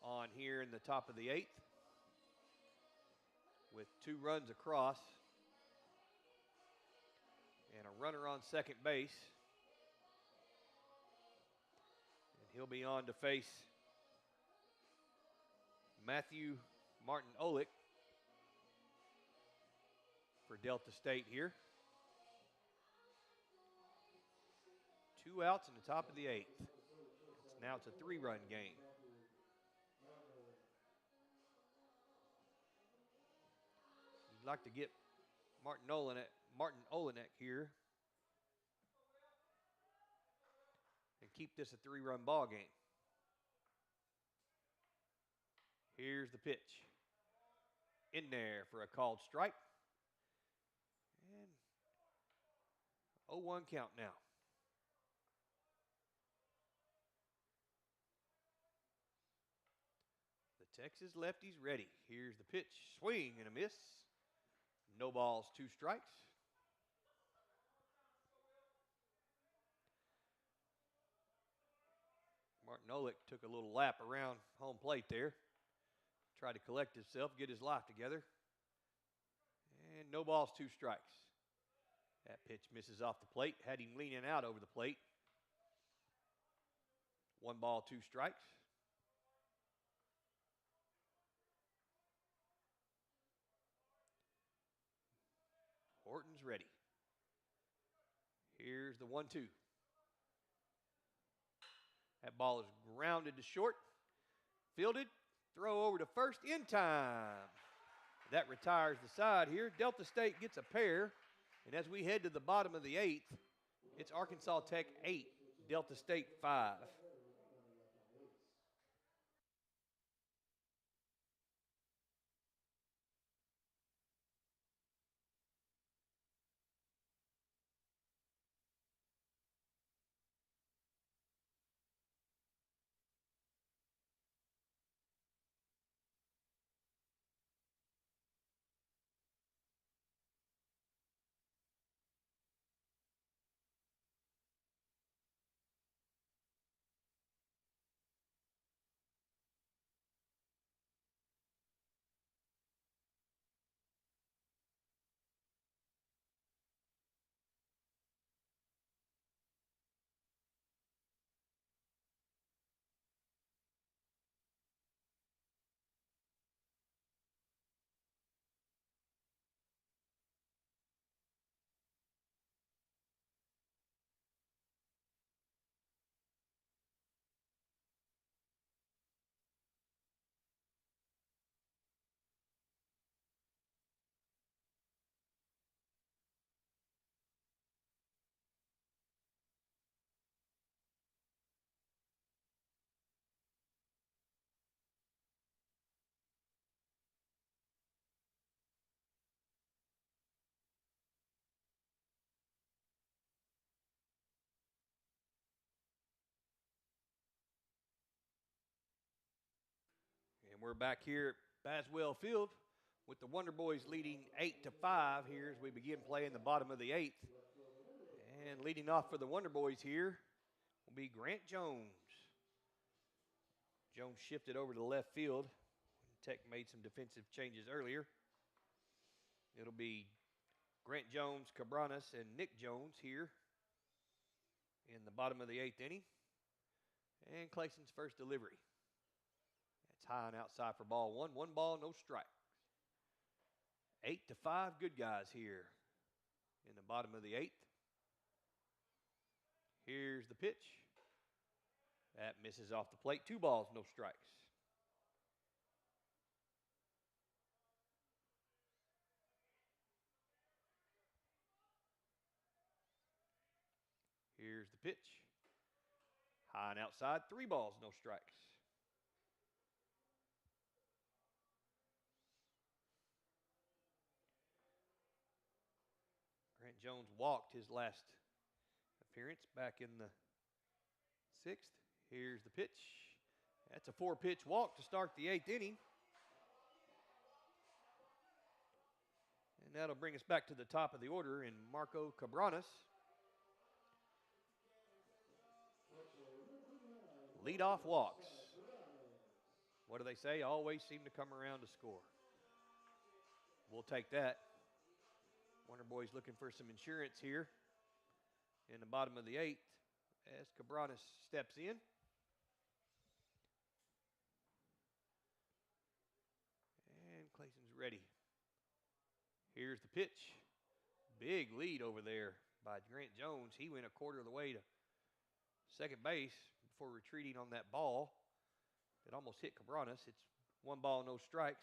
on here in the top of the 8th with 2 runs across and a runner on second base. And he'll be on to face Matthew Martin Olick for Delta State here. 2 outs in the top of the 8th. Now it's a 3-run game. You'd like to get Martin Olenek here and keep this a 3-run ball game. Here's the pitch. In there for a called strike. And 0-1 count now. The Texas lefty's ready. Here's the pitch. Swing and a miss. No balls, 2 strikes. Martin Olick took a little lap around home plate there. Tried to collect himself, get his life together. And no balls, 2 strikes. That pitch misses off the plate. Had him leaning out over the plate. 1 ball, 2 strikes. Horton's ready. Here's the 1-2. That ball is grounded to short. Fielded. Throw over to first in time. That retires the side here. Delta State gets a pair. And as we head to the bottom of the 8th, it's Arkansas Tech 8, Delta State 5. And we're back here at Baswell Field with the Wonder Boys leading 8-5 here as we begin playing the bottom of the 8th. And leading off for the Wonder Boys here will be Grant Jones. Jones shifted over to left field. Tech made some defensive changes earlier. It'll be Grant Jones, Cabranes, and Nick Jones here in the bottom of the 8th inning. And Clayson's first delivery. That's high and outside for ball 1. 1 ball, no strikes. 8-5, good guys here in the bottom of the 8th. Here's the pitch. That misses off the plate. 2 balls, no strikes. Here's the pitch. High and outside, 3 balls, no strikes. Grant Jones walked his last appearance back in the 6th. Here's the pitch. That's a 4-pitch walk to start the 8th inning. And that'll bring us back to the top of the order in Marco Cabranes. Leadoff walks. What do they say? Always seem to come around to score. We'll take that. Wonder Boys looking for some insurance here in the bottom of the 8th as Cabranes steps in. And Clayton's ready. Here's the pitch. Big lead over there by Grant Jones. He went a quarter of the way to second base before retreating on that ball that almost hit Cabranes. It's 1 ball, no strikes.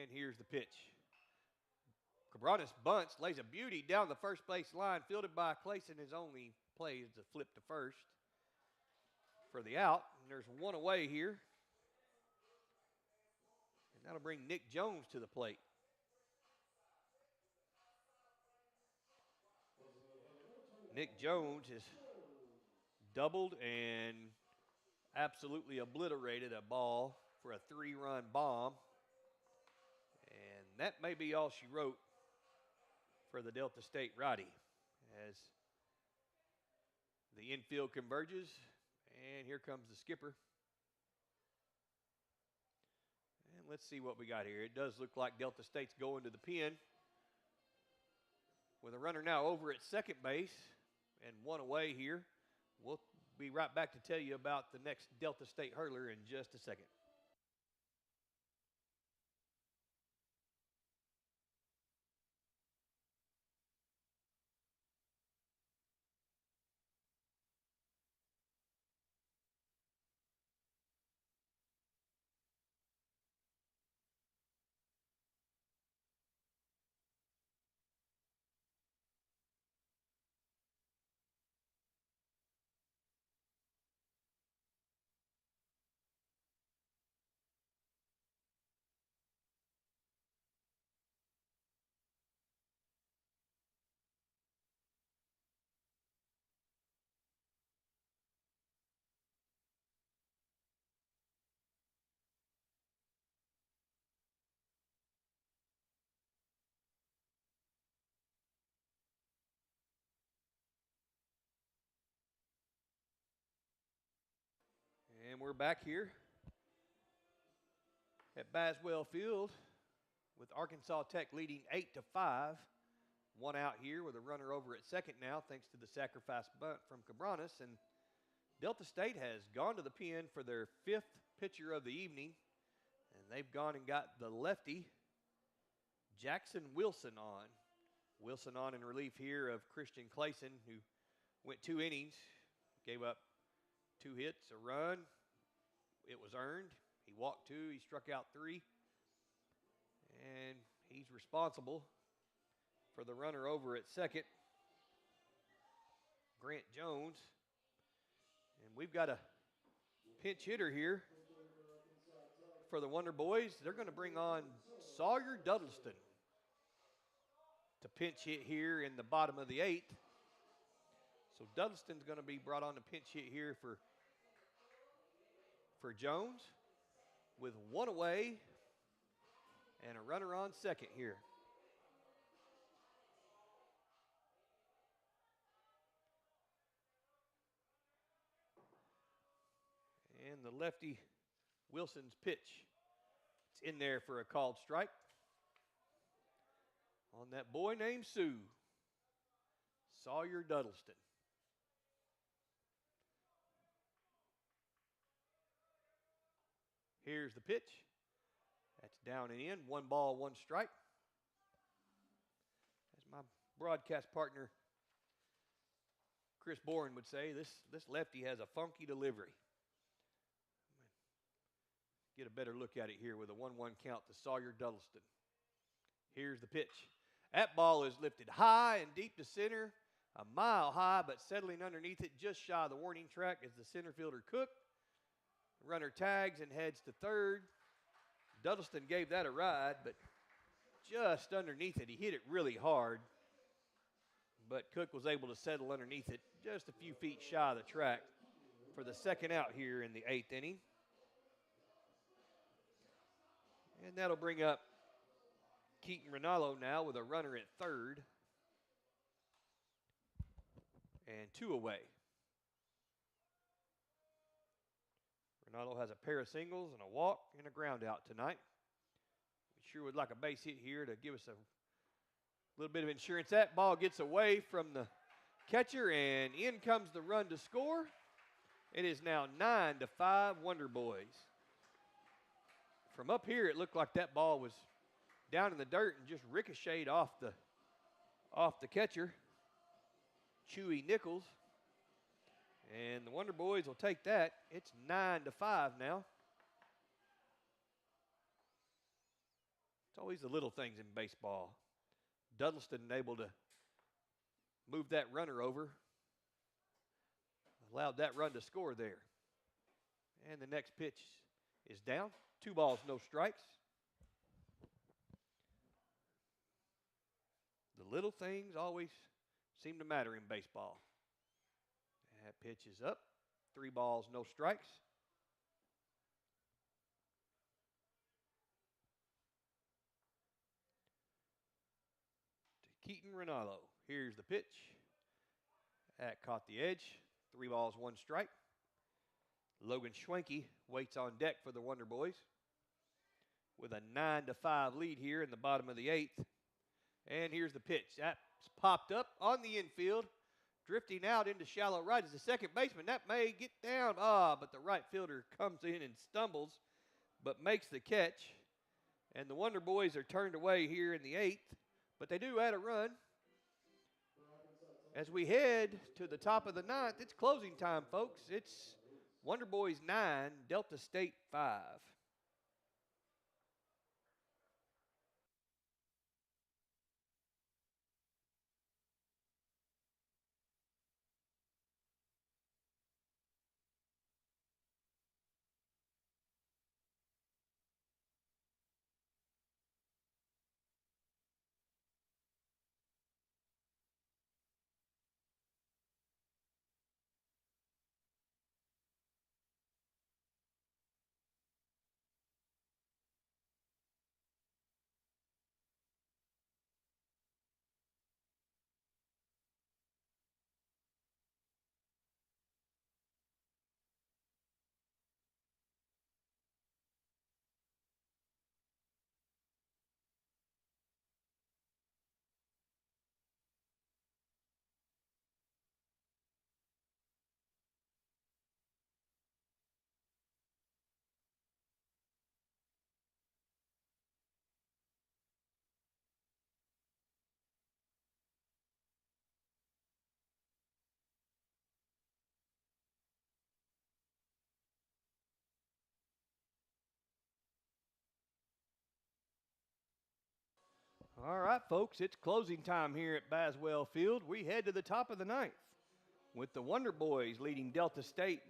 And here's the pitch. Cabranes bunts, lays a beauty down the first base line, fielded by Clayson. His only play is to flip to first for the out. And there's 1 away here. And that'll bring Nick Jones to the plate. Nick Jones has doubled and absolutely obliterated a ball for a 3-run bomb. And that may be all she wrote for the Delta State righty as the infield converges. And here comes the skipper. And let's see what we got here. It does look like Delta State's going to the pen with a runner now over at second base and 1 away here. We'll be right back to tell you about the next Delta State hurler in just a second. And we're back here at Baswell Field with Arkansas Tech leading 8-5. 1 out here with a runner over at second now thanks to the sacrifice bunt from Cabranes. And Delta State has gone to the pen for their 5th pitcher of the evening. And they've gone and got the lefty Jackson Wilson on. Wilson on in relief here of Christian Clayson, who went 2 innings, gave up 2 hits, a run. It was earned. He walked 2. He struck out 3. And he's responsible for the runner over at second, Grant Jones. And we've got a pinch hitter here for the Wonder Boys. They're going to bring on Sawyer Duddleston to pinch hit here in the bottom of the 8th. So Duddleston's going to be brought on to pinch hit here for Jones with 1 away and a runner on second here. And the lefty Wilson's pitch. It's in there for a called strike on that boy named Sue, Sawyer Duddleston. Here's the pitch. That's down and in. 1 ball, 1 strike. As my broadcast partner Chris Boren would say, this lefty has a funky delivery. Get a better look at it here with a 1-1 count to Sawyer Duddleston. Here's the pitch. That ball is lifted high and deep to center, a mile high, but settling underneath it just shy of the warning track is the center fielder Cook. Runner tags and heads to third. Duddleston gave that a ride, but just underneath it. He hit it really hard, but Cook was able to settle underneath it just a few feet shy of the track for the second out here in the 8th inning. And that'll bring up Keaton Rinaldo now with a runner at third. and 2 away. Ronaldo has a pair of singles and a walk and a ground out tonight. We sure would like a base hit here to give us a little bit of insurance. That ball gets away from the catcher, and in comes the run to score. It is now 9-5 Wonder Boys. From up here, it looked like that ball was down in the dirt and just ricocheted off the catcher, Chewy Nichols. And the Wonder Boys will take that. It's 9-5 now. It's always the little things in baseball. Duddleston able to move that runner over. Allowed that run to score there. And the next pitch is down. 2 balls, no strikes. The little things always seem to matter in baseball. That pitch is up. 3 balls, no strikes. To Keaton Ronaldo. Here's the pitch. That caught the edge. 3 balls, 1 strike. Logan Schwenke waits on deck for the Wonder Boys with a 9-5 lead here in the bottom of the 8th. And here's the pitch. That's popped up on the infield, drifting out into shallow right as the second baseman. That may get down. But the right fielder comes in and stumbles, but makes the catch. And the Wonder Boys are turned away here in the 8th, but they do add a run. As we head to the top of the 9th, it's closing time, folks. It's Wonder Boys 9, Delta State 5. All right, folks, it's closing time here at Baswell Field. We head to the top of the 9th with the Wonder Boys leading Delta State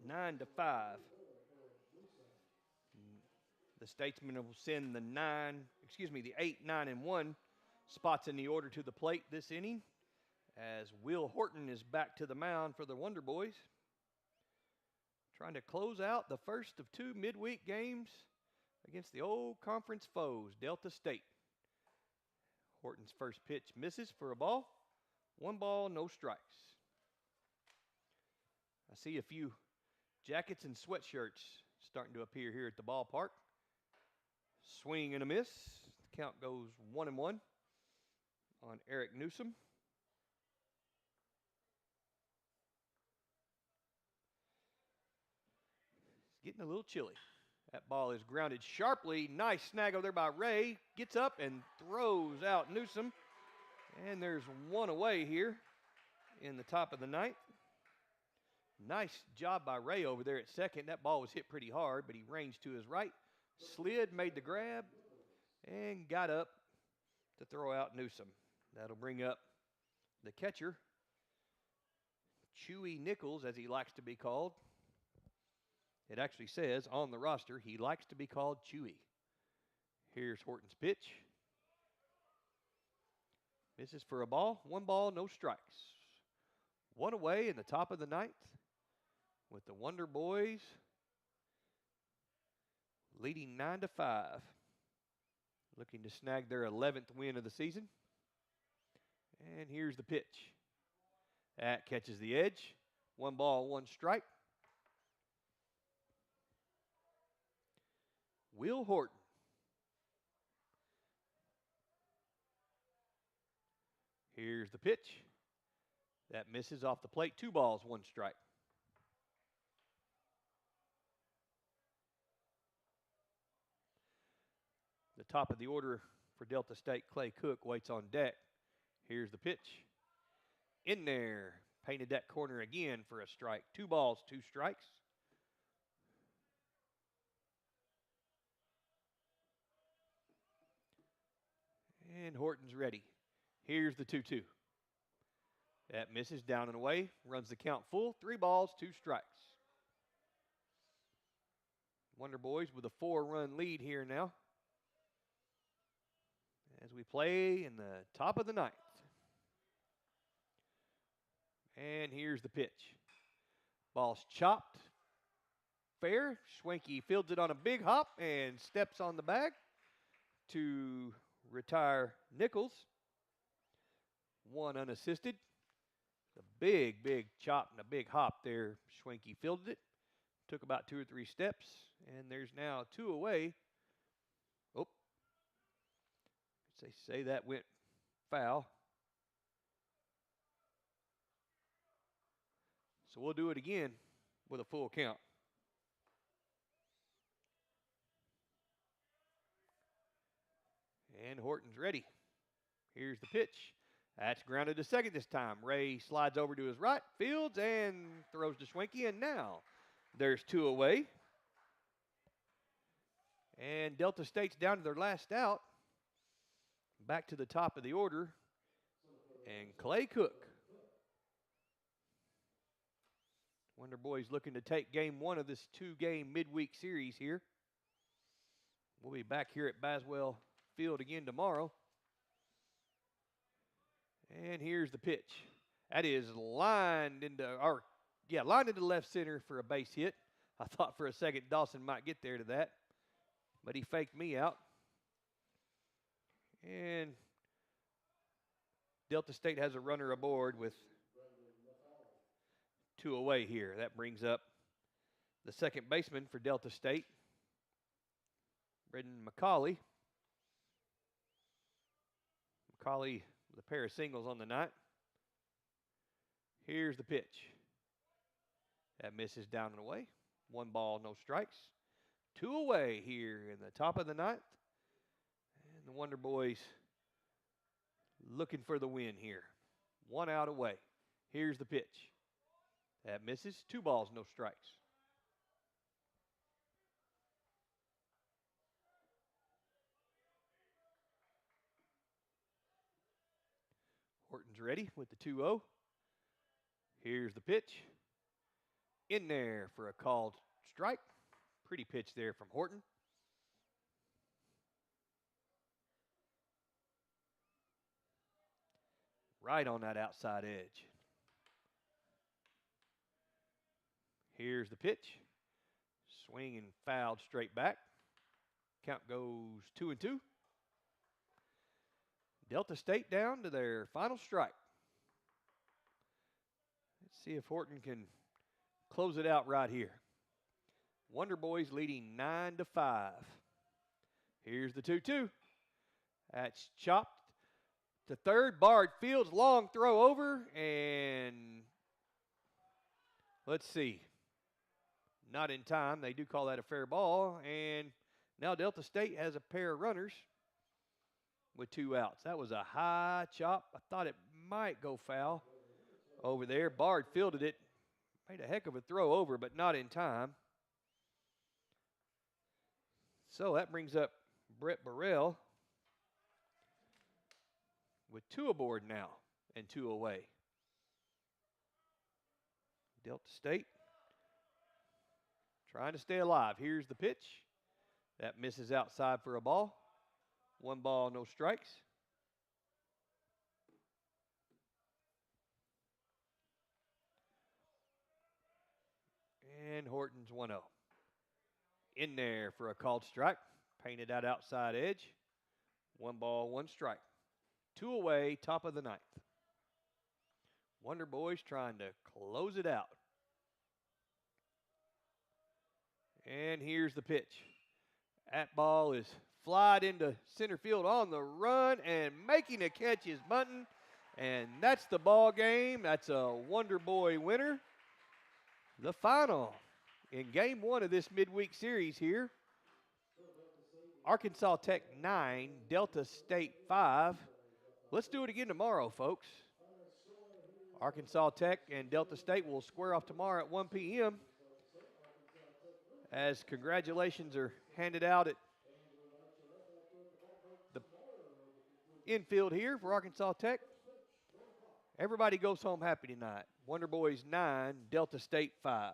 9-5. The Statesmen will send the 8, 9, and 1 spots in the order to the plate this inning as Will Horton is back to the mound for the Wonder Boys. Trying to close out the first of 2 midweek games against the old conference foes, Delta State. Horton's first pitch misses for a ball. 1 ball, no strikes. I see a few jackets and sweatshirts starting to appear here at the ballpark. Swing and a miss. The count goes 1-1 on Eric Newsom. It's getting a little chilly. That ball is grounded sharply. Nice snag over there by Ray. Gets up and throws out Newsom. And there's 1 away here in the top of the 9th. Nice job by Ray over there at second. That ball was hit pretty hard, but he ranged to his right, slid, made the grab, and got up to throw out Newsom. That'll bring up the catcher, Chewy Nichols, as he likes to be called. It actually says on the roster, he likes to be called Chewy. Here's Horton's pitch. Misses for a ball. 1 ball, no strikes. 1 away in the top of the 9th with the Wonder Boys leading 9-5. Looking to snag their 11th win of the season. And here's the pitch. That catches the edge. 1 ball, 1 strike. Will Horton. Here's the pitch. That misses off the plate. 2 balls, 1 strike. The top of the order for Delta State, Clay Cook, waits on deck. Here's the pitch. In there. Painted that corner again for a strike. 2 balls, 2 strikes. And Horton's ready. Here's the 2-2. That misses down and away. Runs the count full. 3 balls, 2 strikes. Wonder Boys with a 4-run lead here now, as we play in the top of the 9th. And here's the pitch. Ball's chopped. Fair. Schwenke fields it on a big hop and steps on the bag to retire Nichols. 1 unassisted. A big, big chop and a big hop there. Schwenke fielded it. Took about 2 or 3 steps. And there's now 2 away. Oh. They say that went foul. So we'll do it again with a full count. And Horton's ready. Here's the pitch. That's grounded to second this time. Ray slides over to his right, fields, and throws to Schwenke. And now there's 2 away. And Delta State's down to their last out. Back to the top of the order. And Clay Cook. Wonder Boys looking to take game 1 of this 2-game midweek series here. We'll be back here at Baswell Field again tomorrow. And here's the pitch. That is lined into left center for a base hit. I thought for a second Dawson might get there to that, but he faked me out. And Delta State has a runner aboard with 2 away here. That brings up the second baseman for Delta State, Brendan McCauley. McCauley with a pair of singles on the night. Here's the pitch. That misses down and away. 1 ball, no strikes. 2 away here in the top of the 9th. And the Wonder Boys looking for the win here. 1 out away. Here's the pitch. That misses. 2 balls, no strikes. Horton's ready with the 2-0. Here's the pitch. In there for a called strike. Pretty pitch there from Horton. Right on that outside edge. Here's the pitch. Swing and fouled straight back. Count goes 2-2. Delta State down to their final strike. Let's see if Horton can close it out right here. Wonder Boys leading 9-5. Here's the 2-2. That's chopped to third. Bard fields, long throw over, and let's see. Not in time. They do call that a fair ball, and now Delta State has a pair of runners with 2 outs. That was a high chop. I thought it might go foul over there. Bard fielded it. Made a heck of a throw over, but not in time. So that brings up Brett Burrell with 2 aboard now and 2 away. Delta State trying to stay alive. Here's the pitch. That misses outside for a ball. 1 ball, no strikes. And Horton's 1-0. In there for a called strike. Painted that outside edge. 1 ball, 1 strike. 2 away, top of the 9th. Wonder Boys trying to close it out. And here's the pitch. That ball is flied into center field on the run, and making a catch is Bunton. And that's the ball game. That's a Wonder Boy winner. The final in game one of this midweek series here. Arkansas Tech 9, Delta State 5. Let's do it again tomorrow, folks. Arkansas Tech and Delta State will square off tomorrow at 1 p.m. as congratulations are handed out at the infield here for Arkansas Tech. Everybody goes home happy tonight. Wonder Boys 9, Delta State 5.